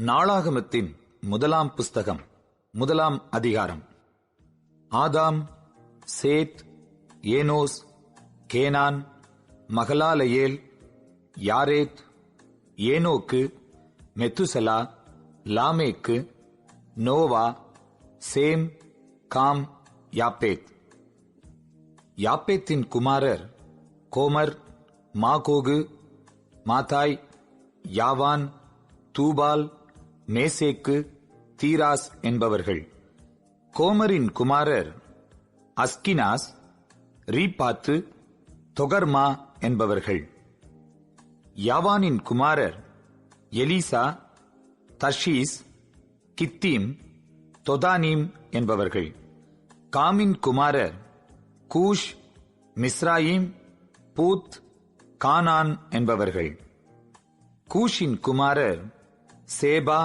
நாளாகமத்தின் முதலாம் புஸ்தகம், முதலாம் அதிகாரம். ஆதாம், சேத், ஏனோஸ், கேனான், மகலாலயேல், யாரேத், ஏனோக்கு, மெத்துசலா, லாமேக்கு, நோவா, சேம், காம், யாப்பேத். யாப்பேத்தின் குமாரர் கோமர், மாகோகு, மாதாய், யாவான், தூபால், மேசேக்கு, தீராஸ் என்பவர்கள். கோமரின் குமாரர் அஸ்கினாஸ், ரீபாத்து, தொகர்மா என்பவர்கள். யாவானின் குமாரர் எலிசா, தர்ஷீஸ், கித்தீம், தொதானீம் என்பவர்கள். காமின் குமாரர் கூஷ், மிஸ்ராயிம், பூத், கானான் என்பவர்கள். கூஷின் குமாரர் சேபா,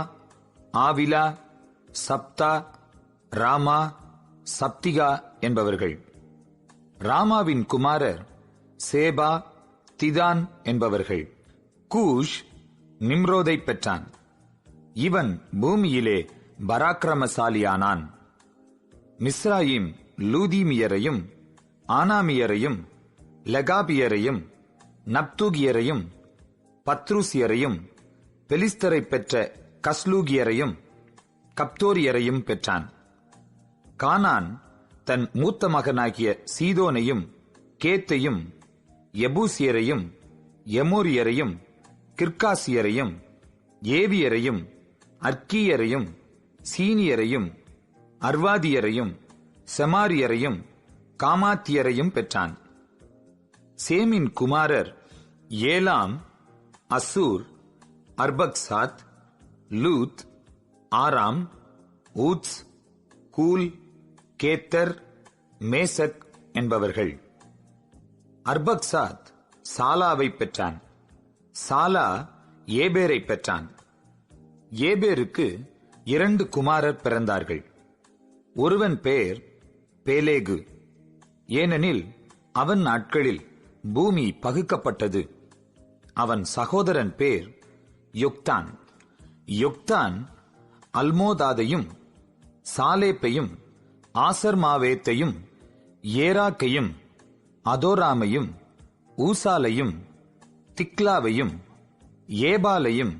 ஆவிலா, சப்தா, ராமா, சப்திகா என்பவர்கள். ராமாவின் குமாரர் சேபா, திதான் என்பவர்கள். கூஷ் நிம்ரோதை பெற்றான். இவன் பூமியிலே பராக்கிரமசாலியானான். மிஸ்ராயிம் லூதீமியரையும் ஆனாமியரையும் லெகாபியரையும் நப்தூகியரையும் பத்ருசியரையும் பெலிஸ்தரை பெற்ற கஸ்லூகியரையும் கப்தோரியரையும் பெற்றான். கானான் தன் மூத்த மகனாகிய சீதோனையும் கேத்தையும் எபூசியரையும் எமோரியரையும் கிர்காசியரையும் ஏவியரையும் அர்க்கீயரையும் சீனியரையும் அர்வாதியரையும் செமாரியரையும் காமாத்தியரையும் பெற்றான். சேமின் குமாரர் ஏலாம், அசூர், அர்பக்சாத், லூத், ஆராம், ஊத்ஸ், கூல், கேத்தர், மேசக் என்பவர்கள். அர்பக்சாத் சாலாவை பெற்றான். சாலா ஏபேரை பெற்றான். ஏபேருக்கு 2 குமாரர் பிறந்தார்கள். ஒருவன் பெயர் பேலேகு, ஏனெனில் அவன் நாட்களில் பூமி பகுக்கப்பட்டது. அவன் சகோதரன் பேர் யொக்தான். யொக்தான் அல்மோதாதையும் சாலேப்பையும் ஆசர்மாவேத்தையும் ஏராக்கையும் அதோராமையும் ஊசாலையும் திக்லாவையும் ஏபாலையும்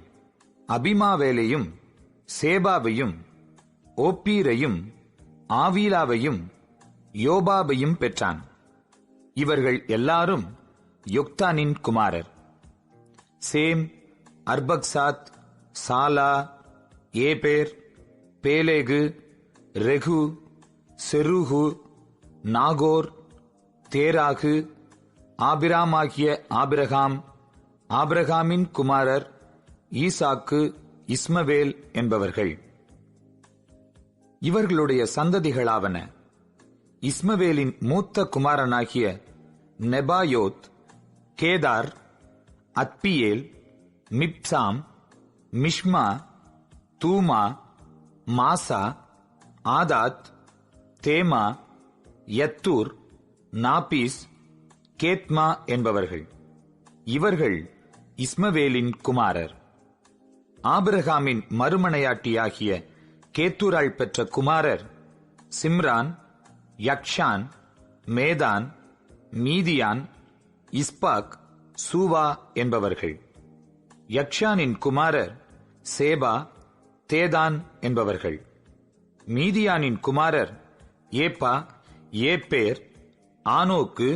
அபிமாவேலையும் சேபாவையும் ஓப்பீரையும் ஆவீலாவையும் யோபாபையும் பெற்றான். இவர்கள் எல்லாரும் யொக்தானின் குமாரர். சேம், அர்பக்சாத், சாலா, ஏபேர், பேலேகு, ரெகு, செருகு, நாகோர், தேராகு, ஆபிராமாகிய ஆபிரகாம், ஆபிரகாமின் குமாரர் ஈசாக்கு, இஸ்மவேல் என்பவர்கள். இவர்களுடைய சந்ததிகளாவன: இஸ்மவேலின் மூத்த குமாரனாகிய நெபாயோத், கேதார், அத்பியேல், மிப்சாம், மிஷ்மா, தூமா, மாசா, ஆதாத், தேமா, யத்தூர், நாபீஸ், கேத்மா என்பவர்கள். இவர்கள் இஸ்மவேலின் குமாரர். ஆபிரகாமின் மறுமனையாட்டியாகிய கேத்தூராள் பெற்ற குமாரர் சிம்ரான், யக்ஷான், மேதான், மீதியான், இஸ்பாக், சூவா என்பவர்கள். யக்ஷானின் குமாரர் சேபா, தேதான் என்பவர்கள். மீதியானின் குமாரர் ஏப்பா, ஏப்பேர், ஆனோக்கு,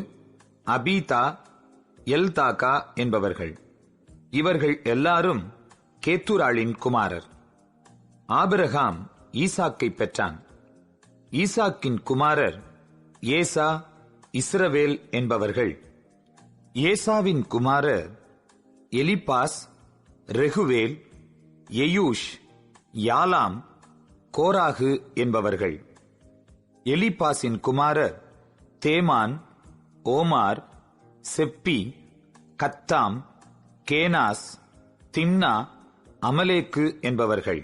அபீதா, எல்தாகா என்பவர்கள். இவர்கள் எல்லாரும் கேத்தூராளின் குமாரர். ஆபிரகாம் ஈசாக்கை பெற்றான். ஈசாக்கின் குமாரர் ஏசா, இஸ்ரவேல் என்பவர்கள். ஏசாவின் குமாரர் எலிப்பாஸ், ரெகுவேல், எயூஷ், யாலாம், கோராகு என்பவர்கள். எலிப்பாசின் குமாரர் தேமான், ஓமார், செப்பி, கத்தாம், கேனாஸ், திம்னா, அமலேக்கு என்பவர்கள்.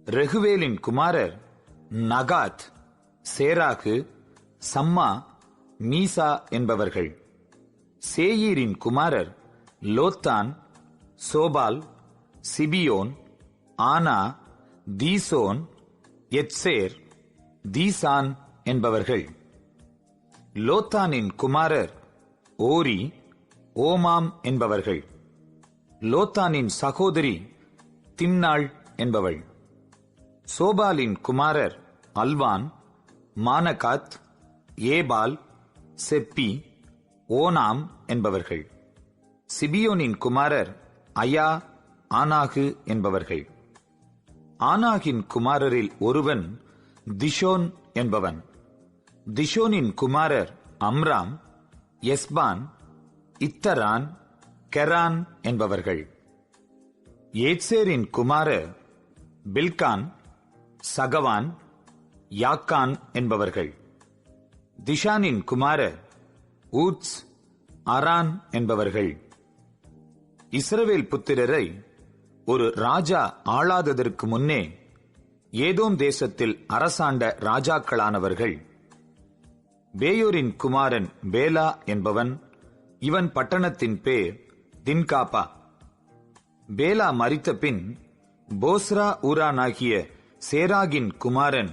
ரெகுவேலின் குமாரர் நகாத், சேராகு, சம்மா, மீசா என்பவர்கள். சேயீரின் குமாரர் லோத்தான், சோபால், சிபியோன், ஆனா, தீசோன், எத்சேர், தீசான் என்பவர்கள். லோத்தானின் குமாரர் ஓரி, ஓமாம் என்பவர்கள். லோத்தானின் சகோதரி திம்னாள் என்பவள். சோபாலின் குமாரர் அல்வான், மானகாத், ஏபால், செப்பி, ஓனாம் என்பவர்கள். சிபியோனின் குமாரர் அயா, ஆனாகு என்பவர்கள். ஆனாகின் குமாரரில் ஒருவன் திஷோன் என்பவன். திஷோனின் குமாரர் அம்ராம், எஸ்பான், இத்தரான், கெரான் என்பவர்கள். ஏத்சேரின் குமாரர் பில்கான், சகவான், யாக்கான் என்பவர்கள். திஷானின் குமாரர் ஊத்ஸ், அரான் என்பவர்கள். இஸ்ரவேல் புத்திரரை ஒரு ராஜா ஆளாததற்கு முன்னே ஏதோம் தேசத்தில் அரசாண்ட ராஜாக்களானவர்கள். பேயோரின் குமாரன் பேலா என்பவன். இவன் பட்டணத்தின் பேர் தின்காபா. பேலா மரித்த பின் போஸ்ரா ஊரானாகிய சேராகின் குமாரன்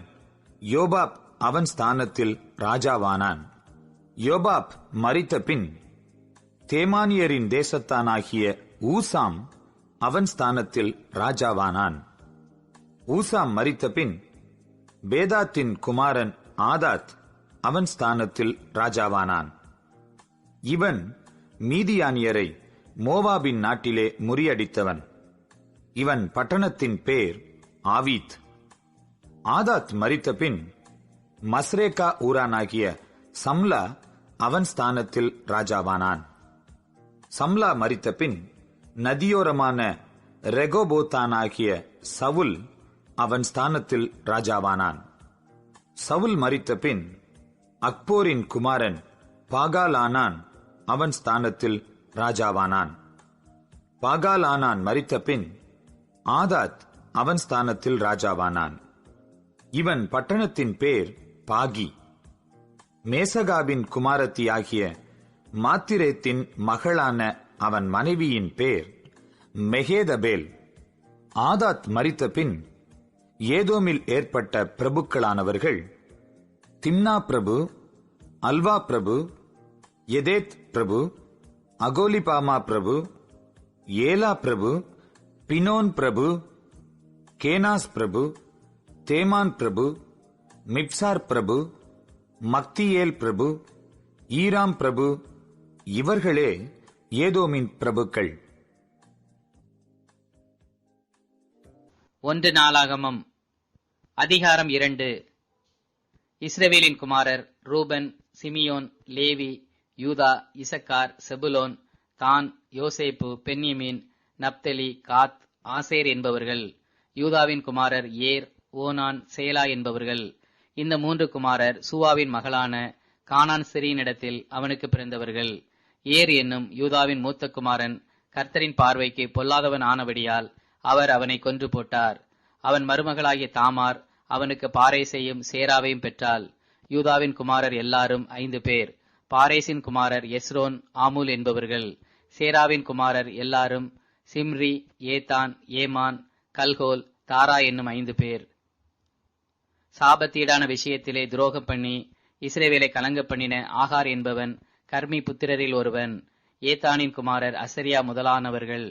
யோபாப் அவன் ஸ்தானத்தில் ராஜாவானான். யோபாப் மரித்த பின் தேமானியரின் தேசத்தானாகிய ஊசாம் அவன் ஸ்தானத்தில் ராஜாவானான். ஊசாம் மரித்த பின் பேதாத்தின் குமாரன் ஆதாத் அவன் ஸ்தானத்தில் ராஜாவானான். இவன் மீதியானியரை மோவாபின் நாட்டிலே முறியடித்தவன். இவன் பட்டணத்தின் பேர் ஆவீத். ஆதாத் மரித்த பின் மஸ்ரேக்கா ஊரானாகிய சம்லா அவன் ஸ்தானத்தில் ராஜாவானான். சம்லா மரித்த பின் நதியோரமான ரெகோபோத்தானாகிய சவுல் அவன் ஸ்தானத்தில் ராஜாவானான். சவுல் மரித்த பின் அக்போரின் குமாரன் பாகாலானான் அவன் ஸ்தானத்தில் ராஜாவானான். பாகாலானான் மரித்த பின் ஆதாத் அவன் ஸ்தானத்தில் ராஜாவானான். இவன் பட்டணத்தின் பேர் பாகி. மேசகாபின் குமாரத்தியாகிய மாத்திரேத்தின் மகளான அவன் மனைவியின் பேர் மெகேதபேல். ஆதாத் மரித்த பின் ஏதோமில் ஏற்பட்ட பிரபுக்களானவர்கள் திம்னா பிரபு, அல்வா பிரபு, எதேத் பிரபு, அகோலிபாமா பிரபு, ஏலா பிரபு, பினோன் பிரபு, கேனாஸ் பிரபு, தேமான் பிரபு, மிப்சார் பிரபு, மக்தியேல் பிரபு, ஈராம் பிரபு. இவர்களே ஏதோமின் பிரபுக்கள். 1 நாளாகமம் அதிகாரம் 2. இஸ்ரவேலின் குமாரர் ரூபன், சிமியோன், லேவி, யூதா, இசக்கார், செபுலோன், தான், யோசேப்பு, பென்யமீன், நப்தலி, காத், ஆசேர் என்பவர்கள். யூதாவின் குமாரர் ஏர், ஓனான், சேலா என்பவர்கள். இந்த 3 குமாரர் சூவாவின் மகளான கானான் ஸ்திரீயினிடத்தில் அவனுக்கு பிறந்தவர்கள். ஏர் என்னும் யூதாவின் மூத்த குமாரன் கர்த்தரின் பார்வைக்கு பொல்லாதவன் ஆனபடியால் அவர் அவனை கொன்று போட்டார். அவன் மருமகளாகிய தாமார் அவனுக்கு பாரேசையும் சேராவையும் பெற்றாள். யூதாவின் குமாரர் எல்லாரும் 5 பேர். பாரேசின் குமாரர் எஸ்ரோன், ஆமூல் என்பவர்கள். சேராவின் குமாரர் எல்லாரும் சிம்ரி, ஏதான், ஏமான், கல்கோல், தாரா என்னும் 5 பேர். சாபத்தீடான விஷயத்திலே துரோகம் பண்ணி இஸ்ரவேலை கலங்க பண்ணின ஆகார் என்பவன் கர்மி புத்திரரில் ஒருவன். ஏத்தானின் குமாரர் அசரியா முதலானவர்கள்.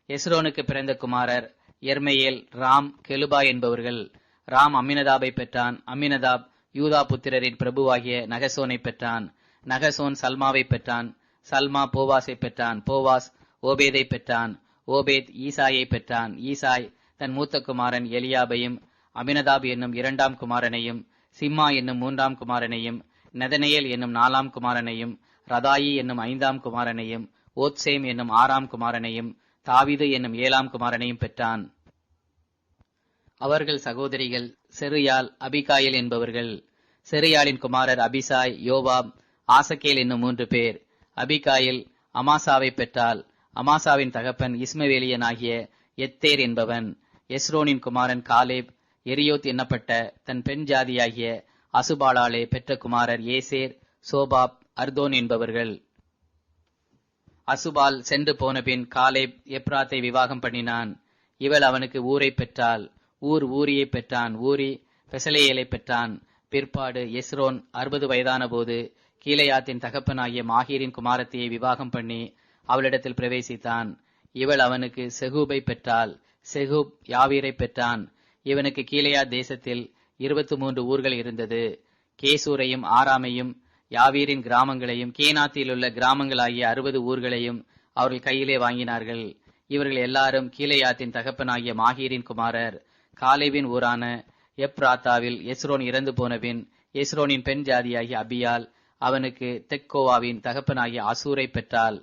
எஸ்ரோனுக்கு பிறந்த குமாரர் எர்மெயேல், ராம், கெலுபா என்பவர்கள். ராம் அம்மினதாபை பெற்றான். அம்மினதாப் யூதா புத்திரரின் பிரபுவாகிய நகசோனை பெற்றான். நகசோன் சல்மாவை பெற்றான். சல்மா போவாஸை பெற்றான். போவாஸ் ஓபேதை பெற்றான். ஓபேத் ஈசாயை பெற்றான். ஈசாய் தன் மூத்த குமாரன் எலியாபையும், அமினதாப் என்னும் 2ஆம் குமாரனையும், சிம்மா என்னும் 3ஆம் குமாரனையும், நெதனேயேல் என்னும் 4ஆம் குமாரனையும், ரதாயி என்னும் 5ஆம் குமாரனையும், ஓத்சேம் என்னும் 6ஆம் குமாரனையும், தாவீது என்னும் 7ஆம் குமாரனையும் பெற்றான். அவர்கள் சகோதரிகள் செருயால், அபிகாயில் என்பவர்கள். செருயாளின் குமாரர் அபிசாய், யோவாப், ஆசகேல் என்னும் 3 பேர். அபிகாயில் அமாசாவை பெற்றாள். அமாசாவின் தகப்பன் இஸ்மவேலியனாகிய எத்தேர் என்பவன். எஸ்ரோனின் குமாரன் காலேப் எரியோத் என்னப்பட்ட தன் பெண் ஜாதியாகிய அசுபாளாலே பெற்ற குமாரர் ஏசேர், சோபாப், அர்தோன் என்பவர்கள். அசுபால் சென்று போனபின் காலேப் எப்ராத்தை விவாகம் பண்ணினான். இவள் அவனுக்கு ஊரை பெற்றாள். ஊர் ஊரியை பெற்றான். ஊரி பெசலேயலை பெற்றான். பிற்பாடு எஸ்ரோன் 60 வயதான போது கீலேயாத்தின் தகப்பனாகிய மாகீரின் குமாரத்தியை விவாகம் பண்ணி அவளிடத்தில் பிரவேசித்தான். இவள் அவனுக்கு செகூபை பெற்றாள். செகூப் யாவீரை பெற்றான். இவனுக்கு கீலேயா தேசத்தில் 23 ஊர்கள் இருந்தது. கேசூரையும் ஆராமையும் யாவீரின் கிராமங்களையும் கேனாத்திலுள்ள கிராமங்களாகிய 60 ஊர்களையும் அவர்கள் கையிலே வாங்கினார்கள். இவர்கள் எல்லாரும் கீலேயாத்தின் தகப்பனாகிய மாகீரின் குமாரர். காலேபின் ஊரான எப்ராத்தாவில் எஸ்ரோன் இறந்து போனபின் எஸ்ரோனின் பெண் ஜாதியாகிய அபியால் அவனுக்கு தெக்கோவாவின் தகப்பனாகிய அசூரை பெற்றாள்.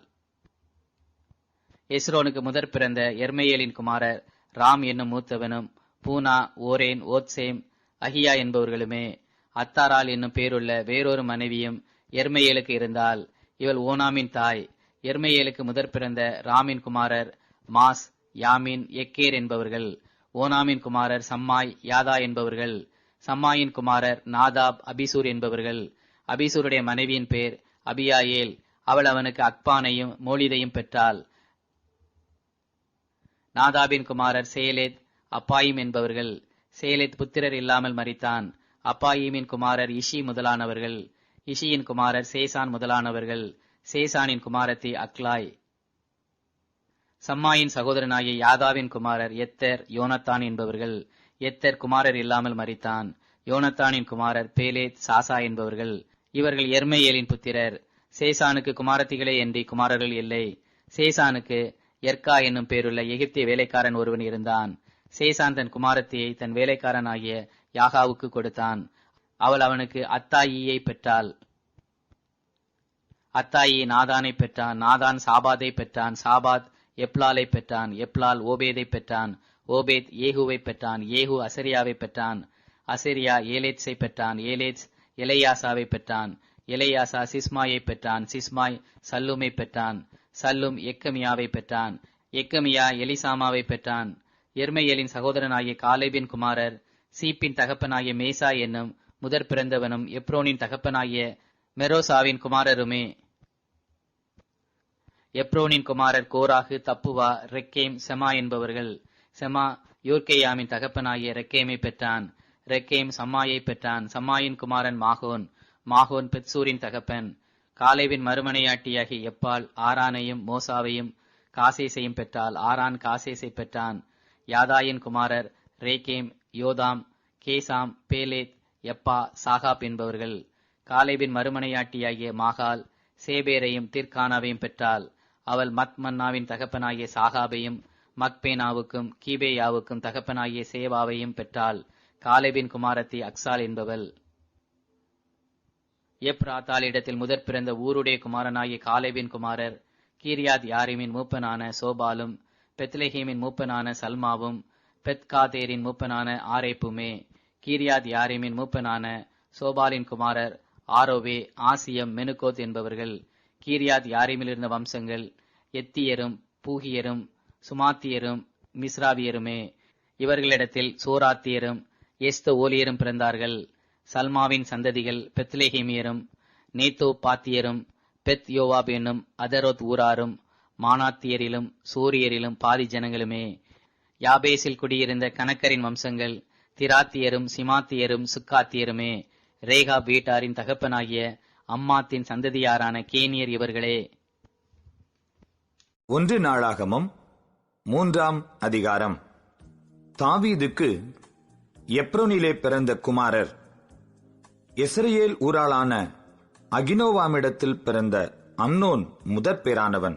எஸ்ரோனுக்கு முதற் பிறந்த எர்மெயேலின் குமாரர் ராம் என்னும் மூத்தவனும் பூனா, ஓரேன், ஓத்சேம், அகியா என்பவர்களுமே. அத்தாரால் என்னும் பேருள்ள வேறொரு மனைவியும் எர்மெயேலுக்கு இருந்தாள். இவள் ஓனாமின் தாய். எர்மெயேலுக்கு முதற் பிறந்த ராமின் குமாரர் மாஸ், யாமின், எக்கேர் என்பவர்கள். ஓனாமின் குமாரர் சம்மாய், யாதா என்பவர்கள். சம்மாயின் குமாரர் நாதாப், அபிசூர் என்பவர்கள். அபிசூருடைய மனைவியின் பேர் அபியாயேல். அவள் அவனுக்கு அக்பானையும் மோலிதையும் பெற்றாள். நாதாபின் குமாரர் சேலேத், அப்பாயிம் என்பவர்கள். சேலேத் புத்திரர் இல்லாமல் மரித்தான். அப்பாயிமின் குமாரர் இஷி முதலானவர்கள். இஷியின் குமாரர் சேசான் முதலானவர்கள். சேசானின் குமாரத்தி அக்லாய். சம்மாயின் சகோதரனாகிய யாதாவின் குமாரர் எத்தர், யோனத்தான் என்பவர்கள். எத்தர் குமாரர் இல்லாமல் மரித்தான். யோனத்தானின் குமாரர் பேலேத், சாசா என்பவர்கள். இவர்கள் எர்மெயேலின் புத்திரர். சேசானுக்கு குமாரத்திகளே என்று குமாரர்கள் இல்லை. சேசானுக்கு எர்கா என்னும் பேருள்ள எகிப்திய வேலைக்காரன் ஒருவன் இருந்தான். சேசான் தன் குமாரத்தியை தன் வேலைக்காரனாகிய யாகாவுக்கு கொடுத்தான். அவள் அவனுக்கு அத்தாயியை பெற்றாள். அத்தாயி நாதானை பெற்றான். நாதான் சாபாதை பெற்றான். சாபாத் எப்லாலை பெற்றான். எப்லால் ஓபேதை பெற்றான். ஓபேத் ஏகுவை பெற்றான். ஏகு அசரியாவை பெற்றான். அசரியா ஏலேத்ஸை பெற்றான். ஏலேத்ஸ் எலையாசாவை பெற்றான். எலையாசா சிஸ்மாயை பெற்றான். சிஸ்மாய் சல்லுமை பெற்றான். சல்லும் எக்கமியாவை பெற்றான். எக்கமியா எலிசாமாவை பெற்றான். எர்மெயேலின் சகோதரனாகிய காலேபின் குமாரர் சீப்பின் தகப்பனாகிய மேசா என்னும் முதற் பிறந்தவனும் எப்ரோனின் தகப்பனாகிய மெரோசாவின் குமாரருமே. எப்ரோனின் குமாரர் கோராகு, தப்புவா, ரெக்கேம், செமா என்பவர்கள். செமா யோர்கேயாமின் தகப்பனாகிய ரெக்கேமை பெற்றான். ரெக்கேம் சம்மாயை பெற்றான். சம்மாயின் குமாரன் மாகோன். மாகோன் பெத்சூரின் தகப்பன். காலேபின் மறுமனையாட்டியாகிய எப்பால் ஆரானையும் மோசாவையும் காசேசையும் பெற்றாள். ஆரான் காசேசை பெற்றான். யாதாயின் குமாரர் ரேகேம், யோதாம், கேசாம், பேலேத், எப்பா, சாகாப் என்பவர்கள். காலேபின் மறுமனையாட்டியாகிய மாகால் சேபேரையும் திர்கானாவையும் பெற்றாள். அவள் மத்மன்னாவின் தகப்பனாகிய சாகாபையும் மக்பேனாவுக்கும் கீபேயாவுக்கும் தகப்பனாகிய சேவாவையும் பெற்றாள். காலேபின் குமாரத்தி அக்சால் என்பவள். எப்ராத்தாளிடத்தில் முதற் பிறந்த ஊருடைய குமாரனாகிய காலேபின் குமாரர் கீரியாத் யாரிமின் மூப்பனான சோபாலும், பெத்லெஹேமின் மூப்பனான சல்மாவும், பெத்காதேரின் மூப்பனான ஆரேப்புமே. கீரியாத் யாரிமின் மூப்பனான சோபாலின் குமாரர் ஆரோவே, ஆசியம், மெனுகோத் என்பவர்கள். கீரியாத் யாரிமில் இருந்த வம்சங்கள் எத்தியரும், பூகியரும், சுமாத்தியரும், மிஸ்ராவியருமே. இவர்களிடத்தில் சோராத்தியரும் எஸ்த ஓலியரும் பிறந்தார்கள். சல்மாவின் சந்ததிகள் பெத்லெஹேமியரும், நேத்தோ பாத்தியரும், பெத் யோவாப் என்னும் அதரோத் ஊராரும், மானாத்தியரிலும் சூரியரிலும் பாதி ஜனங்களுமே. யாபேசில் குடியிருந்த கணக்கரின் வம்சங்கள் திராத்தியரும், சிமாத்தியரும், சுக்காத்தியருமே. ரேகா வீட்டாரின் தகப்பனாகிய அம்மாத்தின் சந்ததியாரான கேனியர் இவர்களே. 1 நாளாகமம் 3ஆம் அதிகாரம். தாவீதுக்கு எப்ரோனிலே பிறந்த குமாரர். இஸ்ரயேல் ஊராளான அகினோவாமிடத்தில் பிறந்த அம்னோன் முதற் பேரானவன்.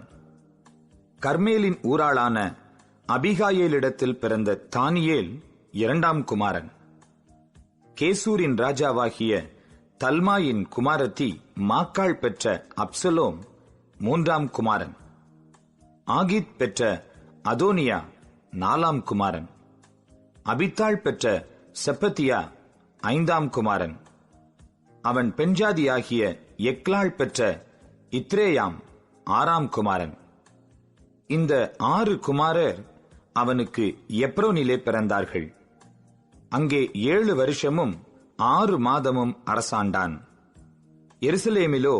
கர்மேலின் ஊராளான அபிகாயேலிடத்தில் பிறந்த தானியேல் 2ஆம் குமாரன். கேசூரின் ராஜாவாகிய தல்மாயின் குமாரத்தி மாக்காள் பெற்ற அப்சலோம் 3ஆம் குமாரன். ஆகித் பெற்ற அதோனியா 4ஆம் குமாரன். அபித்தாள் பெற்ற செப்பத்தியா 5ஆம் குமாரன். அவன் பெண்ஜாதியாகிய எக்லாள் பெற்ற இத்ரேயாம் 6ஆம் குமாரன். இந்த 6 குமாரர் அவனுக்கு எப்ரோனிலே பிறந்தார்கள். அங்கே 7 வருஷமும் 6 மாதமும் அரசாண்டான். எருசலேமிலோ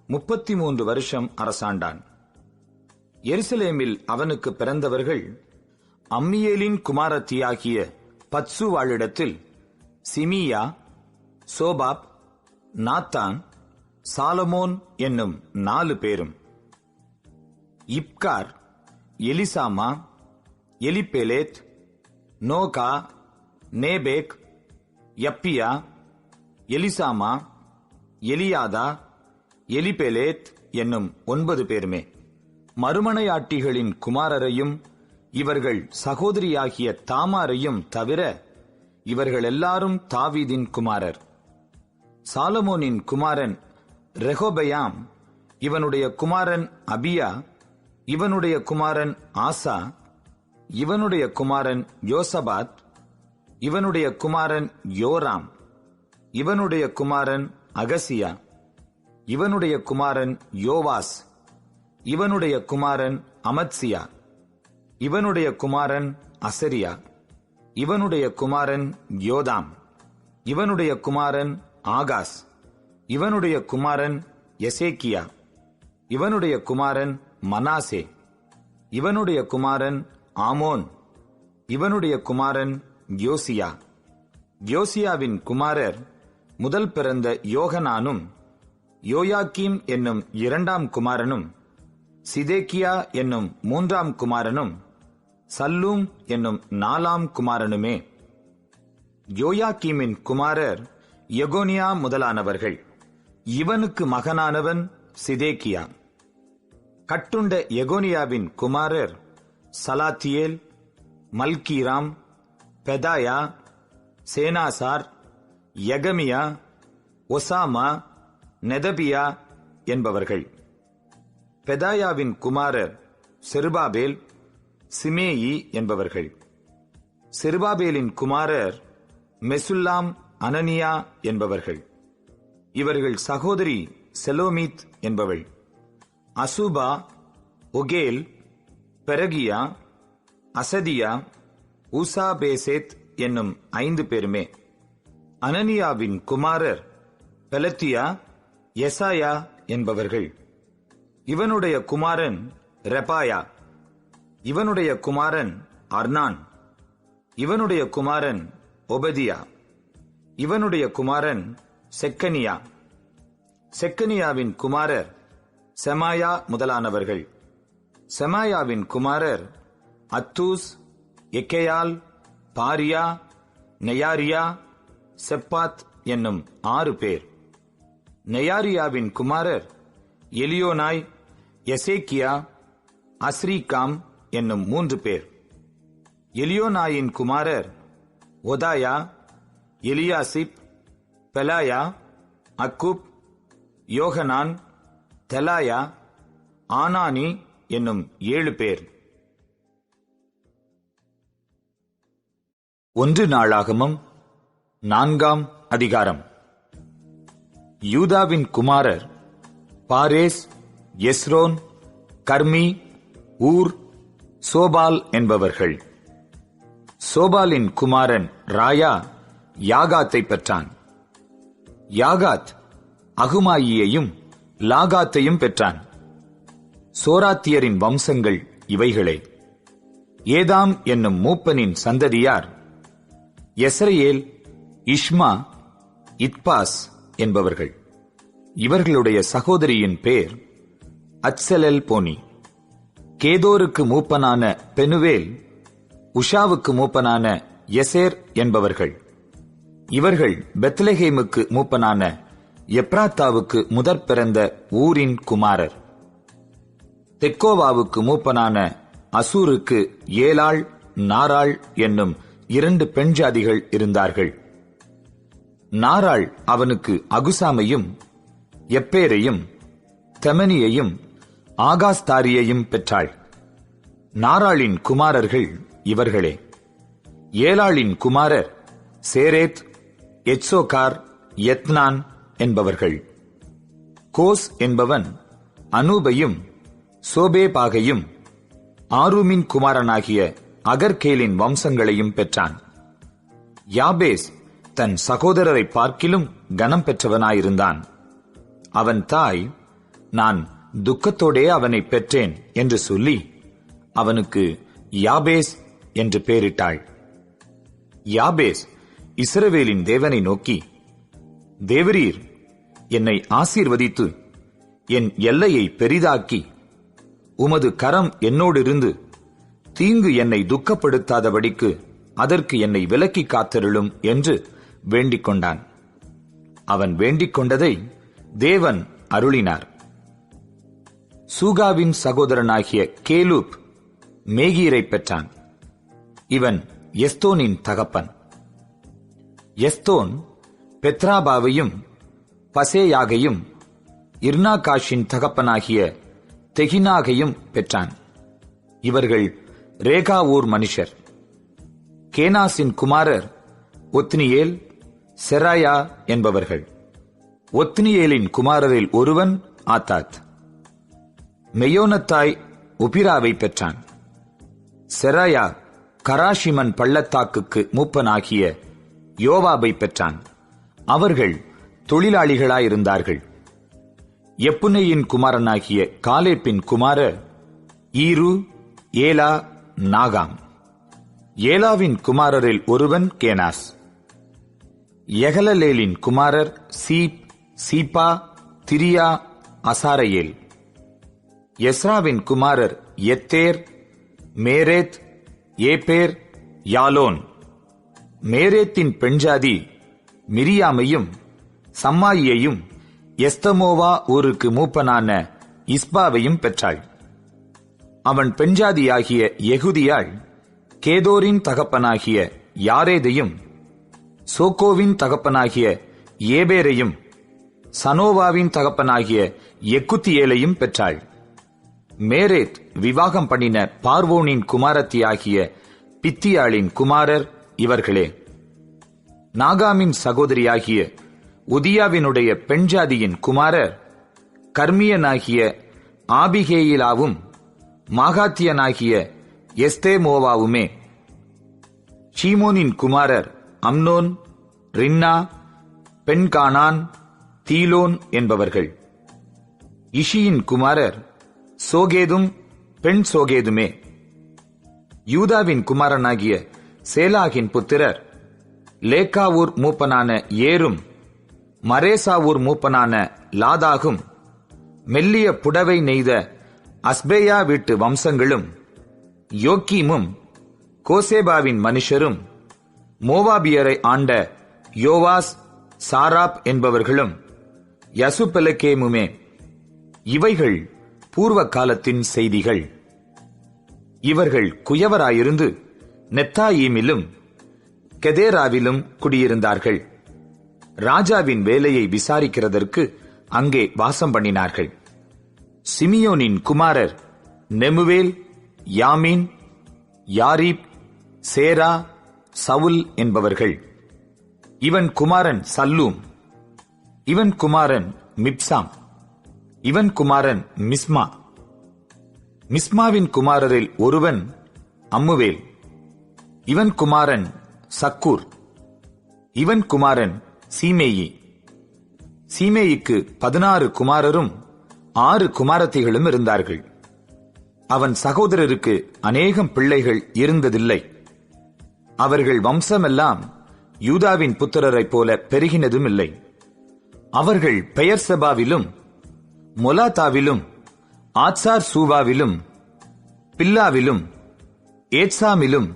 33 வருஷம் அரசாண்டான். எருசலேமில் அவனுக்கு பிறந்தவர்கள் அம்மியேலின் குமாரத்தியாகிய பத்சுவாளிடத்தில் சிமியா, சோபாப், நாத்தான், சாலமோன் என்னும் 4 பேரும். இப்கார், எலிசாமா, எலிபெலேத், நோகா, நேபேக், யப்பியா, எலிசாமா, எலியாதா, எலிபெலேத் என்னும் 9 பேருமே. மறுமனையாட்டிகளின் குமாரரையும் இவர்கள் சகோதரியாகிய தாமாரையும் தவிர இவர்கள் எல்லாரும் தாவீதின் குமாரர். சாலமோனின் குமாரன் ரெகொபெயாம், இவனுடைய குமாரன் அபியா, இவனுடைய குமாரன் ஆசா, இவனுடைய குமாரன் யோசபாத், இவனுடைய குமாரன் யோராம், இவனுடைய குமாரன் அகசியா, இவனுடைய குமாரன் யோவாஸ், இவனுடைய குமாரன் அமத்சியா, இவனுடைய குமாரன் அசரியா, இவனுடைய குமாரன் யோதாம், இவனுடைய குமாரன் ஆகாஸ், இவனுடைய குமாரன் எசேக்கியா, இவனுடைய குமாரன் மனாசே, இவனுடைய குமாரன் ஆமோன், இவனுடைய குமாரன் யோசியா. யோசியாவின் குமாரர் முதல் பிறந்த யோகனானும், யோயாக்கீம் என்னும் 2ஆம் குமாரனும், சிதேக்கியா என்னும் 3ஆம் குமாரனும், சல்லூம் என்னும் 4ஆம் குமாரனுமே. யோயாக்கீமின் குமாரர் எகோனியா முதலானவர்கள். இவனுக்கு மகனானவன் சிதேக்கியா. கட்டுண்ட எகோனியாவின் குமாரர் சலாத்தியேல், மல்கீராம், பெதாயா, சேனாசார், யகமியா, ஒசாமா, நெதபியா என்பவர்கள். பெதாயாவின் குமாரர் செருபாபேல், சிமேயி என்பவர்கள். செருபாபேலின் குமாரர் மெசுல்லாம், அனனியா என்பவர்கள். இவர்கள் சகோதரி செலோமித் என்பவள். அசூபா, ஒகேல், பெரகியா, அசதியா, ஊசாபேசேத் என்னும் 5 பேருமே. அனனியாவின் குமாரர் பெலத்தியா, எசாயா என்பவர்கள். இவனுடைய குமாரன் ரெபாயா, இவனுடைய குமாரன் அர்னான், இவனுடைய குமாரன் ஒபதியா, இவனுடைய குமாரன் செக்கனியா. செக்கனியாவின் குமாரர் செமாயா முதலானவர்கள். செமாயாவின் குமாரர் அத்தூஸ், எக்கேயால், பாரியா, நெயாரியா, செப்பாத் என்னும் 6 பேர். நெயாரியாவின் குமாரர் எலியோனாய், எசேக்கியா, அஸ்ரீகாம் என்னும் 3 பேர். எலியோனாயின் குமாரர் ஒதாயா, எலியாசிப், பெலாயா, அக்குப், யோகனான், தெலாயா, ஆனானி என்னும் 7 பேர். 1 நாளாகமம் 4ஆம் அதிகாரம். யூதாவின் குமாரர் பாரேஸ், எஸ்ரோன், கர்மி, ஊர், சோபால் என்பவர்கள். சோபாலின் குமாரன் ராயா யாகாத்தை பெற்றான். யாகாத் அகுமாயியையும் லாகாத்தையும் பெற்றான். சோராத்தியரின் வம்சங்கள் இவைகளே. ஏதாம் என்னும் மூப்பனின் சந்ததியார் எசரேல், இஷ்மா, இத்பாஸ் என்பவர்கள். இவர்களுடைய சகோதரியின் பேர் அத்செலெல் போனி. கேதோருக்கு மூப்பனான பெனுவேல், உஷாவுக்கு மூப்பனான எசேர் என்பவர்கள். இவர்கள் பெத்லெகேமுக்கு மூப்பனான எப்ராத்தாவுக்கு முதற் பிறந்த ஊரின் குமாரர். தெக்கோவாவுக்கு மூப்பனான அசூருக்கு ஏலாள், நாராள் என்னும் 2 பெண் ஜாதிகள் இருந்தார்கள். நாராள் அவனுக்கு அகுசாமையும், எப்பேரையும், தெமனியையும், ஆகாஸ்தாரியையும் பெற்றாள். நாராளின் குமாரர்கள் இவர்களே. ஏலாளின் குமாரர் சேரேத், எத்சோகார், எத்னான் என்பவர்கள். கோஸ் என்பவன் அனூபையும் சோபேபாகையும் ஆரூமின் குமாரனாகிய அகர்கேலின் வம்சங்களையும் பெற்றான். யாபேஸ் தன் சகோதரரை பார்க்கிலும் கனம் பெற்றவனாயிருந்தான். அவன் தாய், நான் துக்கத்தோடே அவனை பெற்றேன் என்று சொல்லி அவனுக்கு யாபேஸ் என்று பெயரிட்டாள். யாபேஸ் இஸ்ரவேலின் தேவனை நோக்கி, தேவரீர் என்னை ஆசீர்வதித்து என் எல்லையை பெரிதாக்கி உமது கரம் என்னோடிருந்து தீங்கு என்னை துக்கப்படுத்தாதபடிக்கு அதற்கு என்னை விலக்கி காத்தருளும் என்று வேண்டிக் கொண்டான். அவன் வேண்டிக் கொண்டதை தேவன் அருளினார். சூகாவின் சகோதரனாகிய கேலூப் மேகீரை பெற்றான். இவன் எஸ்தோனின் தகப்பன். எஸ்தோன் பெத்ராபாவையும் பசேயாகையும் இர்னாகாஷின் தகப்பனாகிய தெகினாகையும் பெற்றான். இவர்கள் ரேகா ஊர் மனுஷர். கேனாசின் குமாரர் ஒத்னியேல், செராயா என்பவர்கள். ஒத்னியேலின் குமாரரில் ஒருவன் ஆத்தாத். மெயோனத்தாய் உபிராவை பெற்றான். செராயா கராஷிமன் பள்ளத்தாக்குக்கு மூப்பனாகிய யோவாபை பெற்றான். அவர்கள் தொழிலாளிகளாயிருந்தார்கள். எப்புனேயின் குமாரனாகிய காலேப்பின் குமாரர் ஈரு, ஏலா, நாகாம். ஏலாவின் குமாரரில் ஒருவன் கேனாஸ். எகலலேலின் குமாரர் சீப், சீப்பா, திரியா, அசாரையேல். எஸ்ராவின் குமாரர் எத்தேர், மேரேத், ஏபேர், யாலோன். மேரேத்தின் பெண்ஜாதி மிரியாமையும் சம்மாயியையும் எஸ்தமோவா ஊருக்கு மூப்பனான இஸ்பாவையும் பெற்றாள். அவன் பெண்ஜாதியாகிய யெகுதியாள் கேதோரின் தகப்பனாகிய யாரேதையும், சோக்கோவின் தகப்பனாகிய ஏபேரையும், சனோவாவின் தகப்பனாகிய எக்குத்தியேலையும் பெற்றாள். மேரேத் விவாகம் பண்ணின பார்வோனின் குமாரத்தியாகிய பித்தியாளின் குமாரர் இவர்களே. நாகாமின் சகோதரியாகிய உதியாவினுடைய பெண்ஜாதியின் குமாரர் கர்மியனாகிய ஆபிகேயிலாவும் மாகாத்தியனாகிய எஸ்தேமோவாவுமே. ஷீமோனின் குமாரர் அம்னோன், ரின்னா, பெண்கானான், தீலோன் என்பவர்கள். இஷியின் குமாரர் சோகேதும் பெண் சோகேதுமே. யூதாவின் குமாரனாகிய சேலாகின் புத்திரர் லேக்காவூர் மூப்பனான ஏரும், மரேசாவூர் மூப்பனான லாதாகும், மெல்லிய புடவை நெய்த அஸ்பேயா வீட்டு வம்சங்களும், யோக்கீமும், கோசேபாவின் மனுஷரும், மோவாபியரை ஆண்ட யோவாஸ், சாராப் என்பவர்களும் யசுபெலகேமுமே. இவைகள் பூர்வ காலத்தின் செய்திகள். இவர்கள் குயவராயிருந்து நெத்தாயீமிலும் கெதேராவிலும் குடியிருந்தார்கள். ராஜாவின் வேலையை விசாரிக்கிறதற்கு அங்கே வாசம் பண்ணினார்கள். சிமியோனின் குமாரர் நெமுவேல், யாமீன், யாரீப், சேரா, சவுல் என்பவர்கள். இவன் குமாரன் சல்லூம். இவன் குமாரன் மிப்சாம். இவன் குமாரன் மிஸ்மா. மிஸ்மாவின் குமாரரில் ஒருவன் அம்முவேல். இவன் குமாரன் சக்கூர். இவன் குமாரன் சீமேயி. சீமேயிக்கு 16 குமாரரும் 6 குமாரத்திகளும் இருந்தார்கள். அவன் சகோதரருக்கு அநேகம் பிள்ளைகள் இருந்ததில்லை. அவர்கள் வம்சமெல்லாம் யூதாவின் புத்திரரைப் போல பெருகினதும் இல்லை. அவர்கள் பெயர்செபாவிலும் மொலாத்தாவிலும் ஆத்சார் சூவாவிலும் பில்லாவிலும் ஏத்சாமிலும்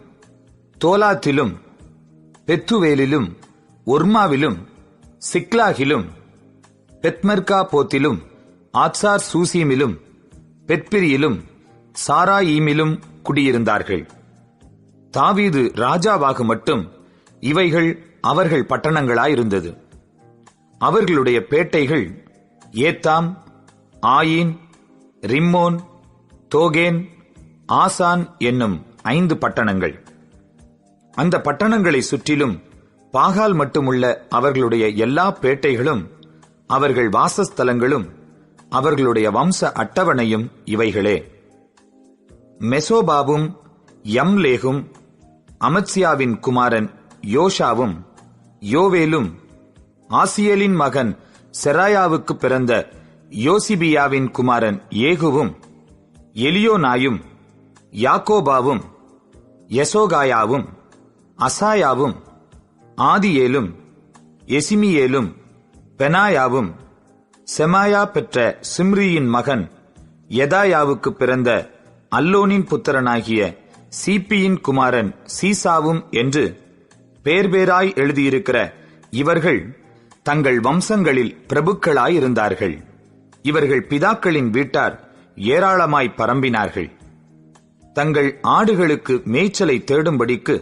தோலாத்திலும் பெத்துவேலிலும் ஒர்மாவிலும் சிக்லாகிலும் பெத்மர்கா போத்திலும் ஆத்சார் சூசீமிலும் பெத்பிரியிலும் சாராயீமிலும் குடியிருந்தார்கள். தாவீது ராஜாவாக மட்டும் இவைகள் அவர்கள் பட்டணங்களாயிருந்தது. அவர்களுடைய பேட்டைகள் ஏத்தாம், ஆயின், ரிம்மோன், தோகேன், ஆசான் என்னும் 5 பட்டணங்கள். அந்த பட்டணங்களை சுற்றிலும் பாகால் மட்டுமுள்ள அவர்களுடைய எல்லா பேட்டைகளும் அவர்கள் வாசஸ்தலங்களும் அவர்களுடைய வம்ச அட்டவணையும் இவைகளே. மெசோபாவும் யம்லேகும் அமத்சியாவின் குமாரன் யோஷாவும் யோவேலும் ஆசியலின் மகன் செராயாவுக்கு பிறந்த யோசிபியாவின் குமாரன் ஏகுவும் எலியோனாயும் யாக்கோபாவும் யசோகாயாவும் அசாயாவும் ஆதியேலும் எசிமியேலும் பெனாயாவும் செமாயா பெற்ற சிம்ரியின் மகன் யதாயாவுக்கு பிறந்த அல்லோனின் புத்திரனாகிய சீப்பியின் குமாரன் சீசாவும் என்று பேர்பேராய் எழுதியிருக்கிற இவர்கள் தங்கள் வம்சங்களில் பிரபுக்களாயிருந்தார்கள். இவர்கள் பிதாக்களின் வீட்டார் ஏராளமாய் பரம்பினார்கள். தங்கள் ஆடுகளுக்கு மேய்ச்சலை தேடும்படிக்கு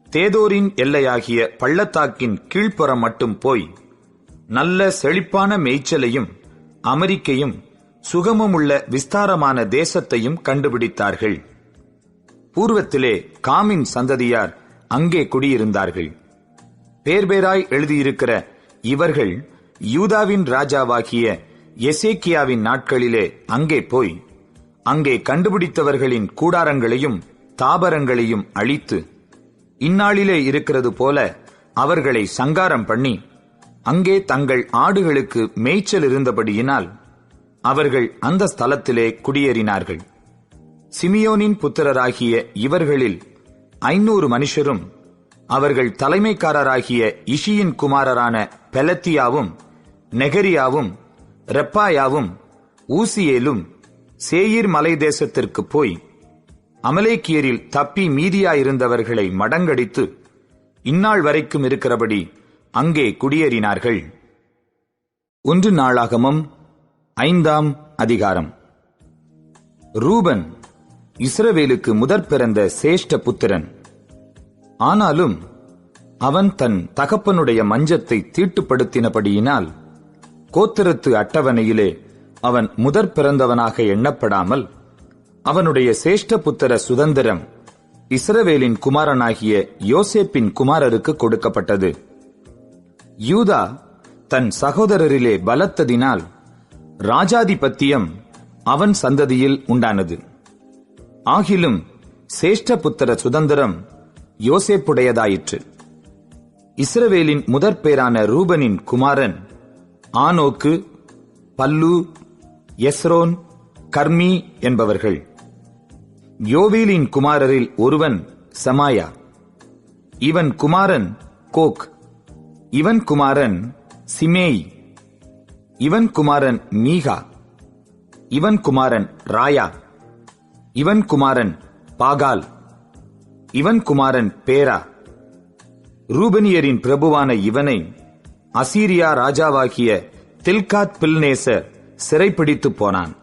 தேதோரின் எல்லையாகிய பள்ளத்தாக்கின் கீழ்ப்புறம் மட்டும் போய் நல்ல செழிப்பான மேய்ச்சலையும் அமெரிக்கையும் சுகமுமுள்ள விஸ்தாரமான தேசத்தையும் கண்டுபிடித்தார்கள். பூர்வத்திலே காமின் சந்ததியார் அங்கே குடியிருந்தார்கள். பேர்பேராய் எழுதியிருக்கிற இவர்கள் யூதாவின் ராஜாவாகிய எசேக்கியாவின் நாட்களிலே அங்கே போய் அங்கே கண்டுபிடித்தவர்களின் கூடாரங்களையும் தாபரங்களையும் அழித்து இந்நாளிலே இருக்கிறது போல அவர்களை சங்காரம் பண்ணி அங்கே தங்கள் ஆடுகளுக்கு மேய்ச்சல் இருந்தபடியினால் அவர்கள் அந்த ஸ்தலத்திலே குடியேறினார்கள். சிமியோனின் புத்திரராகிய இவர்களில் 500 மனுஷரும் அவர்கள் தலைமைக்காரராகிய இஷியின் குமாரரான பெலத்தியாவும் நெகரியாவும் ரெப்பாயாவும் ஊசியேலும் சேயீர் மலை தேசத்திற்கு போய் அமலேக்கியரில் தப்பி மீதியாயிருந்தவர்களை மடங்கடித்து இந்நாள் வரைக்கும் இருக்கிறபடி அங்கே குடியேறினார்கள். 1 நாளாகமம் 5ஆம் அதிகாரம். ரூபன் இஸ்ரவேலுக்கு முதற் பிறந்த சேஷ்ட புத்திரன். ஆனாலும் அவன் தன் தகப்பனுடைய மஞ்சத்தை தீட்டுப்படுத்தினபடியினால் கோத்திரத்து அட்டவணையிலே அவன் முதற் பிறந்தவனாக எண்ணப்படாமல் அவனுடைய சேஷ்ட புத்திர சுதந்திரம் இஸ்ரவேலின் குமாரனாகிய யோசேப்பின் குமாரருக்கு கொடுக்கப்பட்டது. யூதா தன் சகோதரரிலே பலத்ததினால் ராஜாதிபத்தியம் அவன் சந்ததியில் உண்டானது. ஆகிலும் சேஷ்ட புத்திர சுதந்திரம் யோசேப்புடையதாயிற்று. இஸ்ரவேலின் முதற் பேரான ரூபனின் குமாரன் ஆனோக்கு, பல்லு, எஸ்ரோன், கர்மி என்பவர்கள். யோவேலின் குமாரரில் ஒருவன் சமாயா. இவன் குமாரன் கோக். இவன் குமாரன் சிமேய். இவன் குமாரன் மீகா. இவன் குமாரன் ராயா. இவன் குமாரன் பாகால். இவன் குமாரன் பேரா. ரூபனியரின் பிரபுவான இவனை அசீரியா ராஜாவாகிய தில்காத் பில்நேசர் சிறைப்பிடித்து போனான்.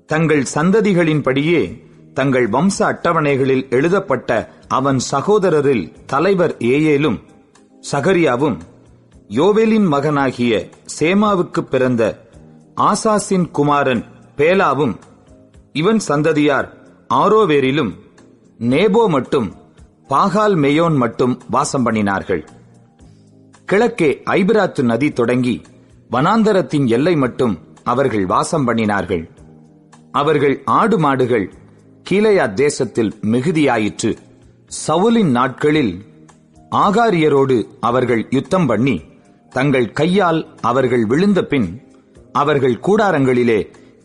தங்கள் சந்ததிகளின்படியே தங்கள் வம்ச அட்டவணைகளில் எழுதப்பட்ட அவன் சகோதரரில் தலைவர் ஏயேலும் சகரியாவும் யோவேலின் மகனாகிய சேமாவுக்கு பிறந்த ஆசாசின் குமாரன் பேலாவும் இவன் சந்ததியார் ஆரோவேரிலும் நேபோ மட்டும் பாகால் மேயோன் மட்டும் வாசம் பண்ணினார்கள். கிழக்கே ஐபிராத்து நதி தொடங்கி வனாந்தரத்தின் எல்லை மட்டும் அவர்கள் வாசம் பண்ணினார்கள். அவர்கள் ஆடு மாடுகள் கீலேயாத் தேசத்தில் மிகுதியாயிற்று. சவுலின் நாட்களில் ஆகாரியரோடு அவர்கள் யுத்தம் பண்ணி தங்கள் கையால் அவர்கள் விழுந்த பின் அவர்கள் கூடாரங்களிலே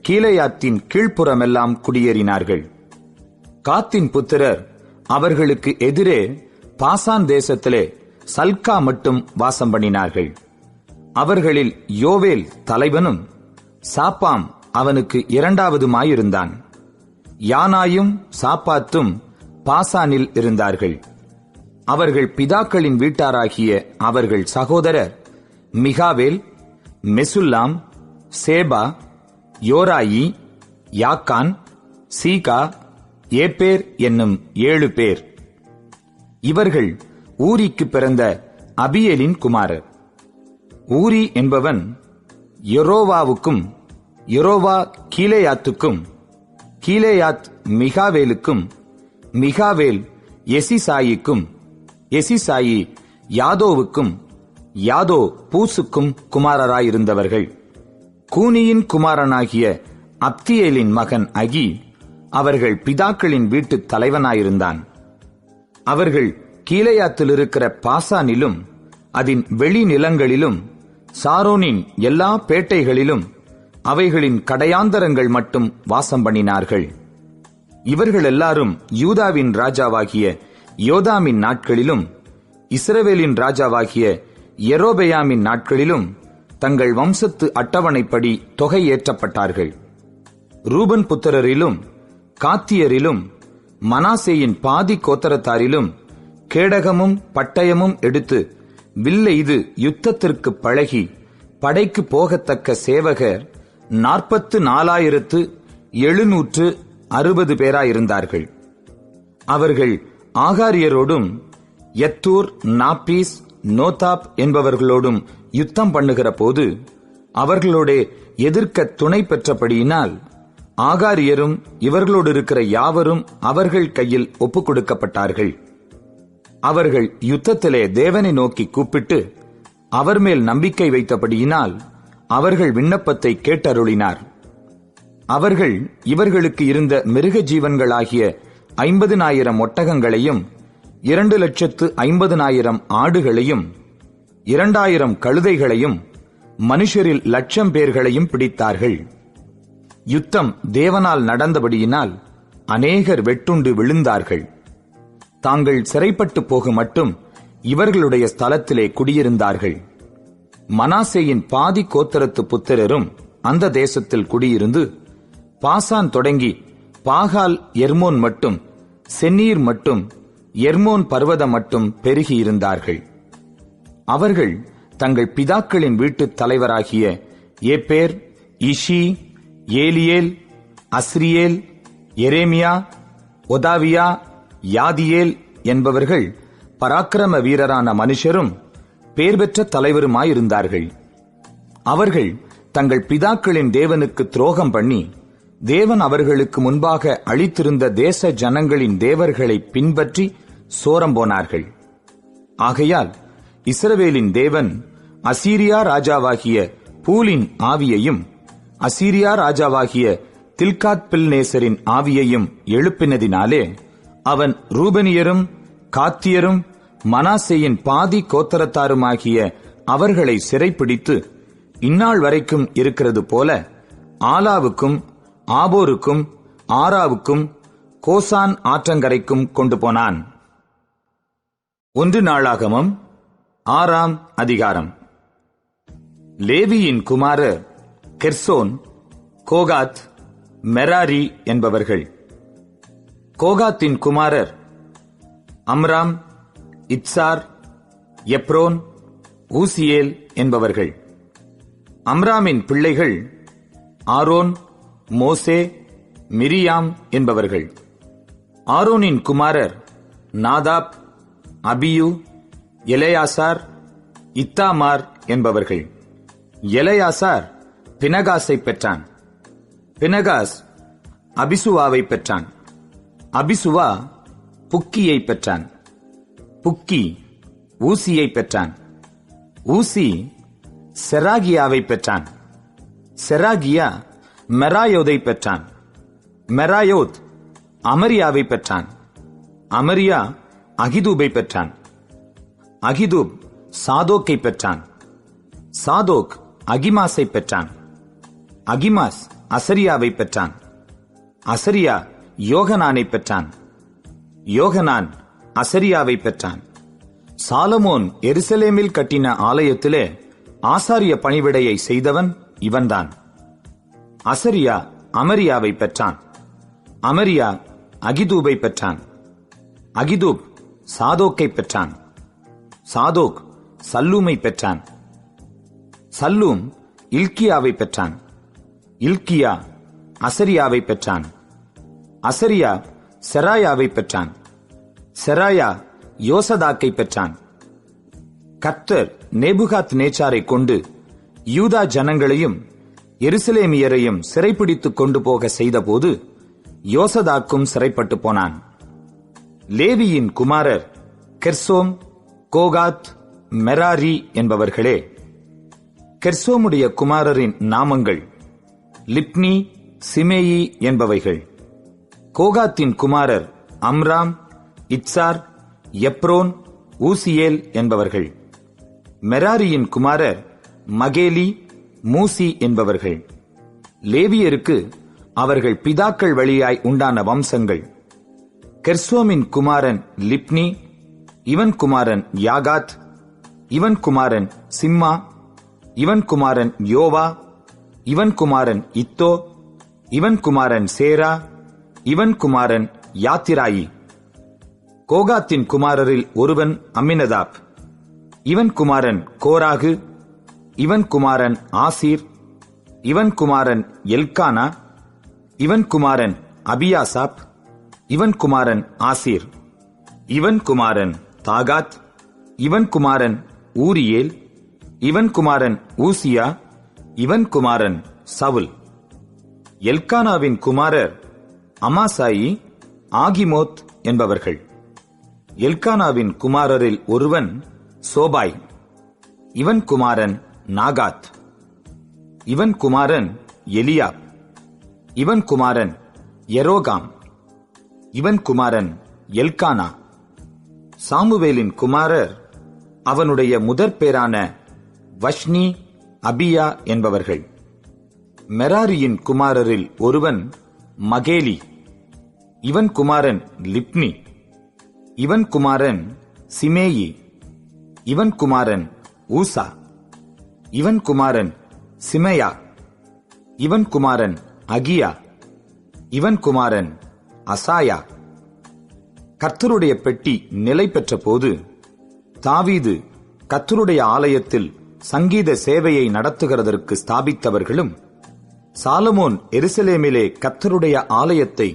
கீலேயாத்தின் கீழ்ப்புறமெல்லாம் குடியேறினார்கள். காத்தின் புத்திரர் அவர்களுக்கு எதிரே பாசான் தேசத்திலே சல்கா மட்டும் வாசம் பண்ணினார்கள். அவர்களில் யோவேல் தலைவனும் சாப்பாம் அவனுக்கு 2வதுமாயிருந்தான். யானாயும் சாப்பாத்தும் பாசானில் இருந்தார்கள். அவர்கள் பிதாக்களின் வீட்டாராகிய அவர்கள் சகோதரர் மிகாவேல், மெசுல்லாம், சேபா, யோராயி, யாக்கான், சீகா, ஏப்பேர் என்னும் 7 பேர். இவர்கள் ஊரிக்கு பிறந்த அபியேலின் குமாரர். ஊரி என்பவன் யெரோவாவுக்கும், யெரோவா கீலேயாத்துக்கும், கீலேயாத் மிகாவேலுக்கும், மிகாவேல் எசிசாயிக்கும், எசிசாயி யாதோவுக்கும், யாதோ பூசுக்கும் குமாரராயிருந்தவர்கள். கூனியின் குமாரனாகிய அப்தியேலின் மகன் அகி அவர்கள் பிதாக்களின் வீட்டுத் தலைவனாயிருந்தான். அவர்கள் கீலேயாத்தில் இருக்கிற பாசானிலும் அதன் வெளி நிலங்களிலும் சாரோனின் எல்லா பேட்டைகளிலும் அவைகளின் கடையாந்தரங்கள் மட்டும் வாசம் பண்ணினார்கள். இவர்கள் எல்லாரும் யூதாவின் ராஜாவாகிய யோதாமின் நாட்களிலும் இஸ்ரவேலின் ராஜாவாகிய யெரொபெயாமின் நாட்களிலும் தங்கள் வம்சத்து அட்டவணைப்படி தொகை ஏற்றப்பட்டார்கள். ரூபன் புத்திரரிலும் காத்தியரிலும் மனாசேயின் பாதி கோத்திரத்தாரிலும் கேடகமும் பட்டயமும் எடுத்து வில்லெய்து யுத்தத்திற்கு பழகி படைக்கு போகத்தக்க சேவகர் 44,760 பேராயிருந்தார்கள். அவர்கள் ஆகாரியரோடும் யத்தூர், நாப்பீஸ், நோதாப் என்பவர்களோடும் யுத்தம் பண்ணுகிற போது அவர்களோட எதிர்க்க துணை பெற்றபடியினால் ஆகாரியரும் இவர்களோடு இருக்கிற யாவரும் அவர்கள் கையில் ஒப்புக் கொடுக்கப்பட்டார்கள். அவர்கள் யுத்தத்திலே தேவனை நோக்கி கூப்பிட்டு அவர் மேல் நம்பிக்கை வைத்தபடியினால் அவர்கள் விண்ணப்பத்தை கேட்டருளினார். அவர்கள் இவர்களுக்கு இருந்த மிருக ஜீவன்களாகிய 50,000 ஒட்டகங்களையும் 2,50,000 ஆடுகளையும் 2,000 கழுதைகளையும் மனுஷரில் 1,00,000 பேர்களையும் பிடித்தார்கள். யுத்தம் தேவனால் நடந்தபடியினால் அநேகர் வெட்டுண்டு விழுந்தார்கள். தாங்கள் சிறைப்பட்டு போக மட்டும் இவர்களுடைய ஸ்தலத்திலே குடியிருந்தார்கள். மனாசேயின் பாதி கோத்திரத்து புத்திரரும் அந்த தேசத்தில் குடியிருந்து பாசான் தொடங்கி பாகால் எர்மோன் மட்டும், சென்னீர் மட்டும், எர்மோன் பர்வதம் மட்டும் பெருகியிருந்தார்கள். அவர்கள் தங்கள் பிதாக்களின் வீட்டுத் தலைவராகிய ஏப்பேர், இஷி, ஏலியேல், அஸ்ரியேல், எரேமியா, ஒதாவியா, யாதியேல் என்பவர்கள் பராக்கிரம வீரரான மனுஷரும் பேர் பெற்ற தலைவருமாயிருந்தார்கள். அவர்கள் தங்கள் பிதாக்களின் தேவனுக்கு துரோகம் பண்ணி தேவன் அவர்களுக்கு முன்பாக அளித்திருந்த தேச ஜனங்களின் தேவர்களை பின்பற்றி சோரம் போனார்கள். ஆகையால் இஸ்ரவேலின் தேவன் அசீரியா ராஜாவாகிய பூலின் ஆவியையும் அசீரியா ராஜாவாகிய தில்காத்பில்நேசரின் ஆவியையும் எழுப்பினதினாலே அவன் ரூபனியரும் காத்தியரும் மனாசேயின் பாதி கோத்திரத்தாருமாகிய அவர்களை சிறைப்பிடித்து இந்நாள் வரைக்கும் இருக்கிறது போல ஆலாவுக்கும் ஆபோருக்கும் ஆராவுக்கும் கோசான் ஆற்றங்கரைக்கும் கொண்டு போனான். 1 நாளாகமம் 6ஆம் அதிகாரம். லேவியின் குமாரர் கெர்சோன், கோகாத், மெராரி என்பவர்கள். கோகாத்தின் குமாரர் அம்ராம், இத்சார், எப்ரோன், ஊசியேல் என்பவர்கள். அம்ராமின் பிள்ளைகள் ஆரோன், மோசே, மிரியாம் என்பவர்கள். ஆரோனின் குமாரர் நாதாப், அபியூ, எலெயாசார், இத்தாமார் என்பவர்கள். எலெயாசார் பினகாஸை பெற்றான். பினகாஸ் அபிசுவாவை பெற்றான். அபிசுவா புக்கியை பெற்றான். புக்கி ஊசியை பெற்றான். ஊசி செராகியாவை பெற்றான். செராகியா மெராயோதை பெற்றான். மெராயோத் அமரியாவை பெற்றான். அமரியா அகிதூபை பெற்றான். அகிதூப் சாதோக்கை பெற்றான். சாதோக் அகிமாஸை பெற்றான். அகிமாஸ் அசரியாவை பெற்றான். அசரியா யோகனானை பெற்றான். யோகனான் அசரியாவை பெற்றான். சாலமோன் எருசலேமில் கட்டின ஆலயத்திலே ஆசாரிய பணிவிடையை செய்தவன் இவன்தான். அசரியா அமரியாவை பெற்றான். அமரியா அகிதூபை பெற்றான். அகிதூப் சாதோக்கை பெற்றான். சாதோக் சல்லூமை பெற்றான். சல்லூம் இல்கியாவை பெற்றான். இல்கியா அசரியாவை பெற்றான். அசரியா செராயாவை பெற்றான். செராயா யோசதாக்கை பெற்றான். கர்த்தர் நேபுகாத் நேச்சாரை கொண்டு யூதா ஜனங்களையும் எருசலேமியரையும் சிறைப்பிடித்துக் கொண்டு போக செய்தபோது யோசதாக்கும் சிறைப்பட்டு போனான். லேவியின் குமாரர் கெர்சோம், கோகாத், மெராரி என்பவர்களே. கெர்சோமுடைய குமாரரின் நாமங்கள் லிப்னி, சிமேயி என்பவைகள். கோகாத்தின் குமாரர் அம்ராம், இத்சார், எப்ரோன், ஊசியேல் என்பவர்கள். மெராரியின் குமாரர் மகேலி, மூசி என்பவர்கள். லேவியருக்கு அவர்கள் பிதாக்கள் வழியாய் உண்டான வம்சங்கள். கெர்சோமின் குமாரன் லிப்னி, இவன் குமாரன் யாகாத், இவன் குமாரன் சிம்மா, இவன் குமாரன் யோவா, இவன் குமாரன் இத்தோ, இவன் குமாரன் சேரா, இவன் குமாரன் யாத்திராயி. கோகாத்தின் குமாரரில் ஒருவன் அம்மினதாப், இவன் குமாரன் கோராகு, இவன் குமாரன் ஆசீர், இவன் குமாரன் எல்கானா, இவன் குமாரன் அபியாசாப், இவன் குமாரன் ஆசீர், இவன் குமாரன் தாகாத், இவன் குமாரன் ஊரியேல், இவன் குமாரன் ஊசியா, இவன் குமாரன் சவுல். எல்கானாவின் குமாரர் அமாசாயி, ஆகிமோத் என்பவர்கள். எல்கானாவின் குமாரரில் ஒருவன் சோபாய், இவன் குமாரன் நாகாத், இவன் குமாரன் எலியாப், இவன் குமாரன் எரோகாம், இவன் குமாரன் எல்கானா. சாமுவேலின் குமாரர் அவனுடைய முதற்பேரான வஷ்னி, அபியா என்பவர்கள். மெராரியின் குமாரரில் ஒருவன் மகேலி, இவன் குமாரன் லிப்னி, இவன் குமாரன் சிமேயி, இவன் குமாரன் ஊசா, இவன் குமாரன் சிமையா, இவன் குமாரன் அகியா, இவன் குமாரன் அசாயா. கர்த்தருடைய பெட்டி நிலை பெற்ற போது தாவீது கர்த்தருடைய ஆலயத்தில் சங்கீத சேவையை நடத்துகிறதற்கு ஸ்தாபித்தவர்களும், சாலமோன் எருசலேமிலே கர்த்தருடைய ஆலயத்தை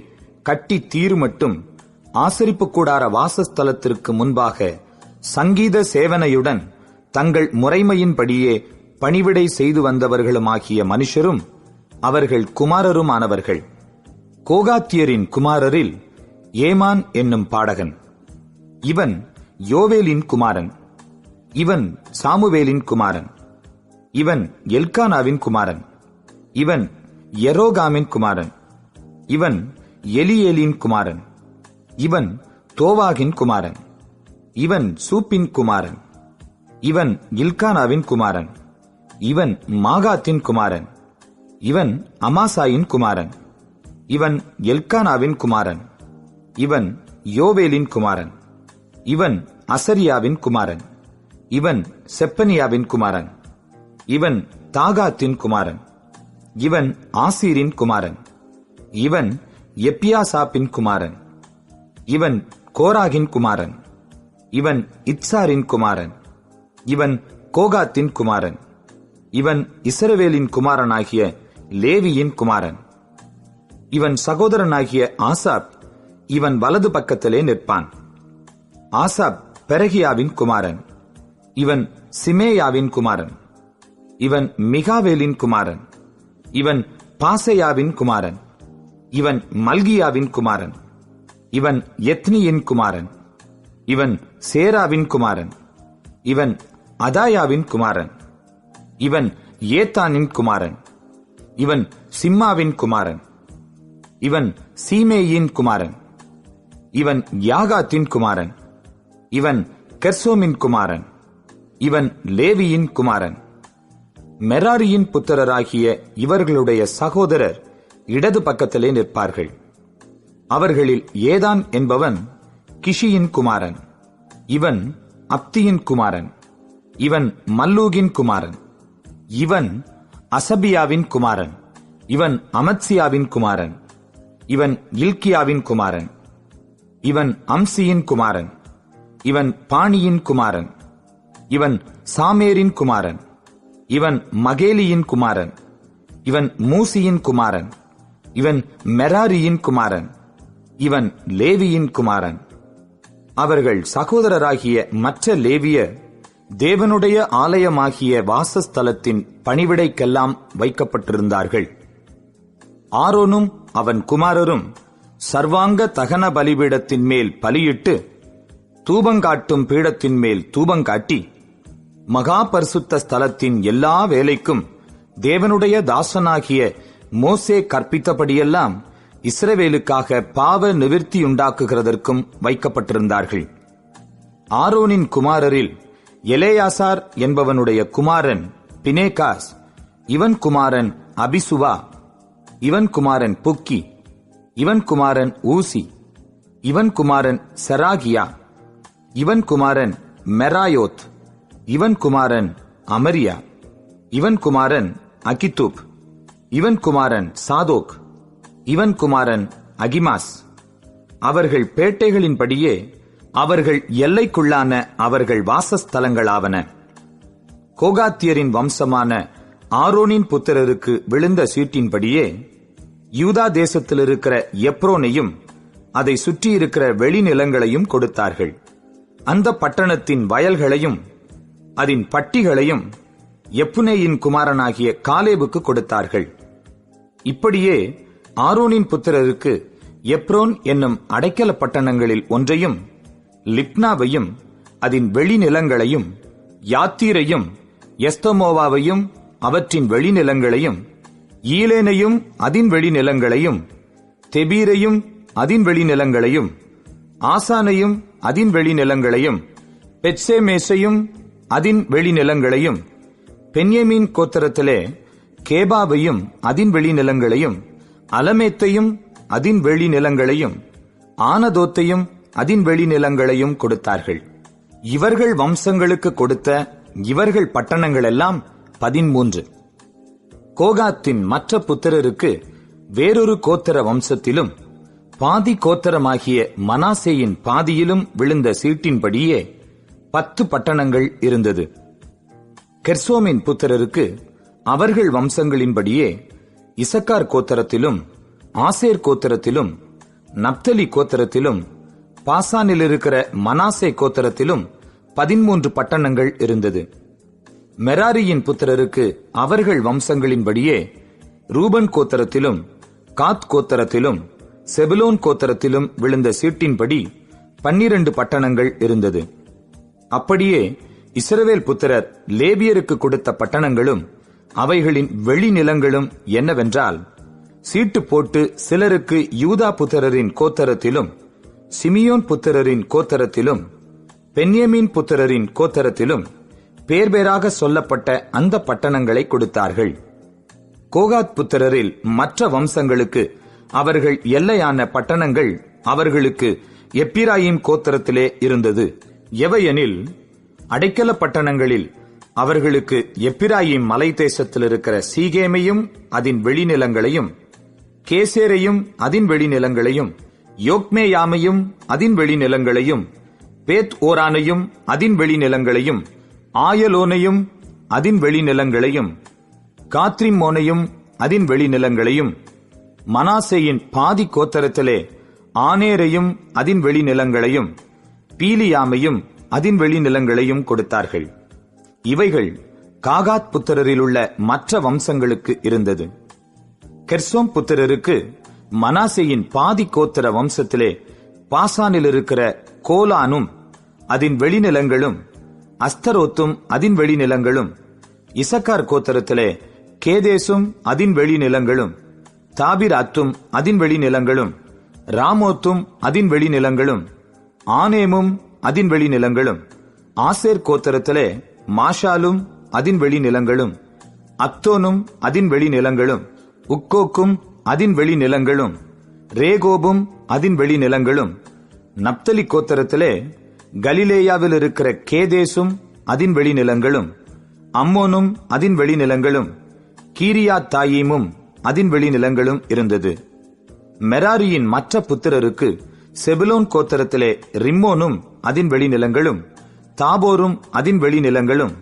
கட்டி தீருமட்டும் ஆசரிப்பு கூடார வாசஸ்தலத்திற்கு முன்பாக சங்கீத சேவனையுடன் தங்கள் முறைமையின்படியே பணிவிடை செய்து வந்தவர்களுமாகிய மனுஷரும் அவர்கள் குமாரருமானவர்கள். கோகாத்தியரின் குமாரரில் ஏமான் என்னும் பாடகன், இவன் யோவேலின் குமாரன், இவன் சாமுவேலின் குமாரன், இவன் எல்கானாவின் குமாரன், இவன் எரோகாமின் குமாரன், இவன் எலியேலின் குமாரன், இவன் தோவாகின் குமாரன், இவன் சூப்பின் குமாரன், இவன் இல்கானாவின் குமாரன், இவன் மாகாத்தின் குமாரன், இவன் அமாசாயின் குமாரன், இவன் எல்கானாவின் குமாரன், இவன் யோவேலின் குமாரன், இவன் அசரியாவின் குமாரன், இவன் செப்பனியாவின் குமாரன், இவன் தாகாத்தின் குமாரன், இவன் ஆசீரின் குமாரன், இவன் எப்பியாசாப்பின் குமாரன், இவன் கோராகின் குமாரன், இவன் இத்சாரின் குமாரன், இவன் கோகாத்தின் குமாரன், இவன் இஸ்ரவேலின் குமாரனாகிய லேவியின் குமாரன். இவன் சகோதரனாகிய ஆசாப் இவன் வலது பக்கத்திலே நிற்பான். ஆசாப் பெரகியாவின் குமாரன், இவன் சிமேயாவின் குமாரன், இவன் மிகாவேலின் குமாரன், இவன் பாசையாவின் குமாரன், இவன் மல்கியாவின் குமாரன், இவன் எத்னியின் குமாரன், இவன் சேராவின் குமாரன், இவன் அதாயாவின் குமாரன், இவன் ஏத்தானின் குமாரன், இவன் சிம்மாவின் குமாரன், இவன் சீமேயின் குமாரன், இவன் யாகாத்தின் குமாரன், இவன் கெர்சோமின் குமாரன், இவன் லேவியின் குமாரன். மெராரியின் புத்திரராகிய இவர்களுடைய சகோதரர் இடது பக்கத்திலே நிற்பார்கள். அவர்களில் ஏதான் என்பவன் கிஷியின் குமாரன், இவன் அப்தியின் குமாரன், இவன் மல்லூகின் குமாரன், இவன் அசபியாவின் குமாரன், இவன் அமத்சியாவின் குமாரன், இவன் இல்கியாவின் குமாரன், இவன் அம்சியின் குமாரன், இவன் பாணியின் குமாரன், இவன் சாமேரின் குமாரன், இவன் மகேலியின் குமாரன், இவன் மூசியின் குமாரன், இவன் மெராரியின் குமாரன், இவன் லேவியின் குமாரன். அவர்கள் சகோதரராகிய மற்ற லேவியர் தேவனுடைய ஆலயமாகிய வாசஸ்தலத்தின் பணிவிடைக்கெல்லாம் வைக்கப்பட்டிருந்தார்கள். ஆரோனும் அவன் குமாரரும் சர்வாங்க தகன பலிபீடத்தின் மேல் பலியிட்டு தூபங்காட்டும் பீடத்தின் மேல் தூபங்காட்டி மகா பரிசுத்த ஸ்தலத்தின் எல்லா வேலைக்கும் தேவனுடைய தாசனாகிய மோசே கற்பித்தபடியெல்லாம் இஸ்ரவேலுக்காக பாவ நிவிர்த்தியுண்டாக்குகிறதற்கும் வைக்கப்பட்டிருந்தார்கள். ஆரோனின் குமாரரில் எலேயாசார் என்பவனுடைய குமாரன் பினேகாஸ், இவன் குமாரன் அபிசுவா, இவன் குமாரன் புக்கி, இவன் குமாரன் ஊசி, இவன் குமாரன் செராகியா, இவன் குமாரன் மெராயோத், இவன் குமாரன் அமரியா, இவன் குமாரன் அகித்தூப், இவன் குமாரன் சாதோக், இவன் குமாரன் அகிமாஸ். அவர்கள் பேட்டைகளின்படியே அவர்கள் எல்லைக்குள்ளான அவர்கள் வாசஸ்தலங்களாவன. கோகாத்தியரின் வம்சமான ஆரோனின் புத்திரருக்கு விழுந்த சீட்டின்படியே யூதா தேசத்தில் இருக்கிற எப்ரோனையும் அதை சுற்றியிருக்கிற வெளிநிலங்களையும் கொடுத்தார்கள். அந்த பட்டணத்தின் வயல்களையும் அதன் பட்டிகளையும் எப்புனேயின் குமாரனாகிய காலேபுக்கு கொடுத்தார்கள். இப்படியே ஆரோனின் புத்திரருக்கு எப்ரோன் என்னும் அடைக்கல பட்டணங்களில் ஒன்றையும், லிப்னாவையும் அதன் வெளிநிலங்களையும், யாத்தீரையும் எஸ்தமோவாவையும் அவற்றின் வெளிநிலங்களையும், ஈலேனையும் அதன் வெளிநிலங்களையும், தெபீரையும் அதன் வெளிநிலங்களையும், ஆசானையும் அதன் வெளிநிலங்களையும், பெத்சேமேசையும் அதன் வெளிநிலங்களையும், பென்யமீன் கோத்திரத்திலே கேபாவையும் அதன் வெளிநிலங்களையும், அலமேத்தையும் அதன் வெளிநிலங்களையும், ஆனதோத்தையும் அதன் வெளிநிலங்களையும் கொடுத்தார்கள். இவர்கள் வம்சங்களுக்கு கொடுத்த இவர்கள் பட்டணங்களெல்லாம் 13. கோகாத்தின் மற்ற புத்திரருக்கு வேறொரு கோத்திர வம்சத்திலும் பாதி கோத்திரமாகிய மனாசேயின் பாதியிலும் விழுந்த சீட்டின்படியே 10 பட்டணங்கள் இருந்தது. கெர்சோமின் புத்திரருக்கு அவர்கள் வம்சங்களின்படியே இசக்கார் கோத்திரத்திலும், ஆசேர் கோத்திரத்திலும், நப்தலி கோத்திரத்திலும், பாசானில் இருக்கிற மனாசே கோத்திரத்திலும் 13 பட்டணங்கள் இருந்தது. மெராரியின் புத்திரருக்கு அவர்கள் வம்சங்களின்படியே ரூபன் கோத்திரத்திலும், காத் கோத்திரத்திலும், செபுலோன் கோத்திரத்திலும் விழுந்த சீட்டின்படி 12 பட்டணங்கள் இருந்தது. அப்படியே இஸ்ரவேல் புத்திரர் லேவியருக்கு கொடுத்த பட்டணங்களும் அவைகளின் வெளிநிலங்களும் என்னவென்றால், சீட்டு போட்டு சிலருக்கு யூதா புத்திரரின் கோத்திரத்திலும், சிமியோன் புத்திரரின் கோத்திரத்திலும், பென்யமீன் புத்திரரின் கோத்திரத்திலும் பேர் பேராக சொல்லப்பட்ட அந்த பட்டணங்களை கொடுத்தார்கள். கோகாத் புத்திரரில் மற்ற வம்சங்களுக்கு அவர்கள் எல்லையான பட்டணங்கள் அவர்களுக்கு எப்பிராயிம் கோத்திரத்திலே இருந்தது. எவையெனில், அடைக்கல பட்டணங்களில் அவர்களுக்கு எப்பிராயிம் மலை தேசத்தில் இருக்கிற சீகேமையும் அதன் வெளிநிலங்களையும், கேசேரையும் அதன் வெளிநிலங்களையும், யோக்மேயாமையும் அதன் வெளிநிலங்களையும், பேத் ஓரானையும் அதன் வெளிநிலங்களையும், ஆயலோனையும் அதன் வெளிநிலங்களையும், காத்ரிம்மோனையும் அதன் வெளிநிலங்களையும், மனாசேயின் பாதி கோத்திரத்திலே ஆனேரையும் அதன் வெளிநிலங்களையும், பீலியாமையும் அதன் வெளிநிலங்களையும் கொடுத்தார்கள். இவைகள் காகாத் புத்திரரிலுள்ள மற்ற வம்சங்களுக்கு இருந்தது. கெர்சோம் புத்திரருக்கு மனாசேயின் பாதி கோத்திர வம்சத்திலே பாசானில் இருக்கிற கோலானும் அதன் வெளிநிலங்களும், அஸ்தரோத்தும் அதன் வெளிநிலங்களும், இசக்கார் கோத்திரத்திலே கேதேசும் அதன் வெளிநிலங்களும், தாபிராத்தும் அதன் வெளிநிலங்களும், ராமோத்தும் அதன் வெளிநிலங்களும், ஆனேமும் அதன் வெளிநிலங்களும், ஆசேர் கோத்திரத்திலே மாஷாலும் அதன் வெளிநிலங்களும், அத்தோனும் அதன் வெளிநிலங்களும், உக்கோக்கும் அதன் வெளிநிலங்களும், ரேகோபும் அதன் வெளிநிலங்களும், நப்தலி கோத்திரத்திலே கலிலேயாவில் இருக்கிற கேதேசும் அதன் வெளிநிலங்களும், அம்மோனும் அதன் வெளிநிலங்களும், கீரியாத் தாயீமும் அதன் வெளிநிலங்களும் இருந்தது. மெராரியின் மற்ற புத்திரருக்கு செபுலோன் கோத்திரத்திலே ரிம்மோனும் அதன் வெளிநிலங்களும், தாபோரும் அதன் வெளிநிலங்களும்,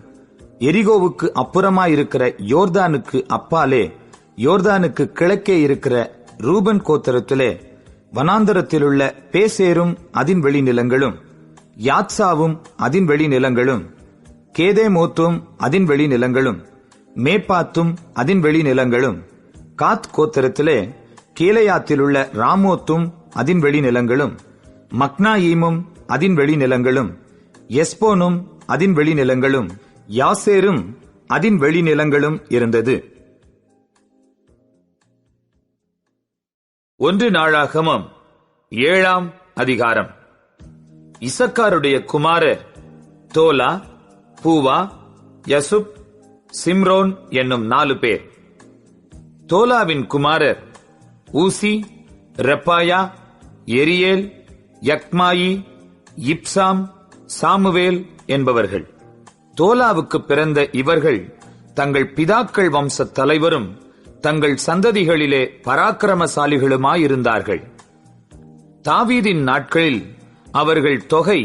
எரிகோவுக்கு அப்புறமாயிருக்கிற யோர்தானுக்கு அப்பாலே யோர்தானுக்கு கிழக்கே இருக்கிற ரூபன் கோத்திரத்திலே வனாந்தரத்திலுள்ள பேசேரும் அதன் வெளிநிலங்களும், யாத்சாவும் அதன் வெளிநிலங்களும், கேதேமோத்தும் அதன் வெளிநிலங்களும், மேப்பாத்தும் அதன் வெளிநிலங்களும், காத் கோத்திரத்திலே கீலேயாத்திலுள்ள ராமோத்தும் அதன் வெளிநிலங்களும், மக்னாயீமும் அதன் வெளிநிலங்களும், எஸ்போனும் அதன் வெளிநிலங்களும், யாசேரும் அதன் வெளிநிலங்களும் இருந்தது. 1 நாளாகமம் 7ஆம் அதிகாரம். இசக்காருடைய குமாரர் தோலா, பூவா, யசுப், சிம்ரோன் என்னும் 4 பேர். தோலாவின் குமாரர் ஊசி, ரெப்பாயா, எரியேல், யக்மாயி, இப்சாம், சாமுவேல் என்பவர்கள். தோலாவுக்கு பிறந்த இவர்கள் தங்கள் பிதாக்கள் வம்ச தலைவரும் தங்கள் சந்ததிகளிலே பராக்கிரமசாலிகளுமாயிருந்தார்கள். தாவீதின் நாட்களில் அவர்கள் தொகை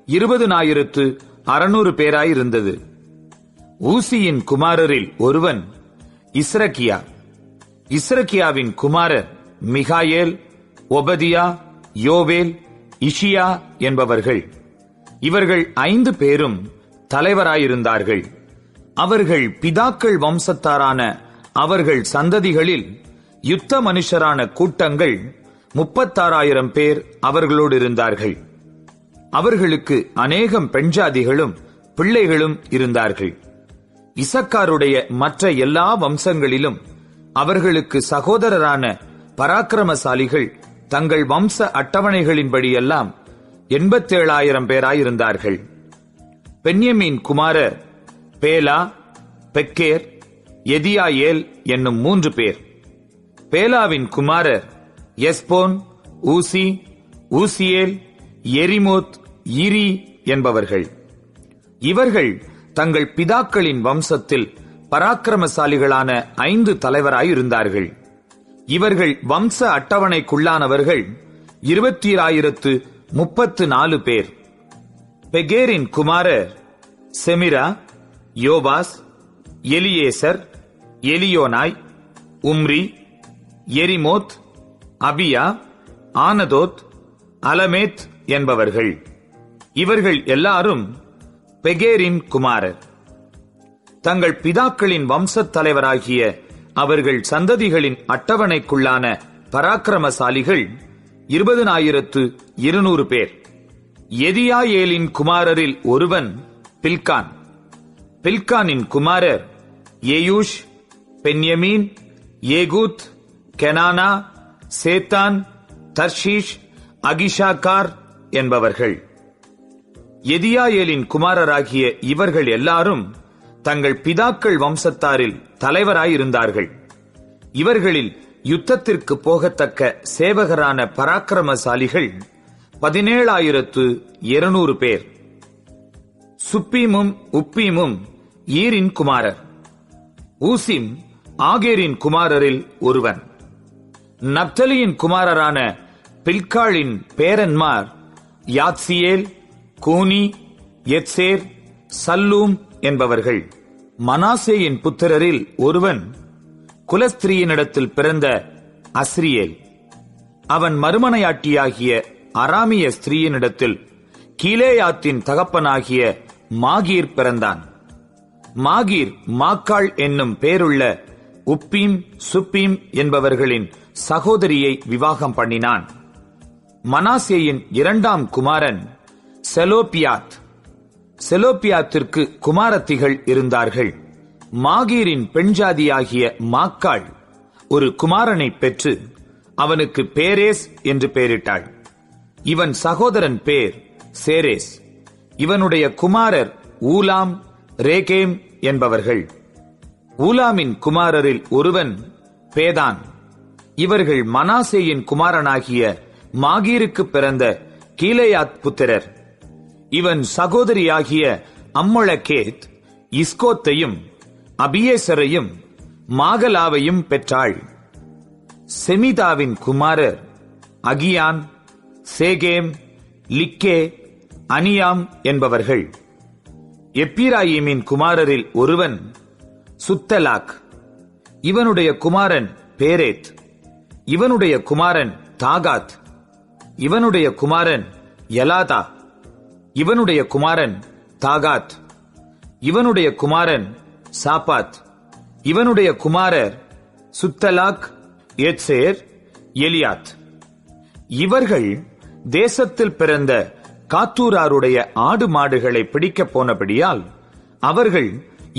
20,600 பேராயிருந்தது. ஊசியின் குமாரரில் ஒருவன் இஸ்ரகியா. இஸ்ரகியாவின் குமாரர் மிகாயேல், ஒபதியா, யோவேல், இஷியா என்பவர்கள். இவர்கள் 5 பேரும் தலைவராயிருந்தார்கள். அவர்கள் பிதாக்கள் வம்சத்தாரான அவர்கள் சந்ததிகளில் யுத்த மனுஷரான கூட்டங்கள் 36,000 பேர் அவர்களோடு இருந்தார்கள். அவர்களுக்கு அநேகம் பெண்ஜாதிகளும் பிள்ளைகளும் இருந்தார்கள். இசக்காருடைய மற்ற எல்லா வம்சங்களிலும் அவர்களுக்கு சகோதரரான பராக்கிரமசாலிகள் தங்கள் வம்ச அட்டவணைகளின்படியெல்லாம் 87,000 பேராயிருந்தார்கள். பென்யமீன் குமாரர் பேலா, பெக்கேர், எதியாயேல் என்னும் 3 பேர். பேலாவின் குமாரர் எஸ்போன், ஊசி, ஊசியேல், எரிமோத், இரி என்பவர்கள். இவர்கள் தங்கள் பிதாக்களின் வம்சத்தில் பராக்கிரமசாலிகளான 5 தலைவராயிருந்தார்கள். இவர்கள் வம்ச அட்டவணைக்குள்ளானவர்கள் 20,034 பேர். பெகேரின் குமாரர் செமிரா, யோபாஸ், எலியேசர், எலியோனாய், உம்ரி, எரிமோத், அபியா, ஆனதோத், அலமேத் என்பவர்கள். இவர்கள் எல்லாரும் பெகேரின் குமாரர். தங்கள் பிதாக்களின் வம்சத் தலைவராகிய அவர்கள் சந்ததிகளின் அட்டவணைக்குள்ளான பராக்கிரமசாலிகள் 20,200 பேர். எதியாயேலின் குமாரரில் ஒருவன் பில்கான். பில்கானின் குமாரர் ஏயூஷ், பென்யமீன், ஏகூத், கெனானா, சேத்தான், தர்ஷீஷ், அகிஷாக்கார் என்பவர்கள். எதியாயேலின் குமாரராகிய இவர்கள் எல்லாரும் தங்கள் பிதாக்கள் வம்சத்தாரில் தலைவராயிருந்தார்கள். இவர்களில் யுத்தத்திற்கு போகத்தக்க சேவகரான பராக்கிரமசாலிகள் 17,200 பேர். சுப்பீமும் உப்பீமும் ஈரின் குமாரர். ஊசிம் ஆகேரின் குமாரரில் ஒருவன். நப்தலியின் குமாரரான பில்காளின் பேரன்மார் யாத்சியேல், கூனி, எத்சேர், சல்லூம் என்பவர்கள். மனாசேயின் புத்திரரில் ஒருவன் குலஸ்திரியினிடத்தில் பிறந்த அஸ்ரியேல். அவன் மறுமனையாட்டியாகிய அராமிய ஸ்திரீயினிடத்தில் கீலேயாத்தின் தகப்பனாகிய மாகீர் பிறந்தான். மாகீர் மாக்காள் என்னும் பேருள்ள உப்பீம், சுப்பீம் என்பவர்களின் சகோதரியை விவாகம் பண்ணினான். மனாசேயின் 2ஆம் குமாரன் செலோப்பியாத். செலோப்பியாத்திற்கு குமாரத்திகள் இருந்தார்கள். மாகீரின் பெண்ஜாதியாகிய மாக்காள் ஒரு குமாரனை பெற்று அவனுக்கு பேரேஸ் என்று பெயரிட்டாள். இவன் சகோதரன் பேர் சேரேஸ். இவனுடைய குமாரர் ஊலாம், ரேகேம் என்பவர்கள். ஊலாமின் குமாரரில் ஒருவன் பேதான். இவர்கள் மனாசேயின் குமாரனாகிய மாகீருக்கு பிறந்த கீலேயாத் புத்திரர். இவன் சகோதரியாகிய அம்மொளகேத் இஸ்கோத்தையும் அபியேசரையும் மாகலாவையும் பெற்றாள். செமிதாவின் குமாரர் அகியான், சேகேம், லிக்கே, அனியாம் என்பவர்கள். எப்பிராயிமின் குமாரரில் ஒருவன் சுத்தலாக். இவனுடைய குமாரன் பேரேத். இவனுடைய குமாரன் தாகாத். இவனுடைய குமாரன் எலாதா. இவனுடைய குமாரன் தாகாத். இவனுடைய குமாரன் சாபாத். இவனுடைய குமாரர் சுத்தலாக், எத்சேர், எலியாத். இவர்கள் தேசத்தில் பிறந்த காத்தூராருடைய ஆடு மாடுகளை பிடிக்கப் போனபடியால் அவர்கள்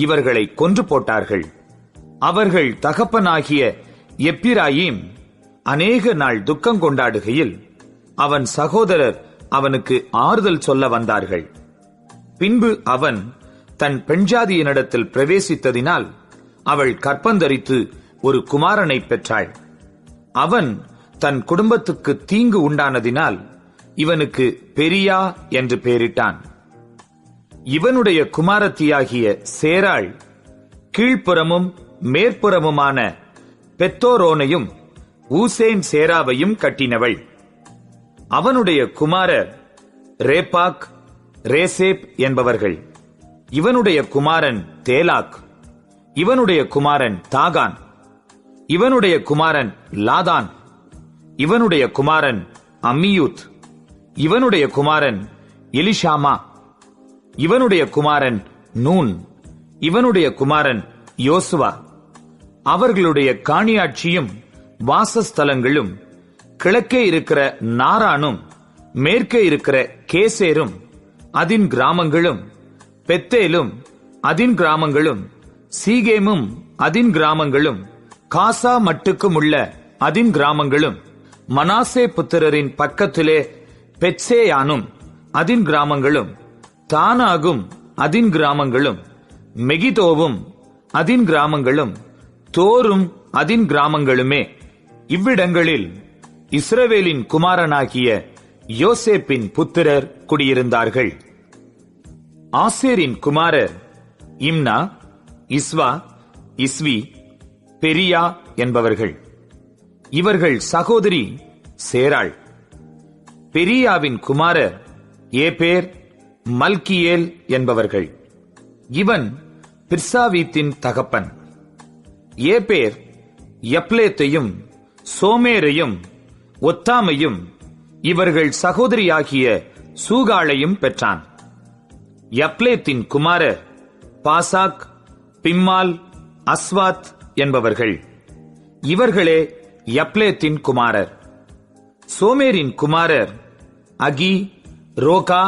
இவர்களை கொன்று போட்டார்கள். அவர்கள் தகப்பனாகிய எப்பிராயிம் அநேக நாள் துக்கம் கொண்டாடுகையில் அவன் சகோதரர் அவனுக்கு ஆறுதல் சொல்ல வந்தார்கள். பின்பு அவன் தன் பெண்ஜாதியினிடத்தில் பிரவேசித்ததினால் அவள் கற்பந்தரித்து ஒரு குமாரனை பெற்றாள். அவன் தன் குடும்பத்துக்கு தீங்கு உண்டானதினால் இவனுக்கு பெரியா என்று பெயரிட்டான். இவனுடைய குமாரத்தியாகிய சேராள் கீழ்ப்புறமும் மேற்புறமுமான பெத்தோரோனையும் ஊசேன் சேராவையும் கட்டினவள். அவனுடைய குமாரர் ரேபாக், ரேசேப் என்பவர்கள். இவனுடைய குமாரன் தேலாக், இவனுடைய குமாரன் தாகான், இவனுடைய குமாரன் லாதான், இவனுடைய குமாரன் அம்மியூத், இவனுடைய குமாரன் எலிஷாமா, இவனுடைய குமாரன் நூன், இவனுடைய குமாரன் யோசுவா. அவர்களுடைய காணியாட்சியும் வாசஸ்தலங்களும் கிழக்கே இருக்கிற நாரானும் மேற்கே இருக்கிற கேசேரும் அதின் கிராமங்களும், பெத்தேலும் அதின் கிராமங்களும், சீகேமும் அதின் கிராமங்களும், காசா மட்டுக்கும் உள்ள அதின் கிராமங்களும், மனாசே புத்திரரின் பக்கத்திலே பெத்சேயானும் அதின் கிராமங்களும், தானாகும் அதின் கிராமங்களும், மெகிதோவும் அதின் கிராமங்களும், தோரும் அதின் கிராமங்களுமே. இவ்விடங்களில் இஸ்ரவேலின் குமாரனாகிய யோசேப்பின் புத்திரர் குடியிருந்தார்கள். ஆசேரின் குமாரர் இம்னா, இஸ்வா, இஸ்வி, பெரியா என்பவர்கள். இவர்கள் சகோதரி சேராள். பெரியாவின் குமாரர் ஏபேர், மல்கியேல் என்பவர்கள். இவன் பிர்சாவீத்தின் தகப்பன். ஏபேர் யப்லேத்தையும் சோமேரையும் ஒத்தாமையும் இவர்கள் சகோதரியாகிய சூகாளையும் பெற்றான். யப்லேத்தின் குமாரர் பாசாக், பிம்மால், அஸ்வாத் என்பவர்கள். இவர்களே யப்லேத்தின் குமாரர். சோமேரின் குமாரர் அகி, ரோகா,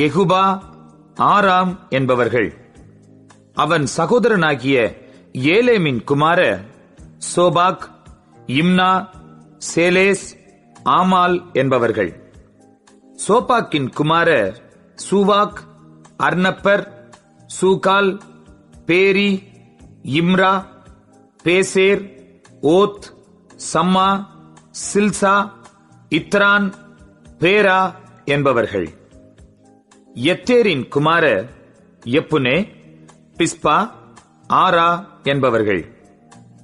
எகுபா, ஆராம் என்பவர்கள். அவன் சகோதரனாகிய ஏலேமின் குமாரர் சோபாக், இம்னா, சேலேஸ், ஆமால் என்பவர்கள். சோபாக்கின் குமாரர் சூவாக், அர்னப்பர், சூகால், பேரி, இம்ரா, பேசேர், ஓத், சம்மா, சில்சா, இத்ரான், பேரா என்பவர்கள். எத்தேரின் குமாரர் எப்புனே, பிஸ்பா, ஆரா என்பவர்கள்.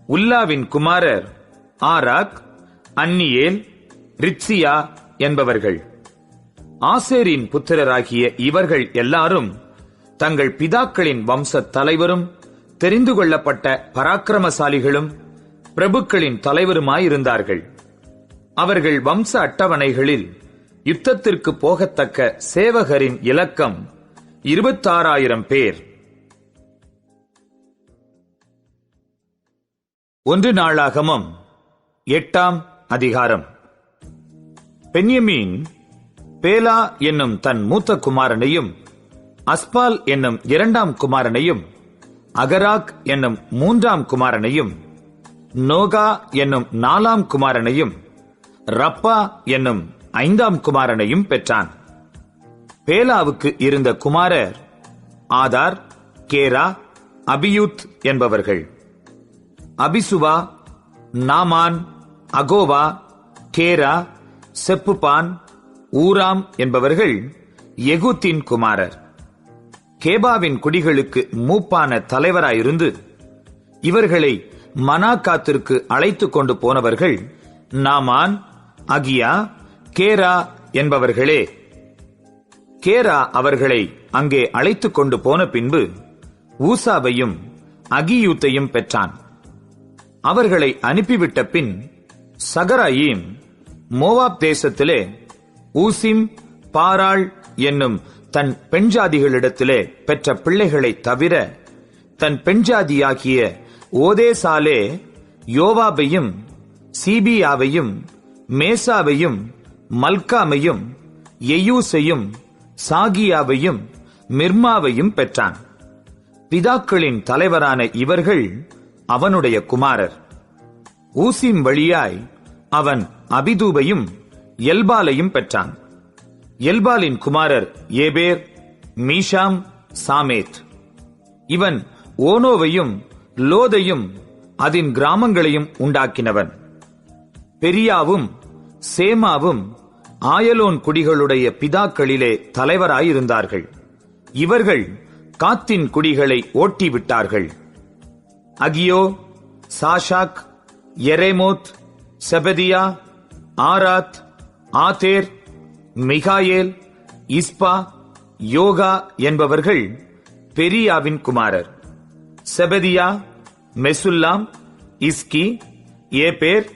உல்லாவின் குமாரர் ஆராக், அன்னியேல், ரித்சியா என்பவர்கள். ஆசேரின் புத்திரராகிய இவர்கள் எல்லாரும் தங்கள் பிதாக்களின் வம்ச தலைவரும் தெரிந்து கொள்ளப்பட்ட பராக்கிரமசாலிகளும் பிரபுக்களின் தலைவருமாயிருந்தார்கள். அவர்கள் வம்ச அட்டவணைகளில் யுத்தத்திற்கு போகத்தக்க சேவகரின் இலக்கம் 26,000 பேர். 1 நாளாகமம் 8ஆம் அதிகாரம். பென்யமீன் பேலா என்னும் தன் மூத்த குமாரனையும், அஸ்பால் என்னும் 2ஆம் குமாரனையும், அகராக் என்னும் 3ஆம் குமாரனையும், நோகா என்னும் 4ஆம் குமாரனையும், ரப்பா என்னும் 5ஆம் குமாரனையும் பெற்றான். பேலாவுக்கு இருந்த குமாரர் ஆதார், கேரா, அபியூத் என்பவர்கள். அபிசுவா, நாமான், அகோவா, கேரா, செப்புபான், ஊராம் என்பவர்கள் எகுத்தின் குமாரர். கேபாவின் குடிகளுக்கு மூப்பான தலைவராயிருந்து இவர்களை மனாக்காத்திற்கு அழைத்துக் கொண்டு போனவர்கள் நாமான், அகியா, கேரா என்பவர்களே. கேரா அவர்களை அங்கே அழைத்துக் கொண்டு போன பின்பு ஊசாவையும் அகியூத்தையும் பெற்றான். அவர்களை அனுப்பிவிட்ட பின் சகராயீம் மோவாப் தேசத்திலே ஊசிம், பாராள் என்னும் தன் பெண்ஜாதிகளிடத்திலே பெற்ற பிள்ளைகளை தவிர தன் பெண்ஜாதியாகிய ஓதேசாலே யோவாபையும், சீபியாவையும், மேசாவையும், மல்காமையும், எயூசையும், சாகியாவையும், மிர்மாவையும் பெற்றான். பிதாக்களின் தலைவரான இவர்கள் அவனுடைய குமாரர். ஊசிம் வழியாய் அவன் அபிதூபையும் எல்பாலையும் பெற்றான். எல்பாலின் குமாரர் ஏபேர், மீஷாம், சாமேத். இவன் ஓனோவையும் லோதையும் அதின் கிராமங்களையும் உண்டாக்கினவன். பெரியாவும் சேமாவும் ஆயலோன் குடிகளுடைய பிதாக்களிலே தலைவராயிருந்தார்கள். இவர்கள் காத்தின் குடிகளை ஓட்டிவிட்டார்கள். அகியோ, சாஷாக், எரேமோத், செபதியா, ஆராத், ஆதேர், மிகாயேல், இஸ்பா, யோகா என்பவர்கள் பெரியாவின் குமாரர். செபதியா, மெசுல்லாம், இஸ்கி, ஏபேர்,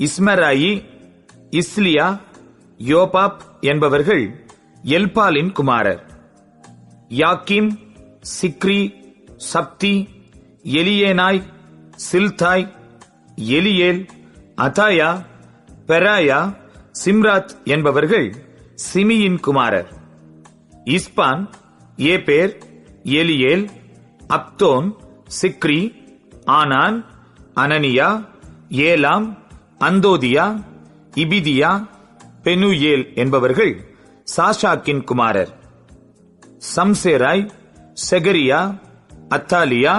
இஸ்மராயி, இஸ்லியா, யோபாப் என்பவர்கள் எல்பாலின் குமாரர். யாக்கிம், Sikri, சப்தி, Elioenai, Zillethai, Eliel, அதாயா, பெராயா, Shimrath என்பவர்கள் சிமியின் குமாரர். இஸ்பான், ஏபேர், எலியேல், அப்தோன், சிக்ரி, ஆனான், அனனியா, ஏலாம், அந்தோதியா, இபிதியா, பெனுயேல் என்பவர்கள் சாஷாக்கின் குமாரர். சம்சேராய், செகரியா, அத்தாலியா,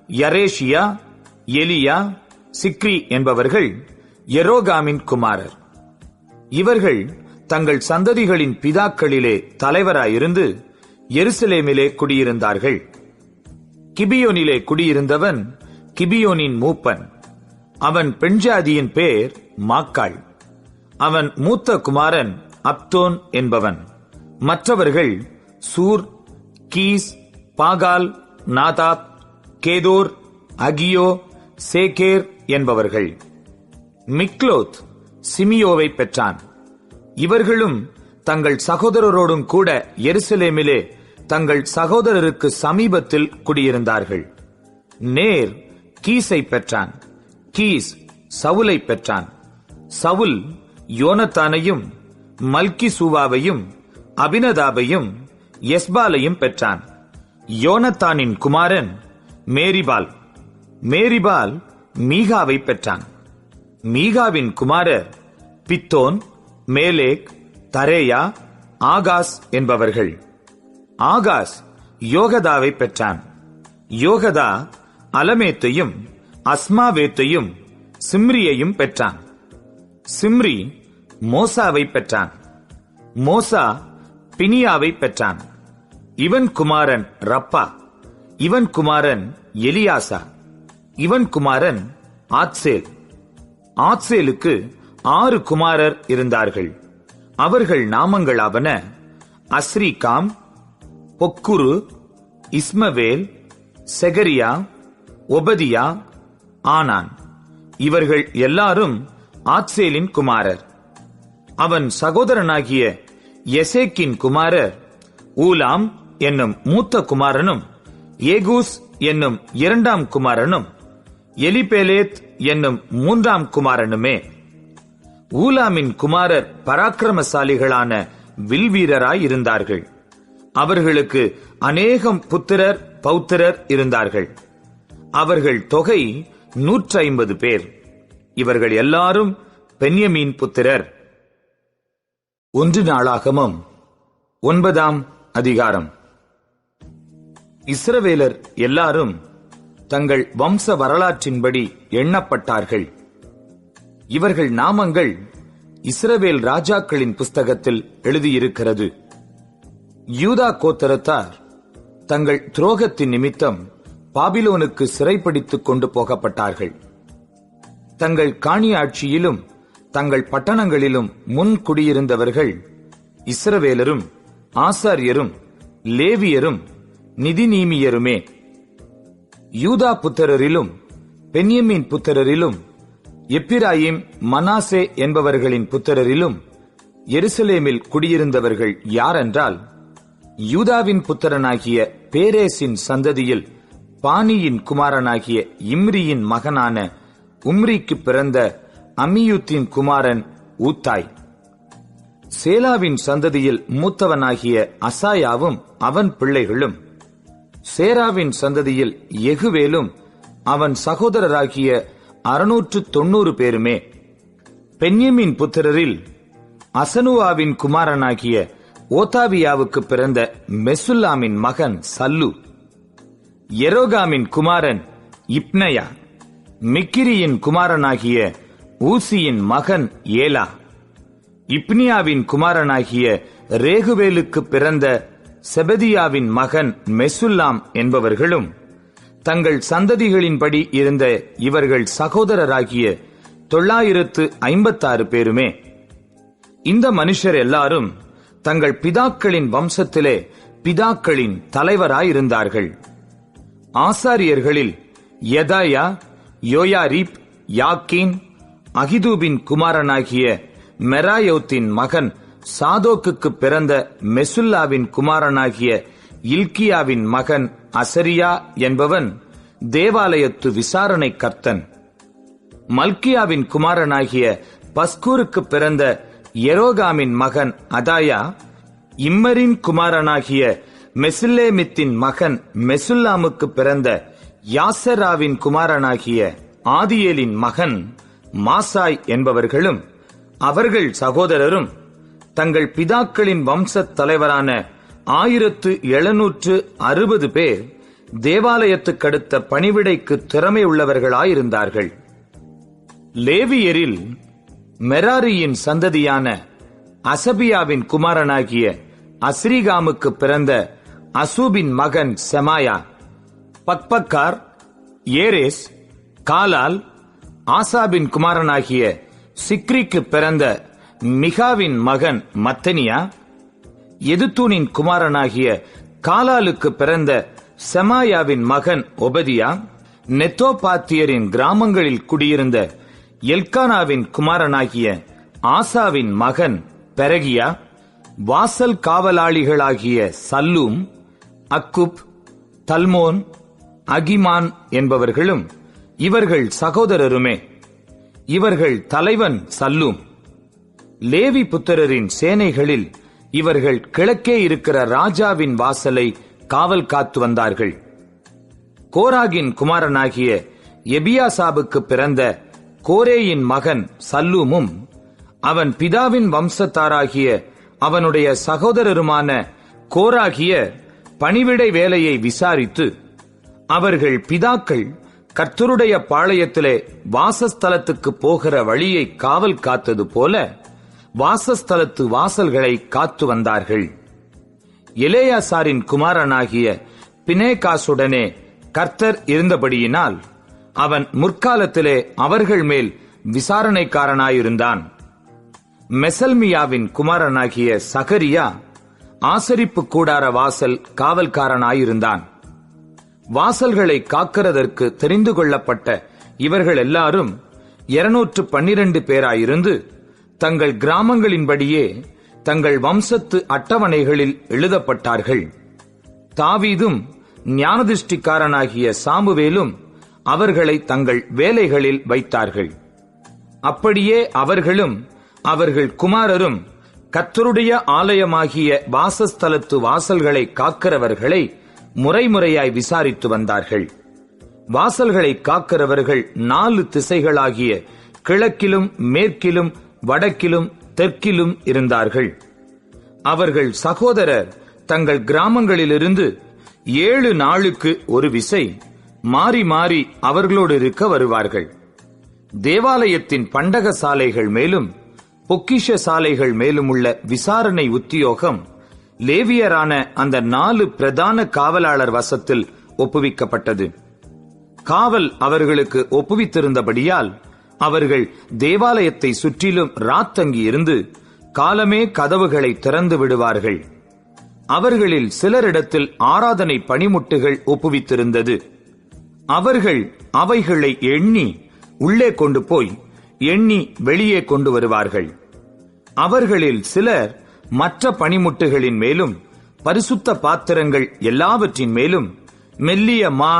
யரேஷியா, எலியா, சிக்ரி என்பவர்கள் எரோகாமின் குமாரர். இவர்கள் தங்கள் சந்ததிகளின் பிதாக்களிலே தலைவராயிருந்து எருசலேமிலே குடியிருந்தார்கள். கிபியோனிலே குடியிருந்தவன் கிபியோனின் மூப்பன். அவன் பெண்ஜாதியின் பேர் மாக்காள். அவன் மூத்த குமாரன் அப்தோன் என்பவன். மற்றவர்கள் சூர், கீஸ், பாகால், நாதாப், கேதோர், அகியோ, சேகேர் என்பவர்கள். மிக்லோத் சிமியோவை பெற்றான். இவர்களும் தங்கள் சகோதரரோடும் கூட எருசலேமிலே தங்கள் சகோதரருக்கு சமீபத்தில் குடியிருந்தார்கள். நேர் கீஸை பெற்றான். கீஸ் சவுலை பெற்றான். சவுல் யோனத்தானையும் மல்கிசூவாவையும் அபினதாபையும் எஸ்பாலையும் பெற்றான். யோனத்தானின் குமாரன் மேரிபால். மேரிபால் மீகாவை பெற்றான். மீகாவின் குமாரர் பித்தோன், மேலேக், தரேயா, ஆகாஸ் என்பவர்கள். ஆகாஸ் யோகதாவை பெற்றான். யோகதா அலமேத்தையும் அஸ்மாவேத்தையும் சிம்ரியையும் பெற்றான். சிம்ரி மோசாவை பெற்றான். மோசா பினியாவை பெற்றான். இவன் குமாரன் ரப்பா. இவன் குமாரன் எலியாசா. இவன் குமாரன் ஆத்சேல். ஆத்சேலுக்கு 6 குமாரர் இருந்தார்கள். அவர்கள் நாமங்களாவன அஸ்ரிகாம், பொக்குரு, இஸ்மவேல், செகரியா, ஒபதியா, ஆனான். இவர்கள் எல்லாரும் ஆத்சேலின் குமாரர். அவன் சகோதரனாகிய எசேக்கின் குமாரர் ஊலாம் என்னும் மூத்த குமாரனும், ஏகூஸ் என்னும் 2ஆம் குமாரனும், எலிபேலேத் என்னும் 3ஆம் குமாரனுமே. ஊலாமின் குமாரர் பராக்கிரமசாலிகளான வில்வீரராயிருந்தார்கள். அவர்களுக்கு அநேகம் புத்திரர் பௌத்திரர் இருந்தார்கள். அவர்கள் தொகை 150 பேர். இவர்கள் எல்லாரும் பென்யமீன் புத்திரர். 1 நாளாகமம் 9ஆம் அதிகாரம். இஸ்ரவேலர் எல்லாரும் தங்கள் வம்ச வரலாற்றின்படி எண்ணப்பட்டார்கள். இவர்கள் நாமங்கள் இஸ்ரவேல் ராஜாக்களின் புஸ்தகத்தில் எழுதியிருக்கிறது. யூதா கோத்திரத்தார் தங்கள் துரோகத்தின் நிமித்தம் பாபிலோனுக்கு சிறைப்பிடித்துக் கொண்டு போகப்பட்டார்கள். தங்கள் காணியாட்சியிலும் தங்கள் பட்டணங்களிலும் முன் குடியிருந்தவர்கள் இஸ்ரவேலரும் ஆசாரியரும் லேவியரும் நிதிநீமியருமே. யூதா புத்திரரிலும் பென்யமீன் புத்திரரிலும் எப்பிராயிம், மனாசே என்பவர்களின் புத்திரரிலும் எருசலேமில் குடியிருந்தவர்கள் யாரென்றால், யூதாவின் புத்திரனாகிய பேரேசின் சந்ததியில் பானியின் குமாரனாகிய இம்ரியின் மகனான உம்ரிக்கு பிறந்த அம்மியூத்தின் குமாரன் ஊத்தாய். சேலாவின் சந்ததியில் மூத்தவனாகிய அசாயாவும் அவன் பிள்ளைகளும், சேராவின் சந்ததியில் எகுவேலும் அவன் சகோதரராகிய 690 பேருமே. பென்யமீன் புத்திரரில் அசனுவாவின் குமாரனாகிய ஓதாவியாவுக்கு பிறந்த மெசுல்லாமின் மகன் சல்லு. எரோகாமின் குமாரன் இப்னயா. மிக்கிரியின் குமாரனாகிய ஊசியின் மகன் ஏலா. இப்னியாவின் குமாரனாகிய ரேகுவேலுக்கு பிறந்த செபதியாவின் மகன் மெசுல்லாம் என்பவர்களும் தங்கள் சந்ததிகளின்படி இருந்த இவர்கள் சகோதரராகிய 956 பேருமே. இந்த மனுஷர் எல்லாரும் தங்கள் பிதாக்களின் வம்சத்திலே பிதாக்களின் தலைவராயிருந்தார்கள். ஆசாரியர்களில் யெதாயா, யோயாரிப், யாக்கீன், அகிதூபின் குமாரனாகிய மெராயோத்தின் மகன் சாதோக்குக்கு பிறந்த மெசுல்லாவின் குமாரனாகிய இல்கியாவின் மகன் அசரியா என்பவன் தேவாலயத்து விசாரணை கர்த்தன். மல்கியாவின் குமாரனாகிய பஸ்கூருக்கு பிறந்த எரோகாமின் மகன் அதாயா, இம்மரின் குமாரனாகிய மெசுல்லேமித்தின் மகன் மெசுல்லாமுக்கு பிறந்த யாசெராவின் குமாரனாகிய ஆதியேலின் மகன் மாசாய் என்பவர்களும் அவர்கள் சகோதரரும் தங்கள் பிதாக்களின் வம்சத் தலைவரான 1760 பேர் தேவாலயத்துக்கடுத்த பணிவிடைக்கு திறமை உள்ளவர்களாயிருந்தார்கள். லேவியரில் மெராரியின் சந்ததியான அசபியாவின் குமாரனாகிய அஸ்ரிகாமுக்கு பிறந்த அசூபின் மகன் செமாயா, பக்பக்கார், ஏரேஸ், காலால், ஆசாபின் குமாரனாகிய சிக்ரிக்கு பிறந்த மிகாவின் மகன் மத்தனியா, எதுத்தூனின் குமாரனாகிய காலாலுக்கு பிறந்த செமாயாவின் மகன் ஒபதியா, நெத்தோபாத்தியரின் கிராமங்களில் குடியிருந்த எல்கானாவின் குமாரனாகிய ஆசாவின் மகன் பெரகியா, வாசல் காவலாளிகளாகிய சல்லூம், அக்குப், தல்மோன், அகிமான் என்பவர்களும் இவர்கள் சகோதரருமே. இவர்கள் தலைவன் சல்லூம். லேவி புத்திரரின் சேனைகளில் இவர்கள் கிழக்கே இருக்கிற ராஜாவின் வாசலை காவல் காத்து வந்தார்கள். கோராகின் குமாரனாகிய எபியாசாபுக்கு பிறந்த கோரேயின் மகன் சல்லூமும் அவன் பிதாவின் வம்சத்தாராகிய அவனுடைய சகோதரருமான கோராகிய பணிவிடை வேலையை விசாரித்து அவர்கள் பிதாக்கள் கர்த்தருடைய பாளையத்திலே வாசஸ்தலத்துக்கு போகிற வழியை காவல் காத்தது போல வாசஸ்தலத்து வாசல்களை காத்து வந்தார்கள். எலேயாசாரின் குமாரனாகிய பினேகாசுடனே கர்த்தர் இருந்தபடியினால் அவன் முற்காலத்திலே அவர்கள் மேல் விசாரணைக்காரனாயிருந்தான். மெசல்மியாவின் குமாரனாகிய சகரியா ஆசரிப்பு கூடார வாசல் காவல்காரனாயிருந்தான். வாசல்களை காக்கிறதற்கு தெரிந்து கொள்ளப்பட்ட இவர்கள் எல்லாரும் 212 பேராயிருந்து தங்கள் கிராமங்களின்படியே தங்கள் வம்சத்து அட்டவணைகளில் எழுதப்பட்டார்கள். தாவீதும் ஞானதிஷ்டிக்காரனாகிய சாமுவேலும் அவர்களை தங்கள் வேலைகளில் வைத்தார்கள். அப்படியே அவர்களும் அவர்கள் குமாரரும் கர்த்தருடைய ஆலயமாகிய வாசஸ்தலத்து வாசல்களை காக்கிறவர்களை முறைமுறையாய் விசாரித்து வந்தார்கள். வாசல்களை காக்கிறவர்கள் 4 திசைகளாகிய கிழக்கிலும் மேற்கிலும் வடக்கிலும் தெற்கிலும் இருந்தார்கள். அவர்கள் சகோதரர் தங்கள் கிராமங்களிலிருந்து 7 நாளுக்கு ஒரு விசை மாறி மாறி அவர்களோடு இருக்க வருவார்கள். தேவாலயத்தின் பண்டக சாலைகள் மேலும் பொக்கிஷ சாலைகள் மேலும் உள்ள விசாரணை உத்தியோகம் லேவியரான அந்த 4 பிரதான காவலாளர் வசத்தில் ஒப்புவிக்கப்பட்டது. காவல் அவர்களுக்கு ஒப்புவித்திருந்தபடியால் அவர்கள் தேவாலயத்தை சுற்றிலும் ராத்தங்கி இருந்து காலமே கதவுகளை திறந்து விடுவார்கள். அவர்களில் சிலரிடத்தில் ஆராதனை பணிமுட்டுகள் ஒப்புவித்திருந்தது. அவர்கள் அவைகளை எண்ணி உள்ளே கொண்டு போய் எண்ணி வெளியே கொண்டு வருவார்கள். அவர்களில் சிலர் மற்ற பணிமுட்டுகளின் மேலும் பரிசுத்த பாத்திரங்கள் எல்லாவற்றின் மேலும் மெல்லிய மா,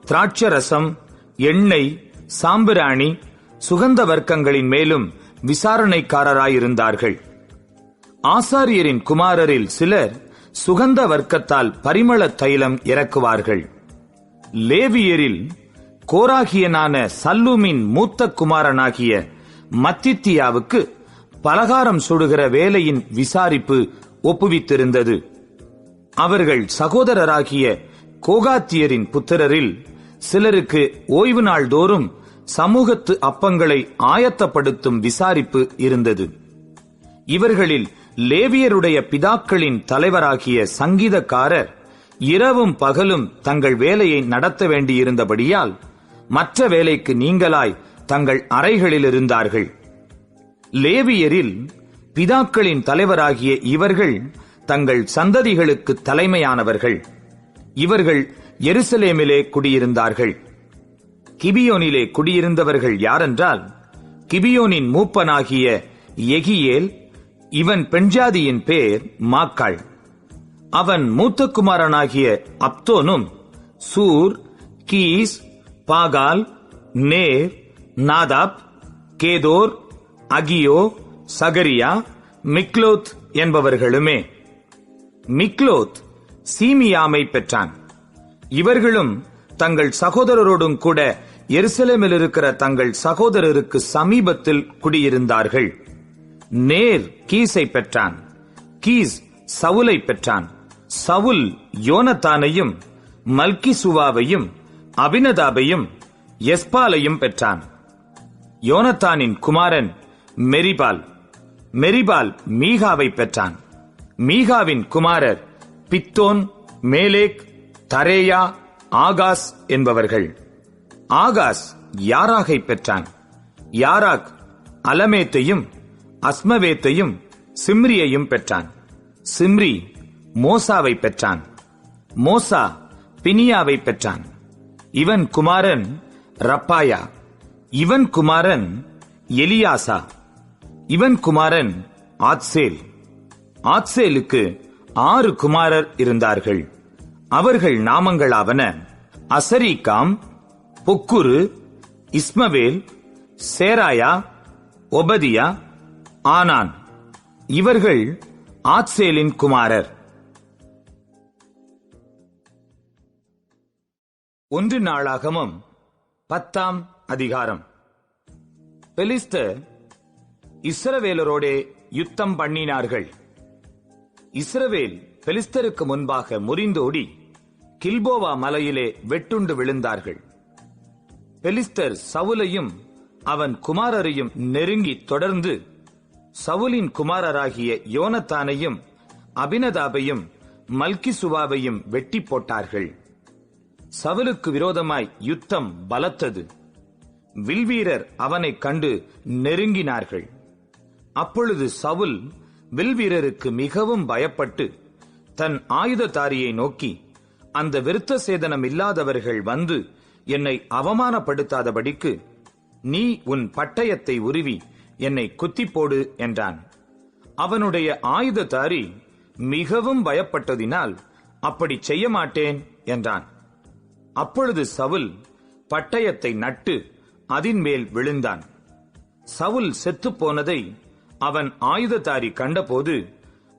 திராட்சரசம், எண்ணெய், சாம்பிராணி, சுகந்த வர்க்கங்களின் மேலும் விசாரணைக்காரராயிருந்தார்கள். ஆசாரியரின் குமாரரில் சிலர் சுகந்த வர்க்கத்தால் பரிமள தைலம் இறக்குவார்கள். லேவியரில் கோராகியனான சல்லூமின் மூத்த குமாரனாகிய மத்தித்தியாவுக்கு பலகாரம் சுடுகிற வேலையின் விசாரிப்பு ஒப்புவித்திருந்தது. அவர்கள் சகோதரராகிய கோகாத்தியரின் புத்திரரில் சிலருக்கு ஓய்வு நாள் தோறும் சமூகத்து அப்பங்களை ஆயத்தப்படுத்தும் விசாரிப்பு இருந்தது. இவர்களில் லேவியருடைய பிதாக்களின் தலைவராகிய சங்கீதக்காரர் இரவும் பகலும் தங்கள் வேலையை நடத்த வேண்டியிருந்தபடியால் மற்ற வேலைக்கு நீங்களாய் தங்கள் அறைகளில் இருந்தார்கள். லேவியரில் பிதாக்களின் தலைவராகிய இவர்கள் தங்கள் சந்ததிகளுக்கு தலைமையானவர்கள். இவர்கள் எருசலேமிலே குடியிருந்தார்கள். கிபியோனிலே குடியிருந்தவர்கள் யாரென்றால், கிபியோனின் மூப்பனாகிய எகியேல், இவன் பெண்ஜாதியின் பேர் மாக்காள். அவன் மூத்த குமாரனாகிய அப்தோனும் சூர், கீஸ், பாகால், நேர், நாதாப், கேதோர், அகியோ, சகரியா, மிக்லோத் என்பவர்களுமே. மிக்லோத் சீமியாமை பெற்றான். இவர்களும் தங்கள் சகோதரரோடும் கூட எருசலேமில் இருக்கிற தங்கள் சகோதரருக்கு சமீபத்தில் குடியிருந்தார்கள். நேர் கீஸை பெற்றான். கீஸ் சவுலை பெற்றான். சவுல் யோனத்தானையும் மல்கிசுவாவையும் அபினதாபையும் எஸ்பாலையும் பெற்றான். யோனத்தானின் குமாரன் மெரிபால். மெரிபால் மீகாவை பெற்றான். மீகாவின் குமாரர் பித்தோன், மேலேக், தரேயா, ஆகாஸ் என்பவர்கள். ஆகாஸ் யாராகை பெற்றான். யாராக் அலமேத்தையும் அஸ்மவேத்தையும் சிம்ரியையும் பெற்றான். சிம்ரி மோசாவை பெற்றான். மோசா பினியாவை பெற்றான். இவன் குமாரன் ரப்பாயா. இவன் குமாரன் எலியாசா. இவன் குமாரன் ஆத்சேல். ஆத்சேலுக்கு 6 குமாரர் இருந்தார்கள். அவர்கள் நாமங்களாவன: அசரிகாம், பொக்குரு, இஸ்மவேல், சேராயா, ஒபதியா, ஆனான். இவர்கள் ஆத்சேலின் குமாரர். 1 நாளாகமம் 10ஆம் அதிகாரம். பெலிஸ்தர் இஸ்ரவேலரோடே யுத்தம் பண்ணினார்கள். இஸ்ரவேல் பெலிஸ்தருக்கு முன்பாக முறிந்தோடி கில்போவா மலையிலே வெட்டுண்டு விழுந்தார்கள். பெலிஸ்தர் சவுலையும் அவன் குமாரரையும் நெருங்கி தொடர்ந்து சவுலின் குமாரராகிய யோனத்தானையும் அபினதாபையும் மல்கிசுவாவையும் வெட்டி போட்டார்கள். சவுலுக்கு விரோதமாய் யுத்தம் பலத்தது. வில்வீரர் அவனைக் கண்டு நெருங்கினார்கள். அப்பொழுது சவுல் வில்வீரருக்கு மிகவும் பயப்பட்டு தன் ஆயுததாரியை நோக்கி, அந்த விருத்த சேதனம் இல்லாதவர்கள் வந்து என்னை அவமானப்படுத்தாதபடிக்கு நீ உன் பட்டயத்தை உருவி என்னை குத்திப் போடு என்றான். அவனுடைய ஆயுததாரி மிகவும் பயப்பட்டதினால் அப்படி செய்ய மாட்டேன் என்றான். அப்பொழுது சவுல் பட்டயத்தை நட்டு அதின் மேல் விழுந்தான். சவுல் செத்துப்போனதை அவன் ஆயுததாரி கண்டபோது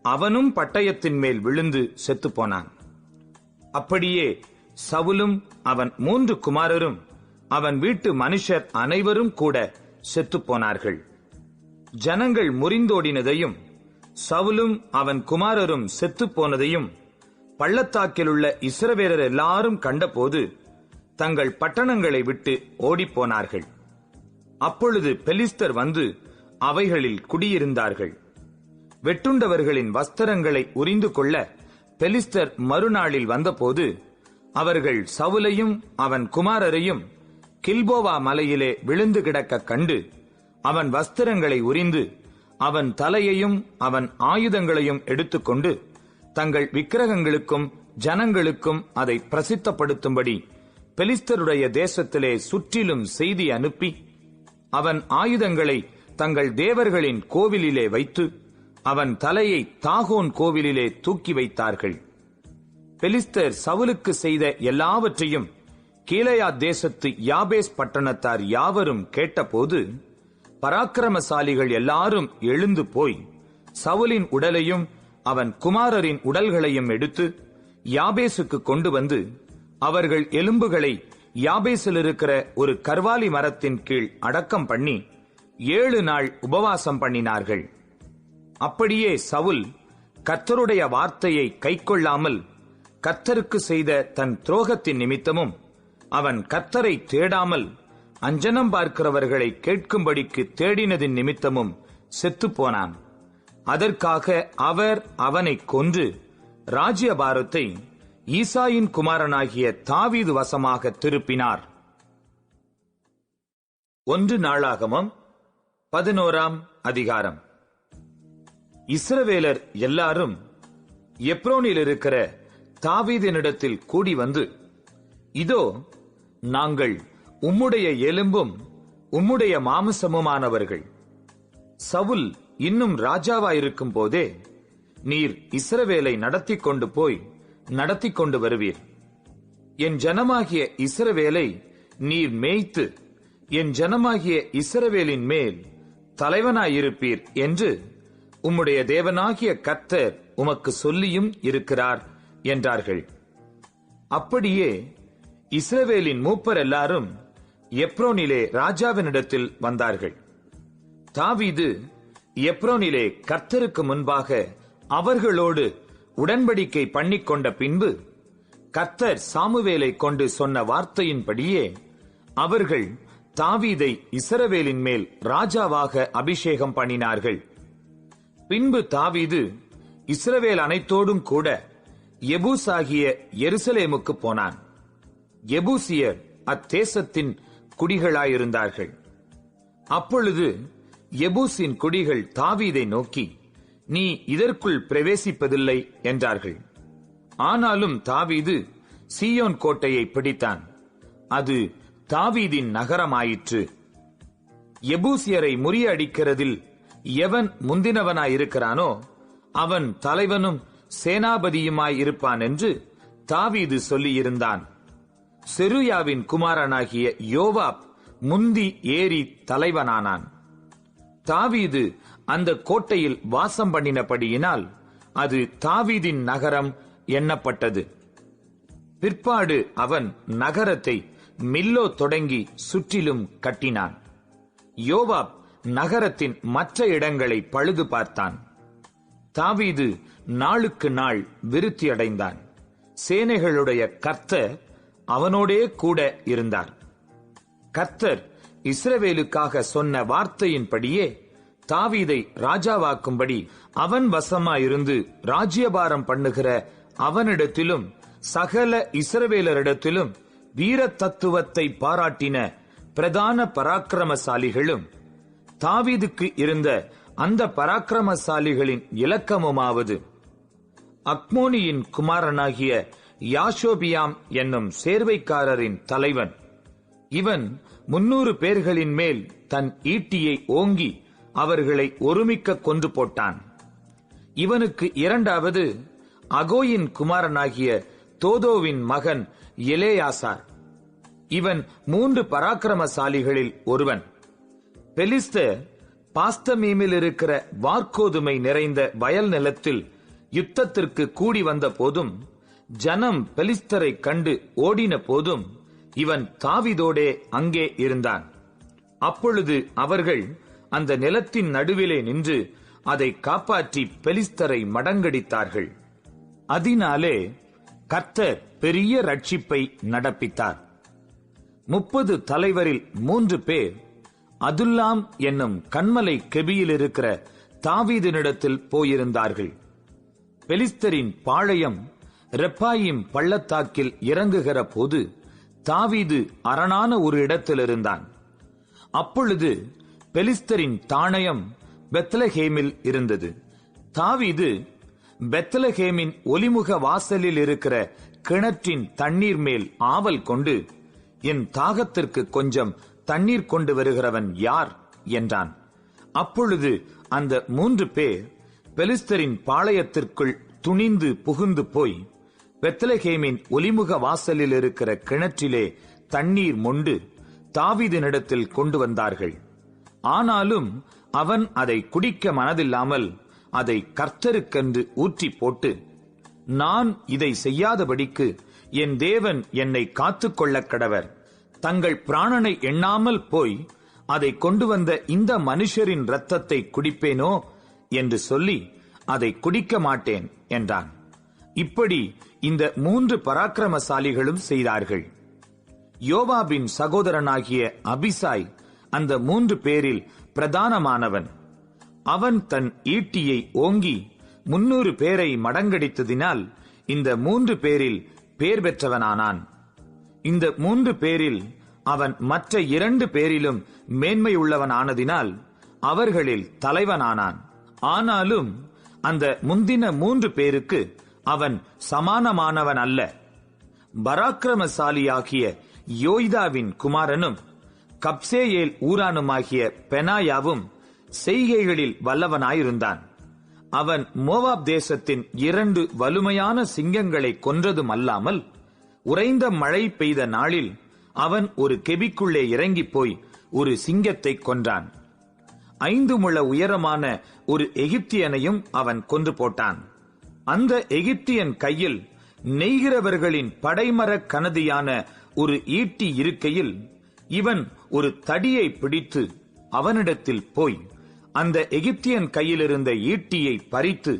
அவனும் பட்டயத்தின் மேல் விழுந்து செத்துப்போனான். அப்படியே சவுலும் அவன் 3 குமாரரும் அவன் வீட்டு மனுஷர் அனைவரும் கூட செத்துப்போனார்கள். ஜனங்கள் முறிந்தோடினதையும் சவுலும் அவன் குமாரரும் செத்துப்போனதையும் பள்ளத்தாக்கிலுள்ள இஸ்ரவேலர் எல்லாரும் கண்டபோது தங்கள் பட்டணங்களை விட்டு ஓடிப்போனார்கள். அப்பொழுது பெலிஸ்தர் வந்து அவைகளில் குடியிருந்தார்கள். வெட்டுண்டவர்களின் வஸ்திரங்களை உரிந்து கொள்ள பெலிஸ்தர் மறுநாளில் வந்தபோது அவர்கள் சவுலையும் அவன் குமாரரையும் கில்போவா மலையிலே விழுந்து கிடக்க கண்டு அவன் வஸ்திரங்களை உரிந்து அவன் தலையையும் அவன் ஆயுதங்களையும் எடுத்துக்கொண்டு தங்கள் விக்கிரகங்களுக்கும் ஜனங்களுக்கும் அதை பிரசித்தப்படுத்தும்படி பெலிஸ்தருடைய தேசத்திலே சுற்றிலும் செய்தி அனுப்பி அவன் ஆயுதங்களை தங்கள் தேவர்களின் கோவிலிலே வைத்து அவன் தலையை தாகோன் கோவிலிலே தூக்கி வைத்தார்கள். பெலிஸ்தர் சவுலுக்கு செய்த எல்லாவற்றையும் கீலேயாத் தேசத்து யாபேஸ் பட்டணத்தார் யாவரும் கேட்டபோது பராக்கிரமசாலிகள் எல்லாரும் எழுந்து போய் சவுலின் உடலையும் அவன் குமாரரின் உடல்களையும் எடுத்து யாபேசுக்கு கொண்டு வந்து அவர்கள் எலும்புகளை யாபேசில் இருக்கிற ஒரு கர்வாலி மரத்தின் கீழ் அடக்கம் பண்ணி 7 நாள் உபவாசம் பண்ணினார்கள். அப்படியே சவுல் கர்த்தருடைய வார்த்தையை கைக்கொள்ளாமல் கர்த்தருக்கு செய்த தன் துரோகத்தின் நிமித்தமும் அவன் கர்த்தரை தேடாமல் அஞ்சனம் பார்க்கிறவர்களை கேட்கும்படிக்கு தேடினதின் நிமித்தமும் செத்துப்போனான். அதற்காக அவர் அவனை கொன்று ராஜ்யபாரத்தை ஈசாயின் குமாரனாகிய தாவீது வசமாக திருப்பினார். 1 நாளாகமம் 11ஆம் அதிகாரம். இஸ்ரவேலர் எல்லாரும் எப்ரோனில் இருக்கிற தாவீதினிடத்தில் கூடி வந்து, இதோ நாங்கள் உம்முடைய எலும்பும் உம்முடைய மாமிசமுமானவர்கள். சவுல் இன்னும் ராஜாவாயிருக்கும் போதே நீர் இஸ்ரவேலை நடத்தி கொண்டு போய் நடத்தி கொண்டு வருவீர். என் ஜனமாகிய இஸ்ரவேலை நீர் மேய்த்து என் ஜனமாகிய இஸ்ரவேலின் மேல் தலைவனாயிருப்பீர் என்று உம்முடைய தேவனாகிய கர்த்தர் உமக்கு சொல்லியும் இருக்கிறார் என்றார்கள். அப்படியே இஸ்ரவேலின் மூப்பர் எல்லாரும் எப்ரோனிலே ராஜாவினிடத்தில் வந்தார்கள். தாவீது எப்ரோனிலே கர்த்தருக்கு முன்பாக அவர்களோடு உடன்படிக்கை பண்ணிக்கொண்ட பின்பு கர்த்தர் சாமுவேலை கொண்டு சொன்ன வார்த்தையின்படியே அவர்கள் தாவீதை இஸ்ரவேலின் மேல் ராஜாவாக அபிஷேகம் பண்ணினார்கள். பின்பு தாவீது இஸ்ரவேல் அனைத்தோடும் கூட எபூஸ் ஆகிய எருசலேமுக்கு போனான். எபூசியர் அத்தேசத்தின் குடிகளாயிருந்தார்கள். அப்பொழுது எபூசின் குடிகள் தாவீதை நோக்கி, நீ இதற்குள் பிரவேசிப்பதில்லை என்றார்கள். ஆனாலும் தாவீது சீயோன் கோட்டையை பிடித்தான். அது தாவீதின் நகரமாயிற்று. எபூசியரை முறியடிக்கிறதில் எவன் முந்தினவனாயிருக்கிறானோ அவன் தலைவனும் சேனாபதியுமாயிருப்பான் என்று தாவீது சொல்லியிருந்தான். செருயாவின் குமாரனாகிய யோவாப் முந்தி ஏறி தலைவனானான். தாவீது அந்த கோட்டையில் வாசம் பண்ணினபடியினால் அது தாவீதின் நகரம் எண்ணப்பட்டது. பிற்பாடு அவன் நகரத்தை மில்லோ தொடங்கி சுற்றிலும் கட்டினான். யோவாப் நகரத்தின் மற்ற இடங்களை பழுது பார்த்தான். தாவீது நாளுக்கு நாள் விருத்தியடைந்தான். சேனைகளுடைய கர்த்தர் அவனோடே கூட இருந்தார். கர்த்தர் இஸ்ரவேலுக்காக சொன்ன வார்த்தையின்படியே தாவீதை ராஜாவாக்கும்படி அவன் வசமாயிருந்து ராஜ்யபாரம் பண்ணுகிற அவனிடத்திலும் சகல இஸ்ரவேலரிடத்திலும் வீர தத்துவத்தை பாராட்டின பிரதான பராக்கிரமசாலிகளும் தாவீதுக்கு இருந்த அந்த பராக்கிரமசாலிகளின் இலக்கமுமாவது, அக்மோனியின் குமாரனாகிய யாஷோபியாம் என்னும் சேர்வைக்காரரின் தலைவன். இவன் 300 பேர்களின் மேல் தன் ஈட்டியை ஓங்கி அவர்களை ஒருமிக்க கொன்று போட்டான். இவனுக்கு இரண்டாவது அகோயின் குமாரனாகிய தோதோவின் மகன் எலேயாசார். இவன் 3 பராக்கிரமசாலிகளில் ஒருவன். பெலிஸ்தர் பாஸ்தமீமில் இருக்கிற வார்கோதுமை நிறைந்த வயல் நிலத்தில் யுத்தத்திற்கு கூடி வந்த போதும், ஜனம் பெலிஸ்தரை கண்டு ஓடின போதும் இவன் தாவீதோடே அங்கே இருந்தான். அப்பொழுது அவர்கள் அந்த நிலத்தின் நடுவிலே நின்று அதை காப்பாற்றி பெலிஸ்தரை மடங்கடித்தார்கள். அதனாலே கர்த்தர் பெரிய ரட்சிப்பை நடப்பித்தார். 30 தலைவரில் 3 பேர் அதுல்லாம் என்னும் கன்மலை கெபியில் இருக்கிற தாவீதினிடத்தில் போயிருந்தார்கள். பெலிஸ்தரின் பாளையம் ரெப்பாயிம் பள்ளத்தாக்கில் இறங்குகிற போது தாவீது அரணான ஒரு இடத்தில் இருந்தான். அப்பொழுது பெலிஸ்தரின் தாணயம் பெத்லகேமில் இருந்தது. தாவீது பெத்லகேமின் ஒலிமுக வாசலில் இருக்கிற கிணற்றின் தண்ணீர் மேல் ஆவல் கொண்டு, என் தாகத்திற்கு கொஞ்சம் தண்ணீர் கொண்டு வருகிறவன் யார் என்றான். அப்பொழுது அந்த 3 பேர் பெலிஸ்தரின் பாளையத்திற்குள் துணிந்து புகுந்து போய் பெத்லகேமின் ஒலிமுக வாசலில் இருக்கிற கிணற்றிலே தண்ணீர் மொண்டு தாவீதினிடத்தில் கொண்டு வந்தார்கள். ஆனாலும் அவன் அதை குடிக்க மனதில்லாமல் அதை கர்த்தருக்கென்று ஊற்றி போட்டு, நான் இதை செய்யாதபடிக்கு என் தேவன் என்னை காத்துக்கொள்ள கடவர். தங்கள் பிராணனை எண்ணாமல் போய் அதை கொண்டு வந்த இந்த மனுஷரின் இரத்தத்தை குடிப்பேனோ என்று சொல்லி அதை குடிக்க மாட்டேன் என்றான். இப்படி இந்த 3 பராக்கிரமசாலிகளும் செய்தார்கள். யோவாபின் சகோதரனாகிய அபிசாய் அந்த 3 பேரில் பிரதானமானவன். அவன் தன் ஈட்டியை ஓங்கி 300 பேரை மடங்கடித்ததினால் இந்த 3 பேரில் பேர் பெற்றவனானான். இந்த 3 பேரில் அவன் மற்ற 2 பேரிலும் மேன்மையுள்ளவனானதினால் அவர்களில் தலைவனானான். ஆனாலும் அந்த முந்தின 3 பேருக்கு அவன் சமானமானவன் அல்ல. பராக்கிரமசாலியாகிய யோய்தாவின் குமாரனும் கப்சேயேல் ஊரானுமாகிய பெனாயாவும் செய்கைகளில் வல்லவனாயிருந்தான். அவன் மோவாப் தேசத்தின் 2 வலுமையான சிங்கங்களை கொன்றதும் அல்லாமல், உறைந்த மழை பெய்த நாளில் அவன் ஒரு கெபிக்குள்ளே இறங்கிப் போய் ஒரு சிங்கத்தை கொன்றான். 5 முழ உயரமான ஒரு எகிப்தியனையும் அவன் கொன்று போட்டான். அந்த எகிப்தியன் கையில் நெய்கிறவர்களின் படைமரக் கனதியான ஒரு ஈட்டி இருக்கையில் இவன் ஒரு தடியை பிடித்து அவனிடத்தில் போய் அந்த எகிப்தியன் கையிலிருந்த ஈட்டியை பறித்து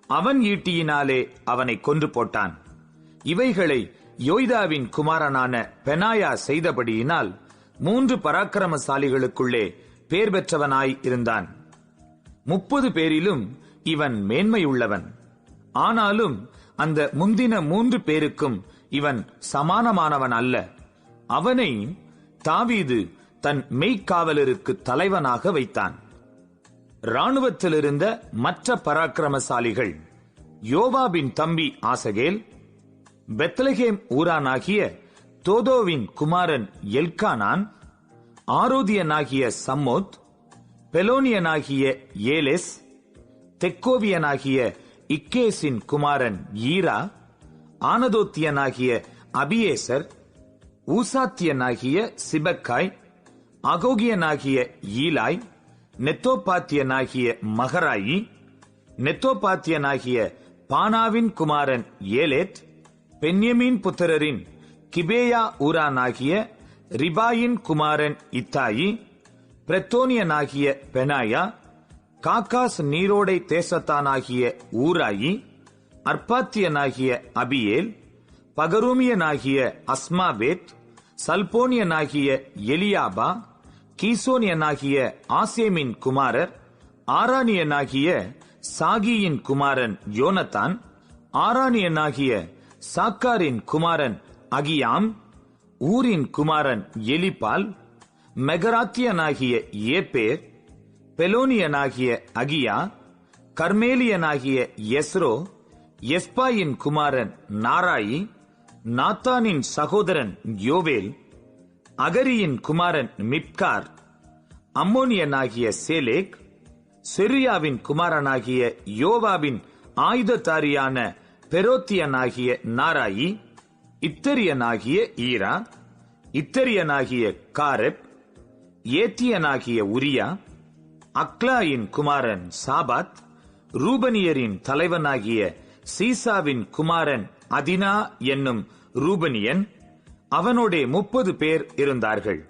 அவன் ஈட்டியினாலே அவனை கொன்று போட்டான். இவைகளை யோய்தாவின் குமாரனான பெனாயா செய்தபடியினால் 3 பராக்கிரமசாலிகளுக்குள்ளே பேர் பெற்றவனாய் இருந்தான். 30 பேரிலும் இவன் மேன்மையுள்ளவன். ஆனாலும் அந்த முந்தின 3 பேருக்கும் இவன் சமானமானவன் அல்ல. அவனை தாவீது தன் மெய்க்காவலருக்கு தலைவனாக வைத்தான். இராணுவத்திலிருந்த மற்ற பராக்கிரமசாலிகள்: யோவாபின் தம்பி ஆசகேல், பெத்லகேம் ஊரானாகிய தோதோவின் குமாரன் எல்கானான், ஆரோதியனாகிய சம்மோத், பெலோனியனாகிய ஏலெஸ், தெக்கோவியனாகிய இக்கேசின் குமாரன் ஈரா, ஆனதோத்தியனாகிய அபியேசர், ஊசாத்தியனாகிய சிபக்காய், அகோகியனாகிய ஈலாய், நெத்தோபாத்தியனாகிய மகராயி, நெத்தோபாத்தியனாகிய பானாவின் குமாரன் ஏலேத், பென்யமீன் புத்திரரின் கிபேயா ஊரானாகிய ரிபாயின் குமாரன் இத்தாயி, பிரத்தோனியனாகிய பெனாயா, காக்காஸ் நீரோடை தேசத்தானாகிய ஊராயி, அர்பாத்தியனாகிய அபியேல், பகரூமியனாகிய அஸ்மாவேத், சல்போனியனாகிய எலியாபா, கீசோனியனாகிய ஆசேமின் குமாரர், ஆரானியனாகிய சாகியின் குமாரன் யோனத்தான், ஆரானியனாகிய சாக்காரின் குமாரன் அகியாம், ஊரின் குமாரன் எலிபால், மெகராத்தியனாகிய ஏப்பேர், பெலோனியனாகிய அகியா, கர்மேலியனாகிய எஸ்ரோ, எஸ்பாயின் குமாரன் நாராயி, நாத்தானின் சகோதரன் யோவேல், அகரியின் குமாரன் மிப்கார், அம்மோனியனாகிய சேலேக், செரியாவின் குமாரனாகிய யோவாபின் ஆயுததாரியான பெரோத்தியனாகிய நாராயி, இத்தரியனாகிய ஈரா, இத்தரியனாகிய காரெப், ஏத்தியனாகிய உரியா, அக்லாயின் குமாரன் சாபாத், ரூபனியரின் தலைவனாகிய சீசாவின் குமாரன் அதினா என்னும் ரூபனியன், அவனோடே 30 பேர் இருந்தார்கள்.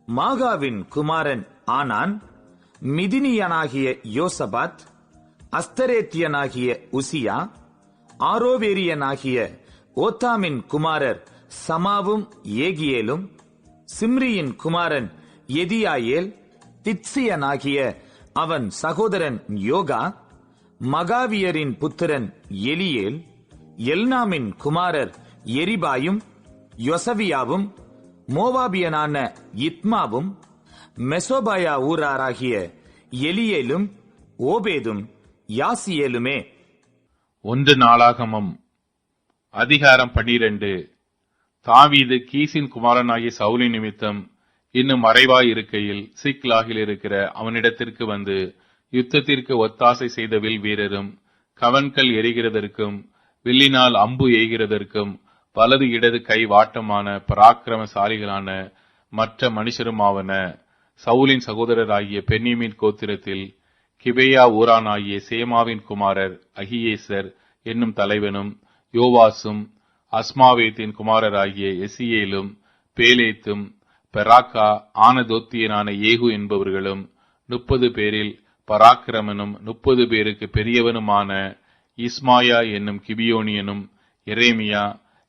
மாகாவின் குமாரன் ஆனான், மிதினியனாகிய யோசபாத், அஸ்தரேத்தியனாகிய உசியா, ஆரோவேரியனாகிய ஓத்தாமின் குமாரர் சமாவும் ஏகியேலும், சிம்ரியின் குமாரன் எதியாயேல், தித்சியனாகிய அவன் சகோதரன் யோகா, மகாவியரின் புத்திரன் எலியேல், எல்நாமின் குமாரர் எரிபாயும் யொசவியாவும், மோவாபியனான இத்மாவும், மெசோபாயா ஊராராகிய எலியேலும் ஓபேதும் யாசியேலுமே. 1 நாளாகமம் அதிகாரம் 12. தாவீது கீசின் குமாரனாகிய சவுலின் நிமித்தம் இன்னும் மறைவாய் இருக்கையில் சிக்லாகில் இருக்கிற அவனிடத்திற்கு வந்து, யுத்தத்திற்கு ஒத்தாசை செய்த வில் வீரரும், கவன்கள் எரிகிறதற்கும் வில்லினால் அம்பு எய்கிறதற்கும் வலது இடது கை வாட்டமான பராக்கிரமசாலிகளான மற்ற மனுஷருமாவன. சவுலின் சகோதரராகிய பென்யமீன் கோத்திரத்தில் கிபேயா ஊரானாகிய சேமாவின் குமாரர் அகியேசர் என்னும் தலைவனும், யோவாசும், அஸ்மாவேத்தின் குமாரராகிய எசியேலும், பேலேத்தும், பெராக்கா, ஆனதோத்தியனான ஏகு என்பவர்களும் 30 பேரில் பராக்கிரமனும் 30 பேருக்கு பெரியவனுமான இஸ்மாயா என்னும் கிபியோனியனும், எரேமியா,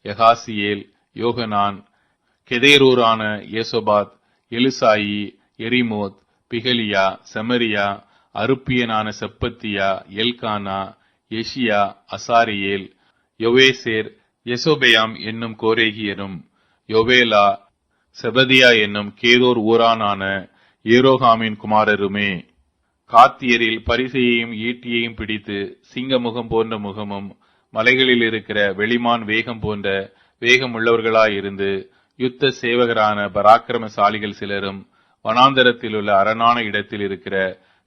யகாசியேல், யோகனான், கெதேரூரான ஏசோபாத், எலிசாயி, எரிமோத், பிகலியா, செமரியா, அருப்பியனான செப்பத்தியா, எல்கானா, எஷியா, அசாரியேல், யொவேசேர், எசோபெயாம் என்னும் கோரேகியரும், யொவேலா, செபதியா என்னும் கேதோர் ஊரானான ஏரோகாமின் குமாரருமே. காத்தியரில் பரிசையையும் ஈட்டியையும் பிடித்து சிங்க முகம் போன்ற முகமும் மலைகளில் இருக்கிற வெளிமான் வேகம் போன்ற வேகம் உள்ளவர்களாயிருந்து யுத்த சேவகரான பராக்கிரமசாலிகள் சிலரும் வனாந்தரத்தில் உள்ள அரணான இடத்தில் இருக்கிற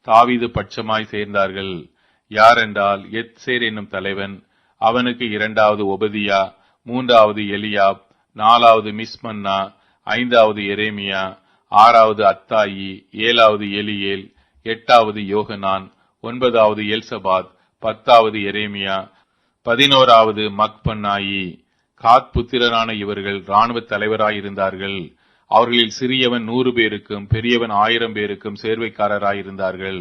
தாவீது பட்சமாய் சேர்ந்தார்கள். யாரென்றால் எத்சேர் என்னும் தலைவன், அவனுக்கு 2வது ஒபதியா, 3வது எலியாப், 4வது மிஸ்மன்னா, 5வது எரேமியா, 6வது அத்தாயி, 7வது எலியேல், 8வது யோகனான், 9வது எல்சபாத், 10வது எரேமியா, 11வது மக்பன்னாயி. காத் புத்திரரான இவர்கள் இராணுவ தலைவராயிருந்தார்கள். அவர்களில் சிறியவன் 100 பேருக்கும் பெரியவன் 1000 பேருக்கும் சேர்வைக்காரராயிருந்தார்கள்.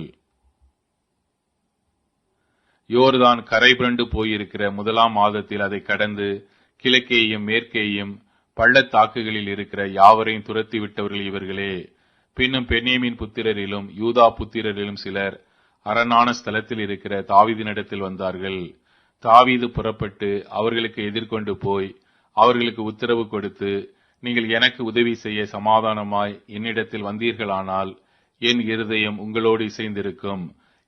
யோர்தான் கரை புரண்டு போயிருக்கிற 1ஆம் மாதத்தில் அதை கடந்து கிழக்கேயும் மேற்கேயும் பள்ளத்தாக்குகளில் இருக்கிற யாவரையும் துரத்தி விட்டவர்கள் இவர்களே. பின்னும் பென்யமீன் புத்திரரிலும் யூதா புத்திரரிலும் சிலர் அரணான ஸ்தலத்தில் இருக்கிற தாவீதினிடத்தில் வந்தார்கள். தாவீது புறப்பட்டு அவர்களுக்கு எதிர்கொண்டு போய் அவர்களுக்கு உத்தரவு கொடுத்து, நீங்கள் எனக்கு உதவி செய்ய சமாதானமாய் என்னிடத்தில் வந்தீர்களானால் என் இருதயம் உங்களோடு இசைந்திருக்கும்.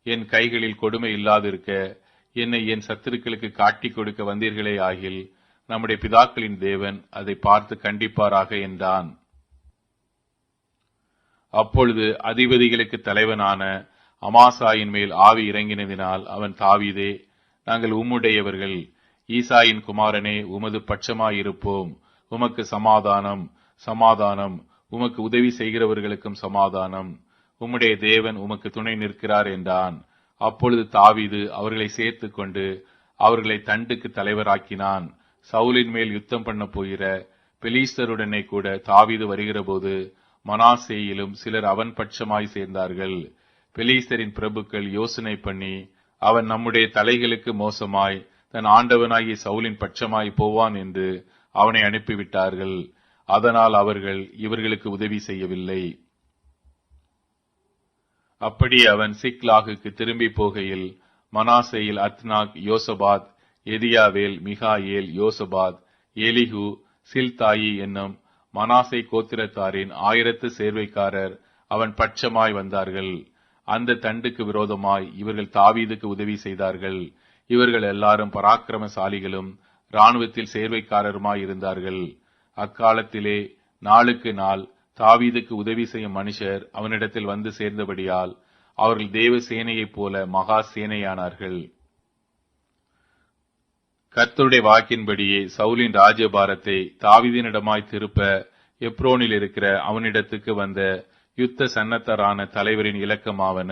என் கைகளில் கொடுமை இல்லாதிருக்க என்னை என் சத்துருக்களுக்கு காட்டிக் கொடுக்க வந்தீர்களே ஆகில் நம்முடைய பிதாக்களின் தேவன் அதை பார்த்து கண்டிப்பாராக என்றான். அப்பொழுது அதிபதிகளுக்கு தலைவனான அமாசாயின் மேல் ஆவி இறங்கினதினால் அவன், தாவீதே, நாங்கள் உம்முடையவர்கள், ஈசாயின் குமாரனே, உமது பட்சமாயிருப்போம். உமக்கு சமாதானம், சமாதானம். உமக்கு உதவி செய்கிறவர்களுக்கும் சமாதானம். உம்முடைய தேவன் உமக்கு துணை நிற்கிறார் என்றான். அப்பொழுது தாவீது அவர்களை சேர்த்து கொண்டு அவர்களை தண்டுக்கு தலைவராக்கினான். சவுலின் மேல் யுத்தம் பண்ண போகிற பெலிஸ்தருடனே கூட தாவீது வருகிற போது மனாசேயிலும் சிலர் அவன் பட்சமாய் சேர்ந்தார்கள். பெலிஸ்தரின் பிரபுக்கள் யோசனை பண்ணி, அவன் நம்முடைய தலைகளுக்கு மோசமாய் தன் ஆண்டவனாகிய சவுலின் பட்சமாய் போவான் என்று அவனை அனுப்பிவிட்டார்கள். அதனால் அவர்கள் இவர்களுக்கு உதவி செய்யவில்லை. அப்படி அவன் சிக்லாகுக்கு திரும்பி போகையில் மனாசேயில் அத்னாக், யோசபாத், எதியாவேல், மிகாயேல், யோசபாத், எலிகு, சில்தாயி என்னும் மனாசே கோத்திரத்தாரின் 1000 சேர்வைக்காரர் அவன் பட்சமாய் வந்தார்கள். அந்த தண்டுக்கு விரோதமாய் இவர்கள் தாவீதுக்கு உதவி செய்தார்கள். இவர்கள் எல்லாரும் பராக்கிரமசாலிகளும் இராணுவத்தில் சேர்வைக்காரருமாய் இருந்தார்கள். அக்காலத்திலே நாளுக்கு நாள் தாவீதுக்கு உதவி செய்யும் மனுஷர் அவனிடத்தில் வந்து சேர்ந்தபடியால் அவர்கள் தேவ சேனையைப் போல மகா சேனையானார்கள். கர்த்தருடைய வாக்கின்படியே சவுலின் ராஜ்யபாரத்தை தாவீதினிடமாய் திருப்ப எப்ரோனில் இருக்கிற அவனிடத்துக்கு வந்த யுத்த சன்னத்தரான தலைவரின் இலக்கமாவன.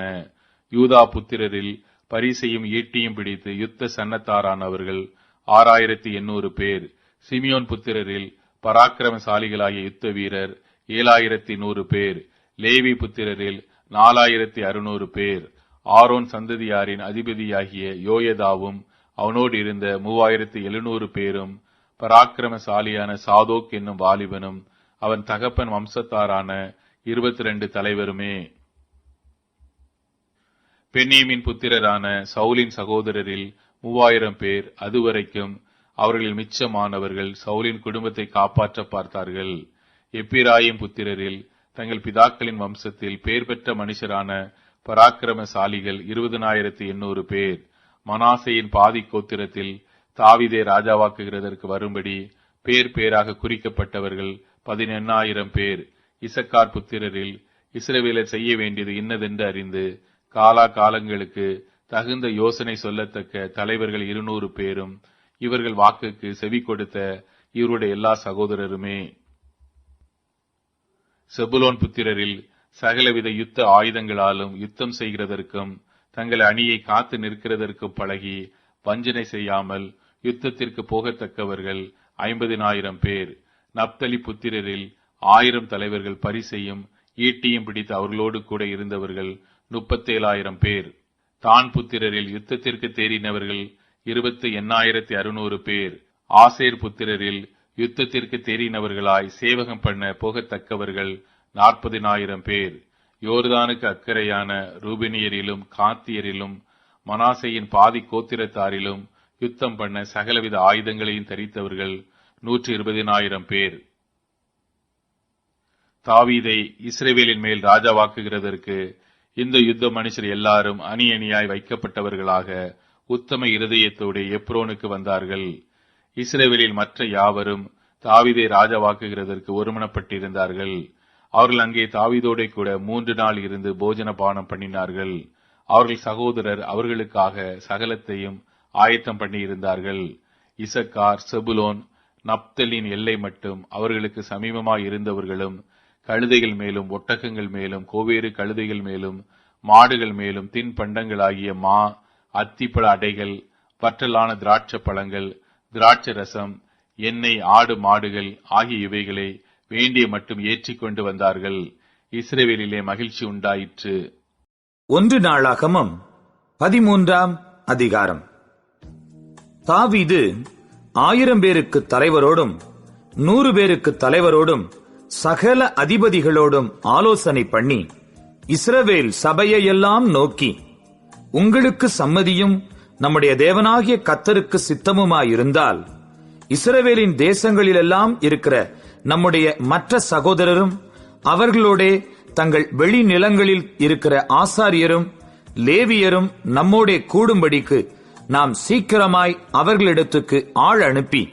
யூதா புத்திரரில் பரிசையும் ஈட்டியும் பிடித்து யுத்த சன்னத்தாரானவர்கள் 6800 பேர். சிமியோன் புத்திரரில் பராக்கிரமசாலிகளாகிய யுத்த வீரர் 7100 பேர். லேவி புத்திரரில் 4600 பேர். ஆரோன் சந்ததியாரின் அதிபதியாகிய யோயதாவும் அவனோடு இருந்த 3700 பேரும், பராக்கிரமசாலியான சாதோக் என்னும் வாலிபனும் அவன் தகப்பன் வம்சத்தாரான 22 தலைவருமே. பென்யமீன் புத்திரரான சவுலின் சகோதரரில் 3000 பேர். அதுவரைக்கும் அவர்களில் மிச்சமானவர்கள் சவுலின் குடும்பத்தை காப்பாற்ற பார்த்தார்கள். எப்பிராயிம் புத்திரரில் தங்கள் பிதாக்களின் வம்சத்தில் பேர் பெற்ற மனுஷரான பராக்கிரமசாலிகள் 20800 பேர். மனாசேயின் பாதி கோத்திரத்தில் தாவீதை ராஜாவாக்குகிறதற்கு வரும்படி பேர் பேராக குறிக்கப்பட்டவர்கள் 18000 பேர். இசக்கார் புத்திரரில் இஸ்ரவேலர் செய்ய வேண்டியது இன்னதென்று அறிந்து காலா காலங்களுக்கு தகுந்த யோசனை சொல்லத்தக்க தலைவர்கள் 200 பேரும். இவர்கள் வாக்குக்கு செவி கொடுத்த இவருடைய எல்லா சகோதரருமே. செபுலோன் புத்திரரில் சகலவித யுத்த ஆயுதங்களாலும் யுத்தம் செய்கிறதற்கும் தங்கள் அணியை காத்து நிற்கிறதற்கும் பழகி வஞ்சனை செய்யாமல் யுத்தத்திற்கு போகத்தக்கவர்கள் 50000 பேர். நப்தலி புத்திரரில் 1000 தலைவர்கள். பரிசையும் ஈட்டியும் பிடித்து அவர்களோடு கூட இருந்தவர்கள் 37000 பேர். தான் புத்திரரில் யுத்தத்திற்கு தேறினவர்கள் 28600 பேர். ஆசேர் புத்திரரில் யுத்தத்திற்கு தெரிந்தவர்களாய் சேவகம் பண்ண போகத்தக்கவர்கள் 40,000 பேர். யோர்தானுக்கு அக்கறையான ரூபினியரிலும் காத்தியரிலும் மனாசையின் பாதி கோத்திரத்தாரிலும் யுத்தம் பண்ண சகலவித ஆயுதங்களையும் தரித்தவர்கள் 120,000 பேர். தாவீதை இஸ்ரவேலின் மேல் ராஜாவாக்குகிறதற்கு இந்த யுத்த மனுஷர் எல்லாரும் அணி அணியாய் வைக்கப்பட்டவர்களாக உத்தம இருதயத்தோடு எப்ரோனுக்கு வந்தார்கள். இஸ்ரவேலில் மற்ற யாவரும் தாவீதை ராஜாவாக்குகிறதற்கு ஒருமனப்பட்டிருந்தார்கள். அவர்கள் அங்கே தாவீதோட கூட 3 நாள் இருந்து போஜன பானம் பண்ணினார்கள். அவர்கள் சகோதரர் அவர்களுக்காக சகலத்தையும் ஆயத்தம் பண்ணி இருந்தார்கள். இசக்கார், செபுலோன், நப்தலின் எல்லை மட்டும் அவர்களுக்கு சமீபமாய் இருந்தவர்களும் கழுதைகள் மேலும் ஒட்டகங்கள் மேலும் கோவேறு கழுதைகள் மேலும் மாடுகள் மேலும் தின்பண்டங்களாகிய மா, அத்திப்பழ அடைகள், வற்றலான திராட்சை பழங்கள், திராட்சை ரசம், எண்ணெய், ஆடு மாடுகள் ஆகிய இவைகளை வேண்டிய மட்டும் ஏற்றிக்கொண்டு வந்தார்கள். இஸ்ரவேலிலே மகிழ்ச்சி உண்டாயிற்று. 1 நாளாகமம் 13ஆம் அதிகாரம். தாவீது 1000 பேருக்கு தலைவரோடும் 100 பேருக்கு தலைவரோடும் சகல அதிபதிகளோடும் ஆலோசனை பண்ணி இஸ்ரவேல் சபையெல்லாம் நோக்கி, உங்களுக்கு சம்மதியும் நம்முடைய தேவனாகிய கர்த்தருக்கு சித்தமுமாயிருந்தால் இஸ்ரவேலின் தேசங்களிலெல்லாம் இருக்கிற நம்முடைய மற்ற சகோதரரும் அவர்களோட தங்கள் வெளி நிலங்களில் இருக்கிற ஆசாரியரும் லேவியரும் நம்மோடே கூடும்படிக்கு நாம் சீக்கிரமாய் அவர்களிடத்துக்கு ஆள் அனுப்பி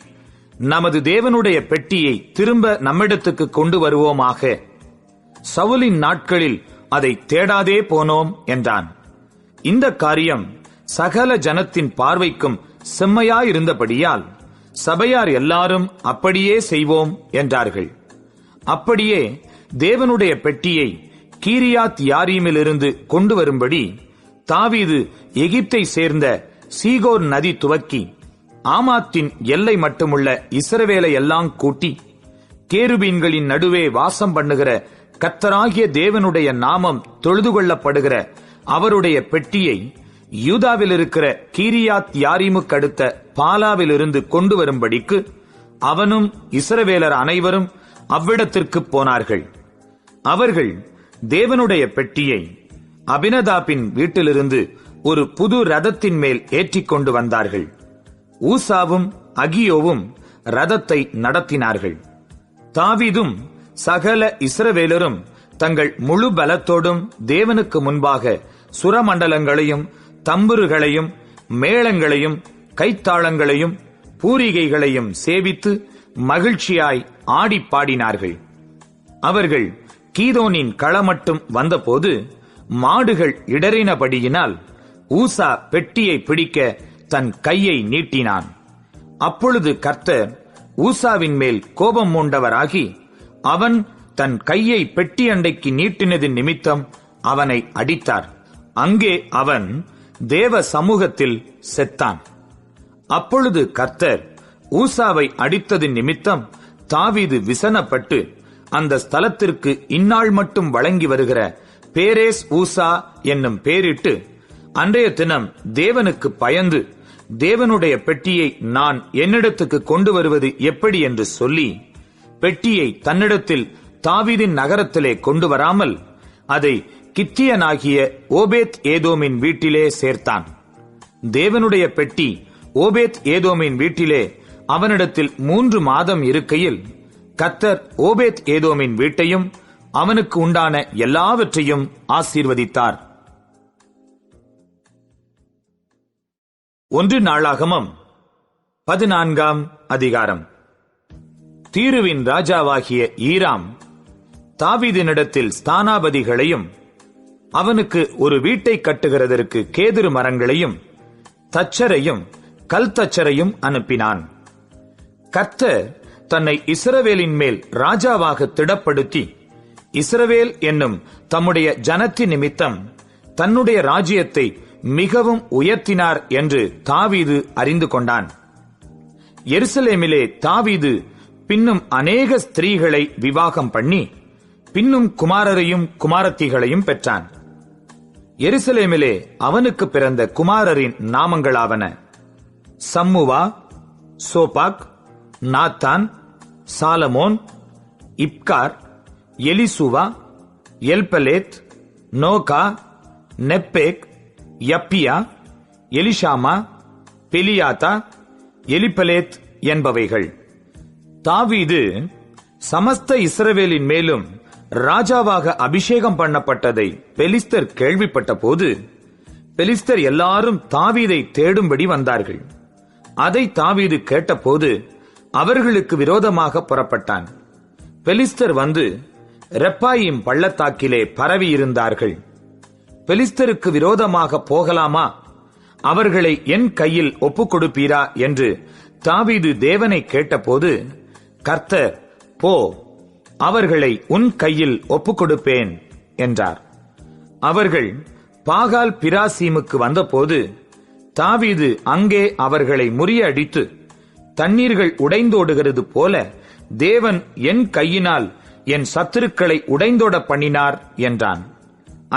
நமது தேவனுடைய பெட்டியை திரும்ப நம்மிடத்துக்கு கொண்டு வருவோமாக. சவுலின் நாட்களில் அதை தேடாதே போனோம் என்றான். இந்த காரியம் சகல ஜனத்தின் பார்வைக்கும் செம்மையாயிருந்தபடியால் சபையார் எல்லாரும் அப்படியே செய்வோம் என்றார்கள். அப்படியே தேவனுடைய பெட்டியை கீரியாத் யாரீமிலிருந்து கொண்டு வரும்படி தாவீது எகிப்தை சேர்ந்த சீகோர் நதி துவக்கி ஆமாத்தின் எல்லை மட்டுமுள்ள இஸ்ரவேலை எல்லாம் கூட்டி, கேருபீன்களின் நடுவே வாசம் பண்ணுகிற கர்த்தராகிய தேவனுடைய நாமம் தொழுது கொள்ளப்படுகிற அவருடைய பெட்டியை யூதாவில் இருக்கிற கீரியாத் யாரீமுக்கு அடுத்த பாலாவிலிருந்து கொண்டு வரும்படிக்கு அவனும் இஸ்ரவேலர் அனைவரும் அவ்விடத்திற்கு போனார்கள். அவர்கள் தேவனுடைய பெட்டியை அபினதாபின் வீட்டிலிருந்து ஒரு புது ரதத்தின் மேல் ஏற்றிக்கொண்டு வந்தார்கள். ஊசாவும் அகியோவும் ரதத்தை நடத்தினார்கள். தாவீதும் சகல இஸ்ரவேலரும் தங்கள் முழு பலத்தோடும் தேவனுக்கு முன்பாக சுரமண்டலங்களையும் தம்புருகளையும் மேளங்களையும் கைத்தாளங்களையும் பூரிகைகளையும் சேவித்து மகிழ்ச்சியாய் ஆடி பாடினார்கள். அவர்கள் கீதோனின் களமட்டும் வந்தபோது மாடுகள் இடறினபடியினால் ஊசா பெட்டியை பிடிக்க தன் கையை நீட்டினான். அப்பொழுது கர்த்தர் ஊசாவின் மேல் கோபம் மூண்டவராகி அவன் தன் கையை பெட்டி அண்டைக்கு நீட்டினதின் நிமித்தம் அவனை அடித்தார். அங்கே அவன் தேவ சமூகத்தில் செத்தான். அப்பொழுது கர்த்தர் ஊசாவை அடித்ததின் நிமித்தம் தாவீது விசனப்பட்டு அந்த ஸ்தலத்திற்கு இந்நாள் மட்டும் வழங்கி வருகிற பேரேஸ் ஊசா என்னும் பேரிட்டு, அன்றைய தினம் தேவனுக்கு பயந்து தேவனுடைய பெட்டியை நான் என்னிடத்துக்கு கொண்டு வருவது எப்படி என்று சொல்லி பெட்டியை தன்னிடத்தில் தாவீதின் நகரத்திலே கொண்டு வராமல் அதை கித்தியனாகிய ஓபேத் ஏதோமின் வீட்டிலே சேர்த்தான். தேவனுடைய பெட்டி ஓபேத் ஏதோமின் வீட்டிலே அவனிடத்தில் 3 மாதம் இருக்கையில் கர்த்தர் ஓபேத் ஏதோமின் வீட்டையும் அவனுக்கு உண்டான எல்லாவற்றையும் ஆசீர்வதித்தார். 1 நாளாகமம் 14ஆம் அதிகாரம். தீருவின் ராஜாவாகிய ஈராம் தாவீதினிடத்தில் ஸ்தானாபதிகளையும் அவனுக்கு ஒரு வீட்டை கட்டுகிறதற்கு கேதுரு மரங்களையும் தச்சரையும் கல் தச்சரையும் அனுப்பினான். கர்த்தர் தன்னை இஸ்ரவேலின் மேல் ராஜாவாக திடப்படுத்தி இஸ்ரவேல் என்னும் தம்முடைய ஜனத்தின் நிமித்தம் தன்னுடைய ராஜ்யத்தை மிகவும் உயர்த்தினார் என்று தாவீது அறிந்து கொண்டான். எருசலேமிலே தாவீது பின்னும் அநேக ஸ்திரீகளை விவாகம் பண்ணி பின்னும் குமாரரையும் குமாரத்திகளையும் பெற்றான். எருசலேமிலே அவனுக்கு பிறந்த குமாரரின் நாமங்களாவன: சம்முவா, சோபாக், நாத்தான், சாலமோன், இப்கார், எலிசுவா, எல்பலேத், நோகா, நெப்பேக், யப்பியா, எலிஷாமா, பெலியாத்தா, எலிபலேத் என்பவைகள். தாவீது சமஸ்த இஸ்ரவேலின் மேலும் ராஜாவாக அபிஷேகம் பண்ணப்பட்டதை பெலிஸ்தர் கேள்விப்பட்ட போது, பெலிஸ்தர் எல்லாரும் தாவீதை தேடும்படி வந்தார்கள். அதை தாவீது கேட்டபோது அவர்களுக்கு விரோதமாக புறப்பட்டான். பெலிஸ்தர் வந்து ரெப்பாயிம் பள்ளத்தாக்கிலே பரவியிருந்தார்கள். பெலிஸ்தருக்கு விரோதமாக போகலாமா? அவர்களை என் கையில் ஒப்புக் கொடுப்பீரா என்று தாவீது தேவனை கேட்டபோது, கர்த்தர், போ, அவர்களை உன் கையில் ஒப்புக் கொடுப்பேன் என்றார். அவர்கள் பாகால் பிராசீமுக்கு வந்தபோது தாவீது அங்கே அவர்களை முறியடித்து, தண்ணீர்கள் உடைந்தோடுகிறது போல தேவன் என் கையினால் என் சத்துருக்களை உடைந்தோட பண்ணினார் என்றான்.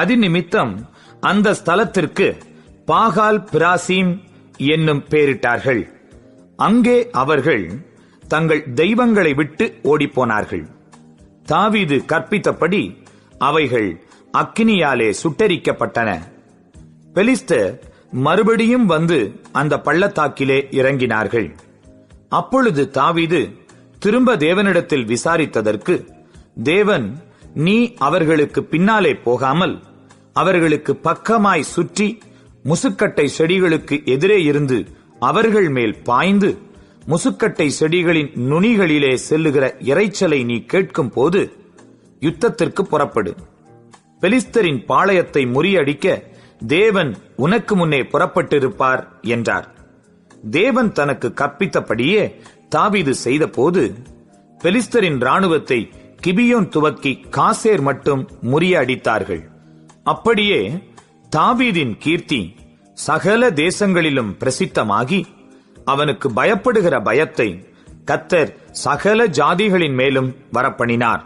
அதிநிமித்தம் அந்த ஸ்தலத்திற்கு பாகால் பிராசீம் என்னும் பெயரிட்டார்கள். அங்கே அவர்கள் தங்கள் தெய்வங்களை விட்டு ஓடிப்போனார்கள். தாவீது கற்பித்தபடி அவைகள் அக்கினியாலே சுட்டெரிக்கப்பட்டன. பெலிஸ்தர் மறுபடியும் வந்து அந்த பள்ளத்தாக்கிலே இறங்கினார்கள். அப்பொழுது தாவீது திரும்ப தேவனிடத்தில் விசாரித்ததற்கு, தேவன், நீ அவர்களுக்கு பின்னாலே போகாமல் அவர்களுக்கு பக்கமாய் சுற்றி முசுக்கட்டை செடிகளுக்கு எதிரே இருந்து அவர்கள் மேல் பாய்ந்து முசுக்கட்டை செடிகளின் நுனிகளிலே செல்லுகிற இரைச்சலை நீ கேட்கும் போது யுத்தத்திற்கு புறப்படு. பெலிஸ்தரின் பாளையத்தை முறியடிக்க தேவன் உனக்கு முன்னே புறப்பட்டிருப்பார் என்றார். தேவன் தனக்கு கற்பித்தபடியே தாவீது செய்த போது பெலிஸ்தரின் இராணுவத்தை கிபியோன் துவக்கி காசேர் மட்டும் முறியடித்தார்கள். அப்படியே தாவீதின் கீர்த்தி சகல தேசங்களிலும் பிரசித்தமாகி அவனுக்கு பயப்படுகிற பயத்தை கர்த்தர் சகல ஜாதிகளின் மேலும் வரப்பண்ணினார்.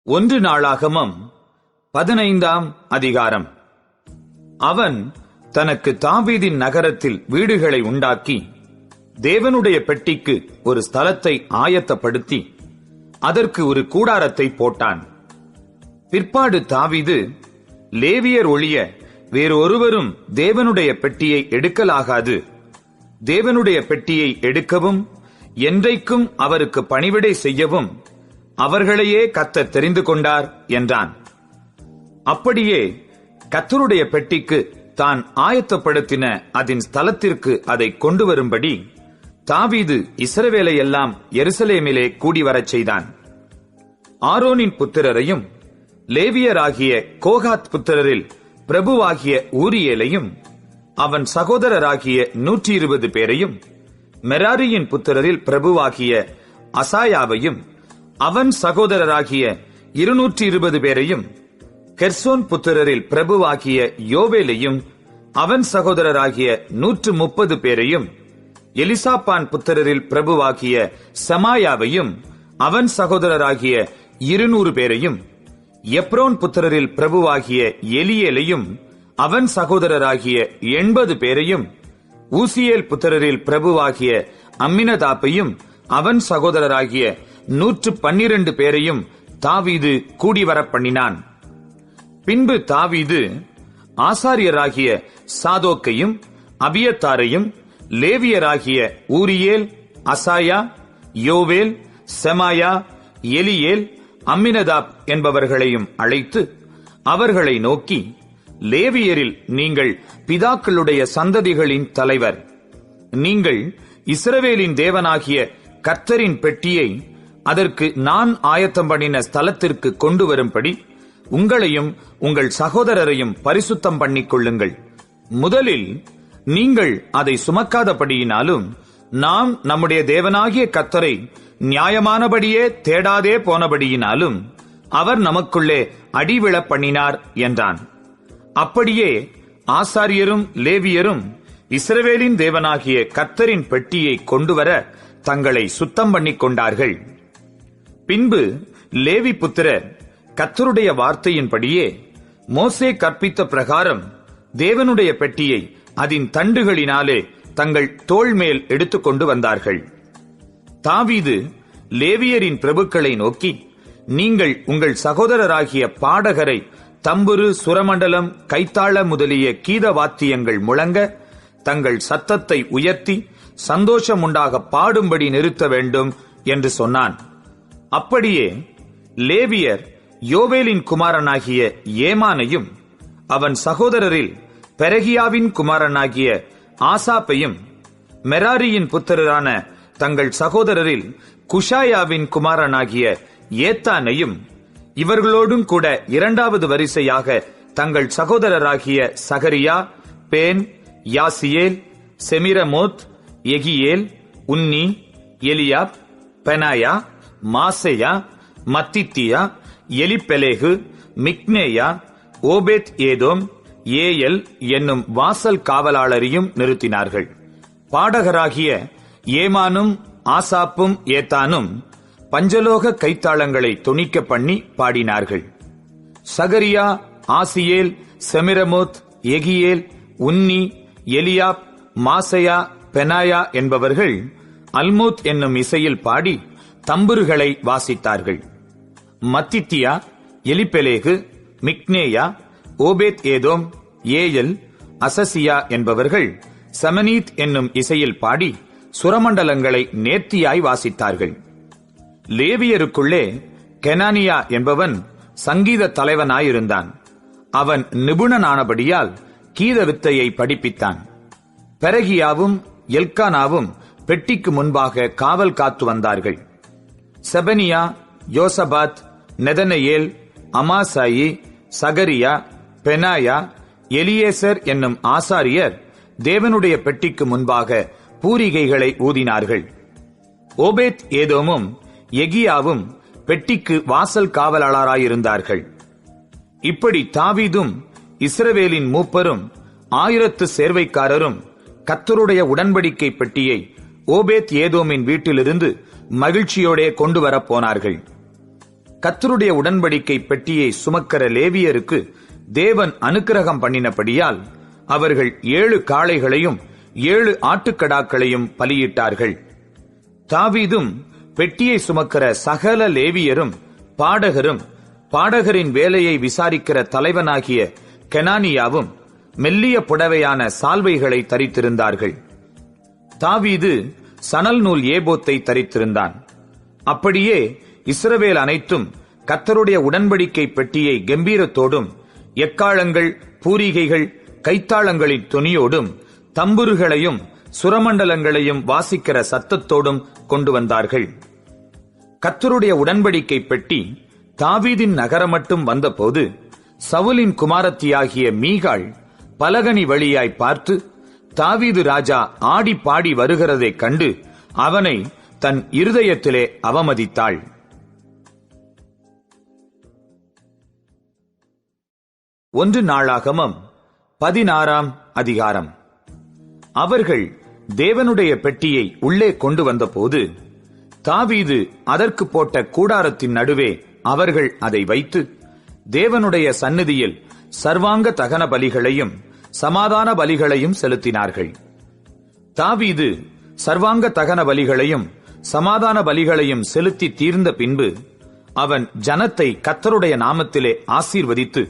ஒன்று நாளாகமம் 15ஆம் அதிகாரம். அவன் தனக்கு தாவீதின் நகரத்தில் வீடுகளை உண்டாக்கி தேவனுடைய பெட்டிக்கு ஒரு ஸ்தலத்தை ஆயத்தப்படுத்தி அதற்கு ஒரு கூடாரத்தை போட்டான். பிற்பாடு தாவீது, லேவியர் ஒழிய வேறொருவரும் தேவனுடைய பெட்டியை எடுக்கலாகாது, தேவனுடைய பெட்டியை எடுக்கவும் என்றைக்கும் அவருக்கு பணிவிடை செய்யவும் அவர்களையே கர்த்தர் தெரிந்து கொண்டார் என்றான். அப்படியே கர்த்தருடைய பெட்டிக்கு தான் ஆயத்தப்படுத்தின அதன் ஸ்தலத்திற்கு அதை கொண்டு வரும்படி தாவீது இஸ்ரவேலை எல்லாம் எருசலேமிலே கூடி வரச் செய்தான். ஆரோனின் புத்திரரையும் லேவியராகிய கோகாத் புத்திரரில் பிரபுவாகிய ஊரியேலையும் அவன் சகோதரராகிய 120 பேரையும், மெராரியின் புத்திரரில் பிரபுவாகிய அசாயாவையும் அவன் சகோதரராகிய 220 பேரையும், கெர்சோன் புத்திரரில் பிரபுவாகிய யோவேலையும் அவன் சகோதரராகிய 130 பேரையும், எலிசாப்பான் புத்திரரில் பிரபுவாகிய சமாயாவையும் அவன் சகோதரராகிய 200 பேரையும், எப்ரோன் புத்திரரில் பிரபுவாகிய எலியேலையும் அவன் சகோதரராகிய 80 பேரையும், ஊசியேல் புத்திரரில் பிரபுவாகிய அம்மினதாப்பையும் அவன் சகோதரராகிய 112 பேரையும் தாவீது கூடிவரப் பண்ணினான். பின்பு தாவீது ஆசாரியராகிய சாதோக்கையும் அபியத்தாரையும், லேவியராகிய ஊரியேல், அசாயா, யோவேல், செமாயா, எலியேல், அம்மினதாப் என்பவர்களையும் அழைத்து அவர்களை நோக்கி, லேவியரில் நீங்கள் பிதாக்களுடைய சந்ததிகளின் தலைவர். நீங்கள் இஸ்ரவேலின் தேவனாகிய கர்த்தரின் பெட்டியை அதற்கு நான் ஆயத்தம் பண்ணின ஸ்தலத்திற்கு கொண்டு வரும்படி உங்களையும் உங்கள் சகோதரரையும் பரிசுத்தம் பண்ணிக் கொள்ளுங்கள். முதலில் நீங்கள் அதை சுமக்காதபடியினாலும் நாம் நம்முடைய தேவனாகிய கர்த்தரை நியாயமானபடியே தேடாதே போனபடியினாலும் அவர் நமக்குள்ளே அடிவிழப் பண்ணினார் என்றான். அப்படியே ஆசாரியரும் லேவியரும் இஸ்ரவேலின் தேவனாகிய கர்த்தரின் பெட்டியை கொண்டுவர தங்களை சுத்தம் பண்ணிக் கொண்டார்கள். பின்பு லேவி புத்திரர் கர்த்தருடைய வார்த்தையின்படியே மோசே கற்பித்த பிரகாரம் தேவனுடைய பெட்டியை அதன் தண்டுகளினாலே தங்கள் தோள் மேல் எடுத்துக்கொண்டு வந்தார்கள். தாவீது லேவியரின் பிரபுக்களை நோக்கி, நீங்கள் உங்கள் சகோதரராகிய பாடகரை தம்புரு, சுரமண்டலம், கைத்தாள முதலிய கீத வாத்தியங்கள் முழங்க தங்கள் சத்தத்தை உயர்த்தி சந்தோஷம் உண்டாக பாடும்படி நிறுத்த வேண்டும் என்று சொன்னான். அப்படியே லேவியர் யோவேலின் குமாரனாகிய ஏமானையும் அவன் சகோதரரில் பெரகியாவின் குமாரனாகிய ஆசாப்பையும் மெராரியின் புத்திரரான தங்கள் சகோதரரில் குஷாயாவின் குமாரனாகிய ஏத்தானையும் இவர்களோடும் கூட இரண்டாவது வரிசையாக தங்கள் சகோதரராகிய சகரியா, பேன், யாசியேல், செமிரமோத், எகியேல், உன்னி, எலியாப், பெனாயா, மாசேயா, மத்தித்தியா, எலிப்பெலேகு, மிக்னேயா, ஓபேத் ஏதோம், ஏயல் என்னும் வாசல் காவலாளரையும் நிறுத்தினார்கள். பாடகராகிய ஏமானும் ஆசாப்பும் ஏத்தானும் பஞ்சலோக கைத்தாளங்களை தொனிக்க பண்ணி பாடினார்கள். சகரியா, ஆசியேல், செமிரமோத், எகியேல், உன்னி, எலியாப், மாசையா, பெனாயா என்பவர்கள் அல்மோத் என்னும் இசையில் பாடி தம்புருகளை வாசித்தார்கள். மத்தித்தியா, எலிப்பெலேகு, மிக்னேயா, ஓபேத் ஏதோம், ஏயல், அசசியா என்பவர்கள் சமனீத் என்னும் இசையில் பாடி சுரமண்டலங்களை நேர்த்தியாய் வாசித்தார்கள். லேவியருக்குள்ளே கெனானியா என்பவன் சங்கீத தலைவனாயிருந்தான். அவன் நிபுணனானபடியால் கீத வித்தையை படிப்பித்தான். பெரகியாவும் எல்கானாவும் பெட்டிக்கு முன்பாக காவல் காத்து வந்தார்கள். செபனியா, யோசபாத், நெதனெயேல், அமாசாயி, சகரியா, பெனாயா, எலியேசர் என்னும் ஆசாரியர் தேவனுடைய பெட்டிக்கு முன்பாக பூரிகைகளை ஊதினார்கள். ஓபேத் ஏதோமும் எகியாவும் பெட்டிக்கு வாசல் காவலாளராயிருந்தார்கள். இப்படி தாவீதும் இஸ்ரவேலின் மூப்பரும் 1000 சேர்வைக்காரரும் கர்த்தருடைய உடன்படிக்கை பெட்டியை ஓபேத் ஏதோமின் வீட்டிலிருந்து மகிழ்ச்சியோடே கொண்டு வரப் போனார்கள். கர்த்தருடைய உடன்படிக்கை பெட்டியை சுமக்கிற லேவியருக்கு தேவன் அனுக்கிரகம் பண்ணினபடியால் அவர்கள் 7 காளைகளையும் 7 ஆட்டுக்கடாக்களையும் பலியிட்டார்கள். தாவீதும் பெட்டியை சுமக்கிற சகல லேவியரும் பாடகரும் பாடகரின் வேலையை விசாரிக்கிற தலைவனாகிய கெனானியாவும் மெல்லிய புடவையான சால்வைகளை தரித்திருந்தார்கள். தாவீது சணல் நூல் ஏபோத்தை தரித்திருந்தான். அப்படியே இஸ்ரவேல் அனைத்தும் கர்த்தருடைய உடன்படிக்கை பெட்டியை கம்பீரத்தோடும் எக்காளங்கள், பூரிகைகள், கைத்தாளங்களின் தொனியோடும் தம்புருகளையும் சுரமண்டலங்களையும் வாசிக்கிற சத்தத்தோடும் கொண்டு வந்தார்கள். கர்த்தருடைய உடன்படிக்கை பெட்டி தாவீதின் நகரம் மட்டும் வந்தபோது சவுலின் குமாரத்தியாகிய மீகாள் பலகனி வழியாய் பார்த்து தாவீது ராஜா ஆடி பாடி வருகிறதைக் கண்டு அவனை தன் இருதயத்திலே அவமதித்தாள். 1 நாளாகமம் 16ஆம் அதிகாரம். அவர்கள் தேவனுடைய பெட்டியை உள்ளே கொண்டு வந்தபோது தாவீது அதற்கு போட்ட கூடாரத்தின் நடுவே அவர்கள் அதை வைத்து தேவனுடைய சந்நிதியில் சர்வாங்க தகன பலிகளையும் சமாதான பலிகளையும் செலுத்தினார்கள். தாவீது சர்வாங்க தகன பலிகளையும் சமாதான பலிகளையும் செலுத்தி தீர்ந்த பின்பு அவன் ஜனத்தை கர்த்தருடைய நாமத்திலே ஆசீர்வதித்து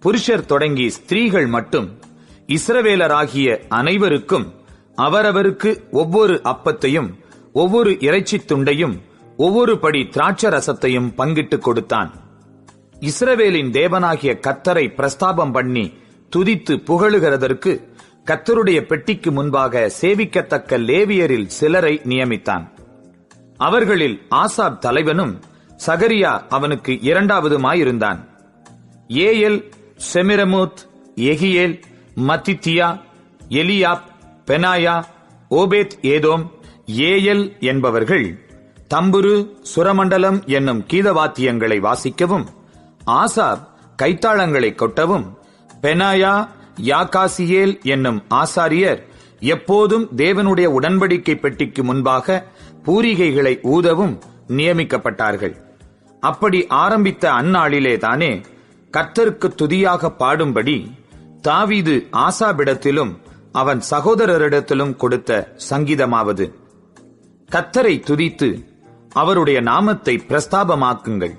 புருஷர் தொடங்கி ஸ்திரீகள் மட்டும் இஸ்ரவேலராகிய அனைவருக்கும் அவரவருக்கு ஒவ்வொரு அப்பத்தையும் ஒவ்வொரு இறைச்சித் துண்டையும் ஒவ்வொரு படி திராட்சரசத்தையும் பங்கிட்டுக் கொடுத்தான். இஸ்ரவேலின் தேவனாகிய கர்த்தரை பிரஸ்தாபம் பண்ணி துதித்து புகழுகிறதற்கு கர்த்தருடைய பெட்டிக்கு முன்பாக சேவிக்கத்தக்க லேவியரில் சிலரை நியமித்தான். அவர்களில் ஆசாப் தலைவனும் சகரியா அவனுக்கு இரண்டாவதுமாயிருந்தான். ஏயல், செமிரமோத், எகியேல், மத்தித்தியா, எலியாப், பெனாயா, ஓபேத் ஏதோம், ஏயல் என்பவர்கள் தம்புரு, சுரமண்டலம் என்னும் கீதவாத்தியங்களை வாசிக்கவும் ஆசாப் கைத்தாளங்களை கொட்டவும் பெனாயா, யாகாசியேல் என்னும் ஆசாரியர் எப்போதும் தேவனுடைய உடன்படிக்கை பெட்டிக்கு முன்பாக பூரிகைகளை ஊதவும் நியமிக்கப்பட்டார்கள். அப்படி ஆரம்பித்த அந்நாளிலே தானே கர்த்தருக்கு துதியாக பாடும்படி தாவீது ஆசாபிடத்திலும் அவன் சகோதரரிடத்திலும் கொடுத்த சங்கீதமாவது: கர்த்தரை துதித்து அவருடைய நாமத்தை பிரஸ்தாபமாக்குங்கள்.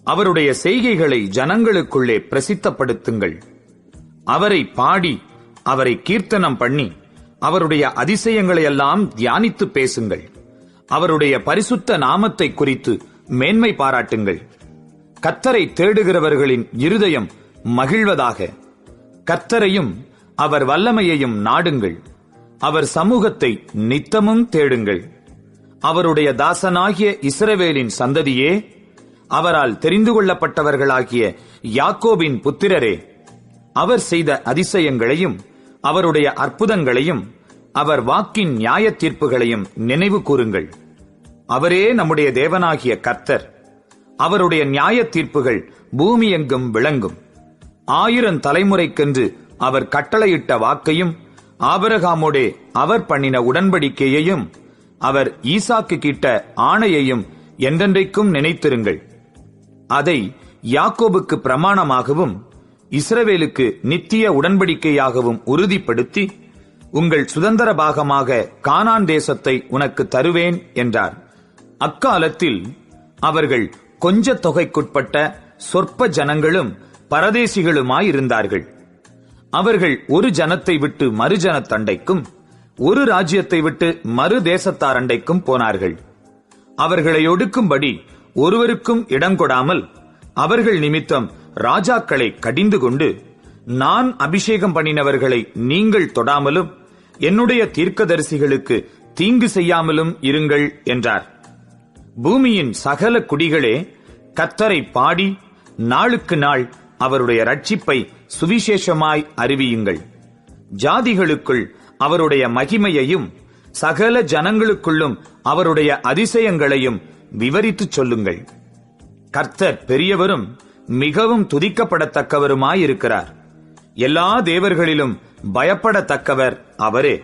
அவருடைய செய்கைகளை ஜனங்களுக்குள்ளே பிரசித்தப்படுத்துங்கள். அவரை பாடி அவரை கீர்த்தனம் பண்ணி அவருடைய அதிசயங்களையெல்லாம் தியானித்து பேசுங்கள். அவருடைய பரிசுத்த நாமத்தை குறித்து மேன்மை பாராட்டுங்கள். கர்த்தரை தேடுகிறவர்களின் இருதயம் மகிழ்வதாக. கர்த்தரையும் அவர் வல்லமையையும் நாடுங்கள். அவர் சமூகத்தை நித்தமும் தேடுங்கள். அவருடைய தாசனாகிய இஸ்ரவேலின் சந்ததியே, அவரால் தெரிந்து கொள்ளப்பட்டவர்களாகிய யாக்கோபின் புத்திரரே, அவர் செய்த அதிசயங்களையும் அவருடைய அற்புதங்களையும் அவர் வாக்கின் நியாய தீர்ப்புகளையும் நினைவு கூறுங்கள். அவரே நம்முடைய தேவனாகிய கர்த்தர். அவருடைய நியாய தீர்ப்புகள் பூமி எங்கும் விளங்கும். 1000 தலைமுறைக்கென்று அவர் கட்டளையிட்ட வாக்கையும் ஆபிரகாமோடே அவர் பண்ணின உடன்படிக்கையையும் அவர் ஈசாக்கு கிட்ட ஆணையையும் என்றென்றைக்கும் நினைத்திருங்கள். அதை யாக்கோபுக்கு பிரமாணமாகவும் இஸ்ரவேலுக்கு நித்திய உடன்படிக்கையாகவும் உறுதிப்படுத்தி, உங்கள் சுதந்திர பாகமாக கானான் தேசத்தை உனக்கு தருவேன் என்றார். அக்காலத்தில் அவர்கள் கொஞ்ச தொகைக்குட்பட்ட சொற்ப ஜனங்களும் பரதேசிகளுமாயிருந்தார்கள். அவர்கள் ஒரு ஜனத்தை விட்டு மறு ஜனத்தண்டைக்கும், ஒரு ராஜ்யத்தை விட்டு மறு தேசத்தாரண்டைக்கும் போனார்கள். அவர்களை ஒடுக்கும்படி ஒருவருக்கும் இடங்கொடாமல் அவர்கள் நிமித்தம் ராஜாக்களை கடிந்து கொண்டு, நான் அபிஷேகம் பண்ணினவர்களை நீங்கள் தொடாமலும் என்னுடைய தீர்க்கதரிசிகளுக்கு தீங்கு செய்யாமலும் இருங்கள் என்றார். பூமியின் சகல குடிகளே, கர்த்தரை பாடி நாளுக்கு நாள் அவருடைய ரட்சிப்பை சுவிசேஷமாய் அறிவியுங்கள். ஜாதிகளுக்குள் அவருடைய மகிமையையும் சகல ஜனங்களுக்குள்ளும் அவருடைய அதிசயங்களையும் விவரித்துச் சொல்லுங்கள். கர்த்தர் பெரியவரும் மிகவும் துதிக்கப்படத்தக்கவருமாயிருக்கிறார். எல்லா தேவர்களிலும் பயப்படத்தக்கவர் அவரே.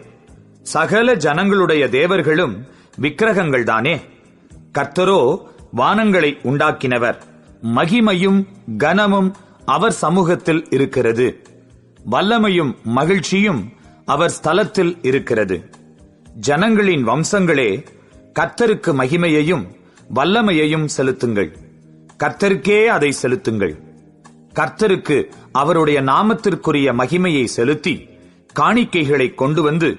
சகல ஜனங்களுடைய தேவர்களும் விக்கிரகங்கள்தானே. கர்த்தரோ வானங்களை உண்டாக்கினவர். மகிமையும் கனமும் அவர் சமூகத்தில் இருக்கிறது. வல்லமையும் மகிழ்ச்சியும் அவர் ஸ்தலத்தில் இருக்கிறது. ஜனங்களின் வம்சங்களே, கர்த்தருக்கு மகிமையையும் வல்லமையையும் செலுத்துங்கள். கர்த்தருக்கே அதை செலுத்துங்கள். கர்த்தருக்கு அவருடைய நாமத்திற்குரிய மகிமையை செலுத்தி காணிக்கைகளை கொண்டு வந்து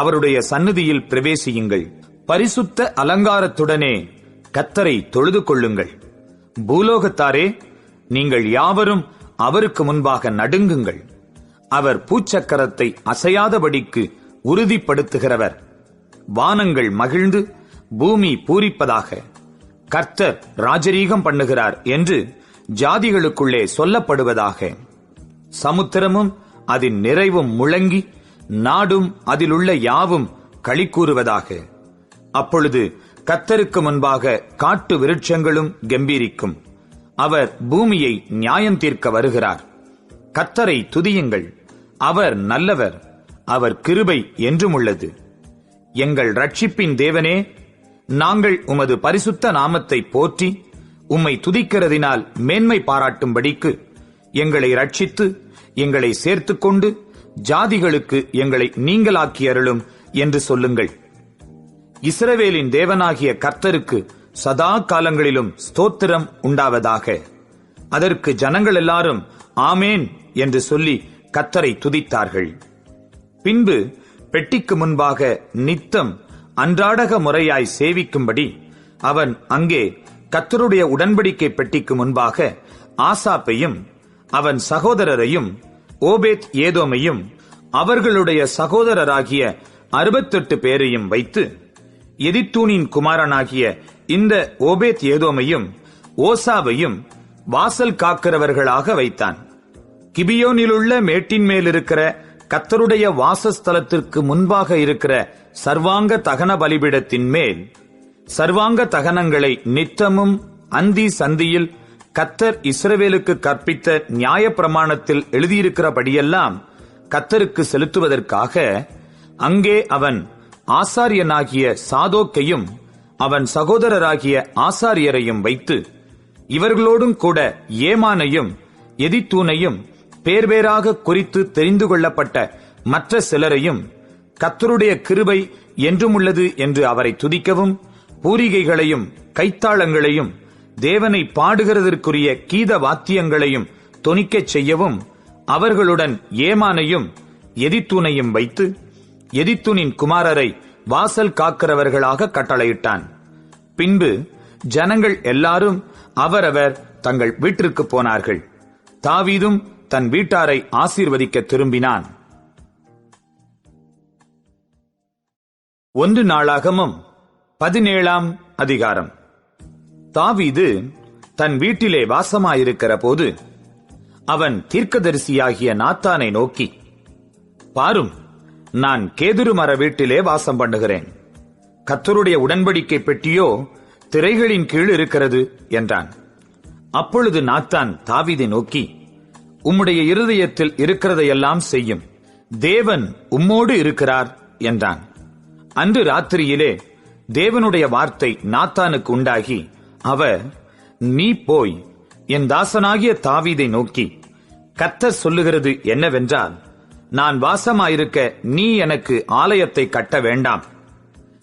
அவருடைய சந்நிதியில் பிரவேசியுங்கள். பரிசுத்த அலங்காரத்துடனே கர்த்தரை தொழுது கொள்ளுங்கள். பூலோகத்தாரே, நீங்கள் யாவரும் அவருக்கு முன்பாக நடுங்குங்கள். அவர் பூச்சக்கரத்தை அசையாதபடிக்கு உறுதிப்படுத்துகிறவர். வானங்கள் மகிழ்ந்து பூமி பூரிப்பதாக. கர்த்தர் ராஜரீகம் பண்ணுகிறார் என்று ஜாதிகளுக்குள்ளே சொல்லப்படுவதாக. சமுத்திரமும் அதன் நிறைவும் முழங்கி நாடும் அதிலுள்ள யாவும் களிகூறுவதாக. அப்பொழுது கர்த்தருக்கு முன்பாக காட்டு விருட்சங்களும் கெம்பீரிக்கும். அவர் பூமியை நியாயம் தீர்க்க வருகிறார். கர்த்தரை துதியுங்கள். அவர் நல்லவர். அவர் கிருபை என்றும் உள்ளது. எங்கள் ரட்சிப்பின் தேவனே, நாங்கள் உமது பரிசுத்த நாமத்தை போற்றி உம்மை துதிக்கிறதினால் மேன்மை பாராட்டும்படிக்கு எங்களை ரட்சித்து எங்களை சேர்த்துக்கொண்டு ஜாதிகளுக்கு எங்களை நீங்களாக்கி அருளும் என்று சொல்லுங்கள். இஸ்ரவேலின் தேவனாகிய கர்த்தருக்கு சதா காலங்களிலும் ஸ்தோத்திரம் உண்டாவதாக. அதற்கு ஜனங்கள் எல்லாரும் ஆமேன் என்று சொல்லி கர்த்தரை துதித்தார்கள். பின்பு பெட்டிக்கு முன்பாக நித்தம் அன்றாடக முறையாய் சேவிக்கும்படி அவன் அங்கே கர்த்தருடைய உடன்படிக்கை பெட்டிக்கு முன்பாக ஆசாப்பையும் அவன் சகோதரரையும் ஓபேத் ஏதோமையும் அவர்களுடைய சகோதரராகிய 68 பேரையும் வைத்து, எதித்தூனின் குமாரனாகிய இந்த ஓபேத் ஏதோமையும் ஓசாவையும் வாசல் காக்கிறவர்களாக வைத்தான். கிபியோனிலுள்ள மேட்டின் மேல் இருக்கிற கர்த்தருடைய வாசஸ்தலத்திற்கு முன்பாக இருக்கிற சர்வாங்க தகன பலிபீடத்தின் மேல் சர்வாங்க தகனங்களை நித்தமும் அந்தி சந்தியில் கர்த்தர் இஸ்ரவேலுக்கு கற்பித்த நியாயப்பிரமாணத்தில் எழுதியிருக்கிறபடியெல்லாம் கர்த்தருக்கு செலுத்துவதற்காக அங்கே அவன் ஆசாரியனாகிய சாதோக்கையும் அவன் சகோதரராகிய ஆசாரியரையும் வைத்து, இவர்களோடும் கூட ஏமானையும் எதித்தூனையும் பேர்பேராக குறித்து தெரிந்து கொள்ளப்பட்ட மற்ற சிலரையும் கர்த்தருடைய கிருபை என்றுமுள்ளது என்று அவரை துதிக்கவும், பூரிகைகளையும் கைத்தாளங்களையும் தேவனை பாடுகிறதற்குரிய கீத வாத்தியங்களையும் தொனிக்கச் செய்யவும் அவர்களுடன் ஏமானையும் எதித்தூனையும் வைத்து எதித்தூனின் குமாரரை வாசல் காக்கிறவர்களாக கட்டளையிட்டான். பின்பு ஜனங்கள் எல்லாரும் அவரவர் தங்கள் வீட்டிற்கு போனார்கள். தாவீதும் தன் வீட்டாரை ஆசீர்வதிக்க திரும்பினான். 1 நாளாகமம் 17ஆம் அதிகாரம். தாவீது தன் வீட்டிலே வாசமாயிருக்கிற போது அவன் தீர்க்கதரிசியாகிய நாத்தானை நோக்கி, பாரும், நான் கேதுரு மர வீட்டிலே வாசம் பண்ணுகிறேன். கர்த்தருடைய உடன்படிக்கை பெட்டியோ திரைகளின் கீழ் இருக்கிறது என்றான். அப்பொழுது நாத்தான் தாவீதை நோக்கி, உம்முடைய இருதயத்தில் இருக்கிறதையெல்லாம் செய்யும், தேவன் உம்மோடு இருக்கிறார் என்றான். அன்று ராத்திரியிலே தேவனுடைய வார்த்தை நாத்தானுக்கு உண்டாகி, அவர், நீ போய் என் தாசனாகிய தாவீதை நோக்கி, கர்த்தர் சொல்லுகிறது என்னவென்றால், நான் வாசமாயிருக்க நீ எனக்கு ஆலயத்தை கட்ட வேண்டாம்.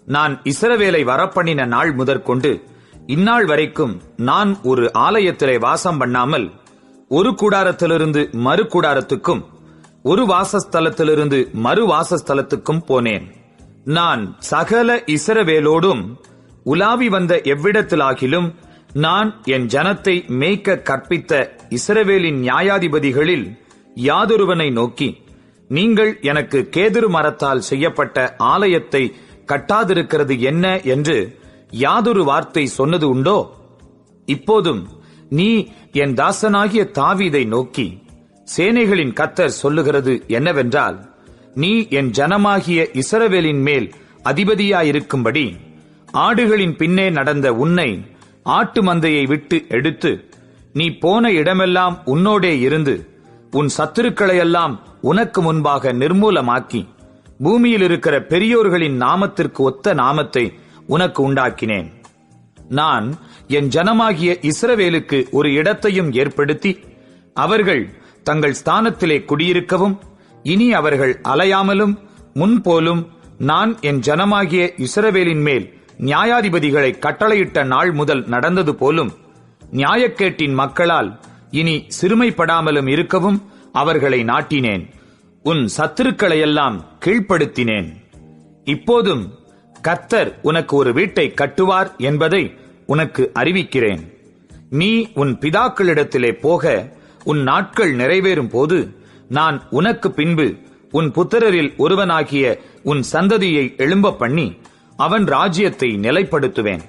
நான் இஸ்ரவேலை வரப்பண்ணின நாள் முதற்கொண்டு இந்நாள் வரைக்கும் நான் ஒரு ஆலயத்திலே வாசம் பண்ணாமல் ஒரு கூடாரத்திலிருந்து மறு கூடாரத்துக்கும் ஒரு வாசஸ்தலத்திலிருந்து மறு வாசஸ்தலத்துக்கும் போனேன். நான் சகல இஸ்ரவேலோடும் உலாவி வந்த எவ்விடத்திலாகிலும் நான் என் ஜனத்தை மேய்க்க கற்பித்த இஸ்ரவேலின் நியாயாதிபதிகளில் யாதொருவனை நோக்கி, நீங்கள் எனக்கு கேதுரு மரத்தால் செய்யப்பட்ட ஆலயத்தை கட்டாதிருக்கிறது என்ன என்று யாதொரு வார்த்தை சொன்னது உண்டோ? இப்போதும் நீ என் தாசனாகிய தாவீதை நோக்கி, சேனைகளின் கர்த்தர் சொல்லுகிறது என்னவென்றால், நீ என் ஜனமாகிய இஸ்ரவேலின் மேல் அதிபதியாயிருக்கும்படி ஆடுகளின் பின்னே நடந்த உன்னை ஆட்டு மந்தையை விட்டு எடுத்து நீ போன இடமெல்லாம் உன்னோடே இருந்து உன் சத்துருக்களையெல்லாம் உனக்கு முன்பாக நிர்மூலமாக்கி பூமியில் இருக்கிற பெரியோர்களின் நாமத்திற்கு ஒத்த நாமத்தை உனக்கு உண்டாக்கினேன். நான் என் ஜனமாகிய இஸ்ரவேலுக்கு ஒரு இடத்தையும் ஏற்படுத்தி அவர்கள் தங்கள் ஸ்தானத்திலே குடியிருக்கவும், இனி அவர்கள் அலையாமலும் முன்போலும் நான் என் ஜனமாகிய இஸ்ரவேலின் மேல் நியாயாதிபதிகளை கட்டளையிட்ட நாள் முதல் நடந்தது போலும் நியாயக்கேட்டின் மக்களால் இனி சிறுமைப்படாமலும் இருக்கவும் அவர்களை நாட்டினேன். உன் சத்துருக்களையெல்லாம் கீழ்ப்படுத்தினேன். இப்போதும் கர்த்தர் உனக்கு ஒரு வீட்டை கட்டுவார் என்பதை உனக்கு அறிவிக்கிறேன். நீ உன் பிதாக்களிடத்திலே போக உன் நாட்கள் நிறைவேறும் போது நான் உனக்கு பின்பு உன் புத்திரரில் ஒருவனாகிய உன் சந்ததியை எழும்ப பண்ணி அவன் ராஜ்யத்தை நிலைப்படுத்துவேன்.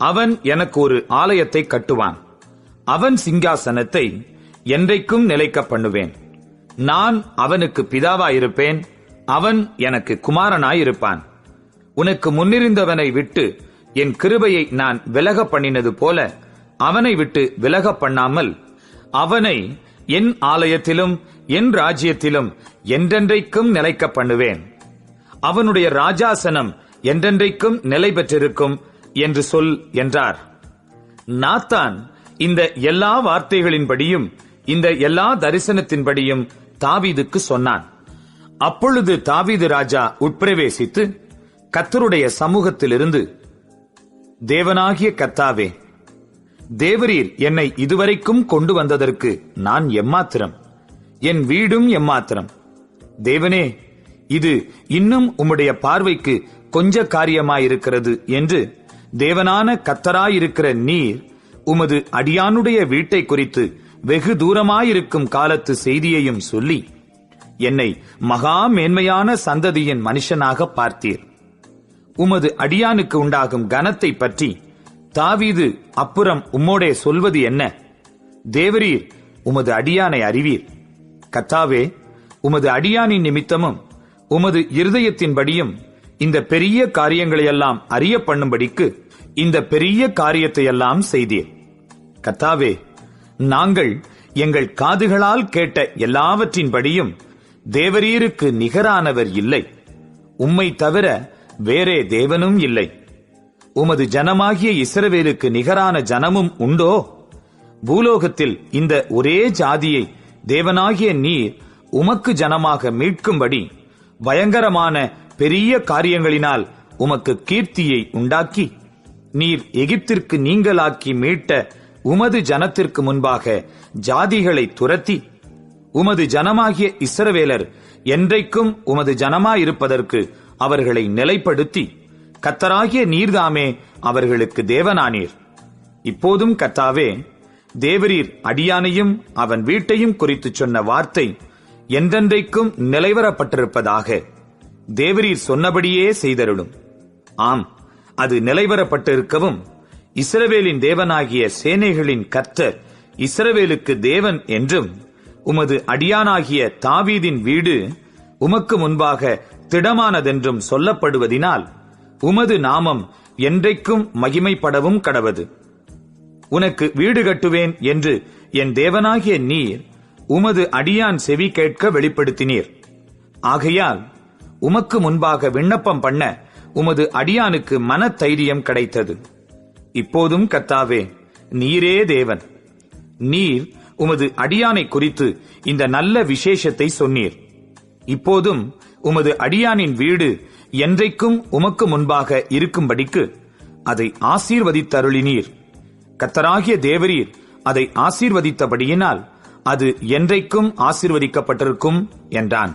அவன் எனக்கு ஒரு ஆலயத்தை கட்டுவான். அவன் சிங்காசனத்தை என்றைக்கும் நிலைக்க பண்ணுவேன். நான் அவனுக்கு பிதாவாயிருப்பேன், அவன் எனக்கு குமாரனாயிருப்பான். உனக்கு முன்னிருந்தவனை விட்டு என் கிருபையை நான் விலக பண்ணினது போல அவனை விட்டு விலக பண்ணாமல் அவனை என் ஆலயத்திலும் என் ராஜ்யத்திலும் என்றென்றைக்கும் நிலைக்க பண்ணுவேன். அவனுடைய ராஜாசனம் என்றென்றைக்கும் நிலை பெற்றிருக்கும் என்று சொல் என்றார். நாத்தான் இந்த எல்லா வார்த்தைகளின்படியும் இந்த எல்லா தரிசனத்தின்படியும் தாவீதுக்கு சொன்னான். அப்பொழுது தாவீது ராஜா உட்பிரவேசித்து கர்த்தருடைய சமூகத்திலிருந்து, தேவனாகிய கர்த்தாவே, தேவரீர் என்னை இதுவரைக்கும் கொண்டு வந்ததற்கு நான் எம்மாத்திரம், என் வீடும் எம்மாத்திரம். தேவனே, இது இன்னும் உம்முடைய பார்வைக்கு கொஞ்ச காரியமாயிருக்கிறது என்று தேவனான கர்த்தராயிருக்கிற நீர் உமது அடியானுடைய வீட்டை குறித்து வெகு தூரமாயிருக்கும் காலத்து செய்தியையும் சொல்லி என்னை மகா மேன்மையான சந்ததியின் மனுஷனாக பார்த்தீர். உமது அடியானுக்கு உண்டாகும் கனத்தை பற்றி தாவீது அப்புறம் உம்மோடே சொல்வது என்ன? தேவரீர் உமது அடியானை அறிவீர். கர்த்தாவே, உமது அடியானின் நிமித்தமும் உமது இருதயத்தின்படியும் இந்த பெரிய காரியங்களையெல்லாம் அறிய பண்ணும்படிக்கு இந்த பெரிய காரியத்தையெல்லாம் செய்தீர். கர்த்தாவே, நாங்கள் எங்கள் காதுகளால் கேட்ட எல்லாவற்றின்படியும் தேவரீருக்கு நிகரானவர் இல்லை. உம்மை தவிர வேறே தேவனும் இல்லை. உமது ஜனமாகிய இஸ்ரவேலுக்கு நிகரான ஜனமும் உண்டோ? பூலோகத்தில் இந்த ஒரே ஜாதியை தேவனாகிய நீர் உமக்கு ஜனமாக மீட்கும்படி பயங்கரமான பெரிய காரியங்களினால் உமக்கு கீர்த்தியை உண்டாக்கி, நீர் எகிப்திற்கு நீங்களாக்கி மீட்ட உமது ஜனத்திற்கு முன்பாக ஜாதிகளை துரத்தி, உமது ஜனமாகிய இஸ்ரவேலர் என்றைக்கும் உமது ஜனமாயிருப்பதற்கு அவர்களை நிலைப்படுத்தி, கர்த்தராகிய நீர்தாமே அவர்களுக்கு தேவனானீர். இப்போதும் கர்த்தாவே, தேவரீர் அடியானையும் அவன் வீட்டையும் குறித்து சொன்ன வார்த்தை என்றென்றைக்கும் நிலைவரப்பட்டிருப்பதாக. தேவரீர் சொன்னபடியே செய்தருளும். ஆம், அது நிலைவரப்பட்டிருக்கவும், இஸ்ரவேலின் தேவனாகிய சேனைகளின் கர்த்தர் இஸ்ரவேலுக்கு தேவன் என்றும், உமது அடியானாகிய தாவீதின் வீடு உமக்கு முன்பாக திடமானதென்றும் சொல்லப்படுவதினால் உமது நாமம் என்றைக்கும் மகிமைப்படவும் கடவது. உனக்கு வீடு கட்டுவேன் என்று என் தேவனாகிய நீர் உமது அடியான் செவி கேட்க வெளிப்படுத்தினீர். ஆகையால் உமக்கு முன்பாக விண்ணப்பம் பண்ண உமது அடியானுக்கு மனதைரியம் கிடைத்தது. இப்போதும் கர்த்தாவே, நீரே தேவன். நீர் உமது அடியானை குறித்து இந்த நல்ல விசேஷத்தை சொன்னீர். இப்போதும் உமது அடியானின் வீடு என்றைக்கும் உமக்கு முன்பாக இருக்கும்படிக்கு அதை ஆசீர்வதித்தருளினீர். கர்த்தராகிய தேவரீர் அதை ஆசீர்வதித்தபடியினால் அது என்றைக்கும் ஆசீர்வதிக்கப்பட்டிருக்கும் என்றான்.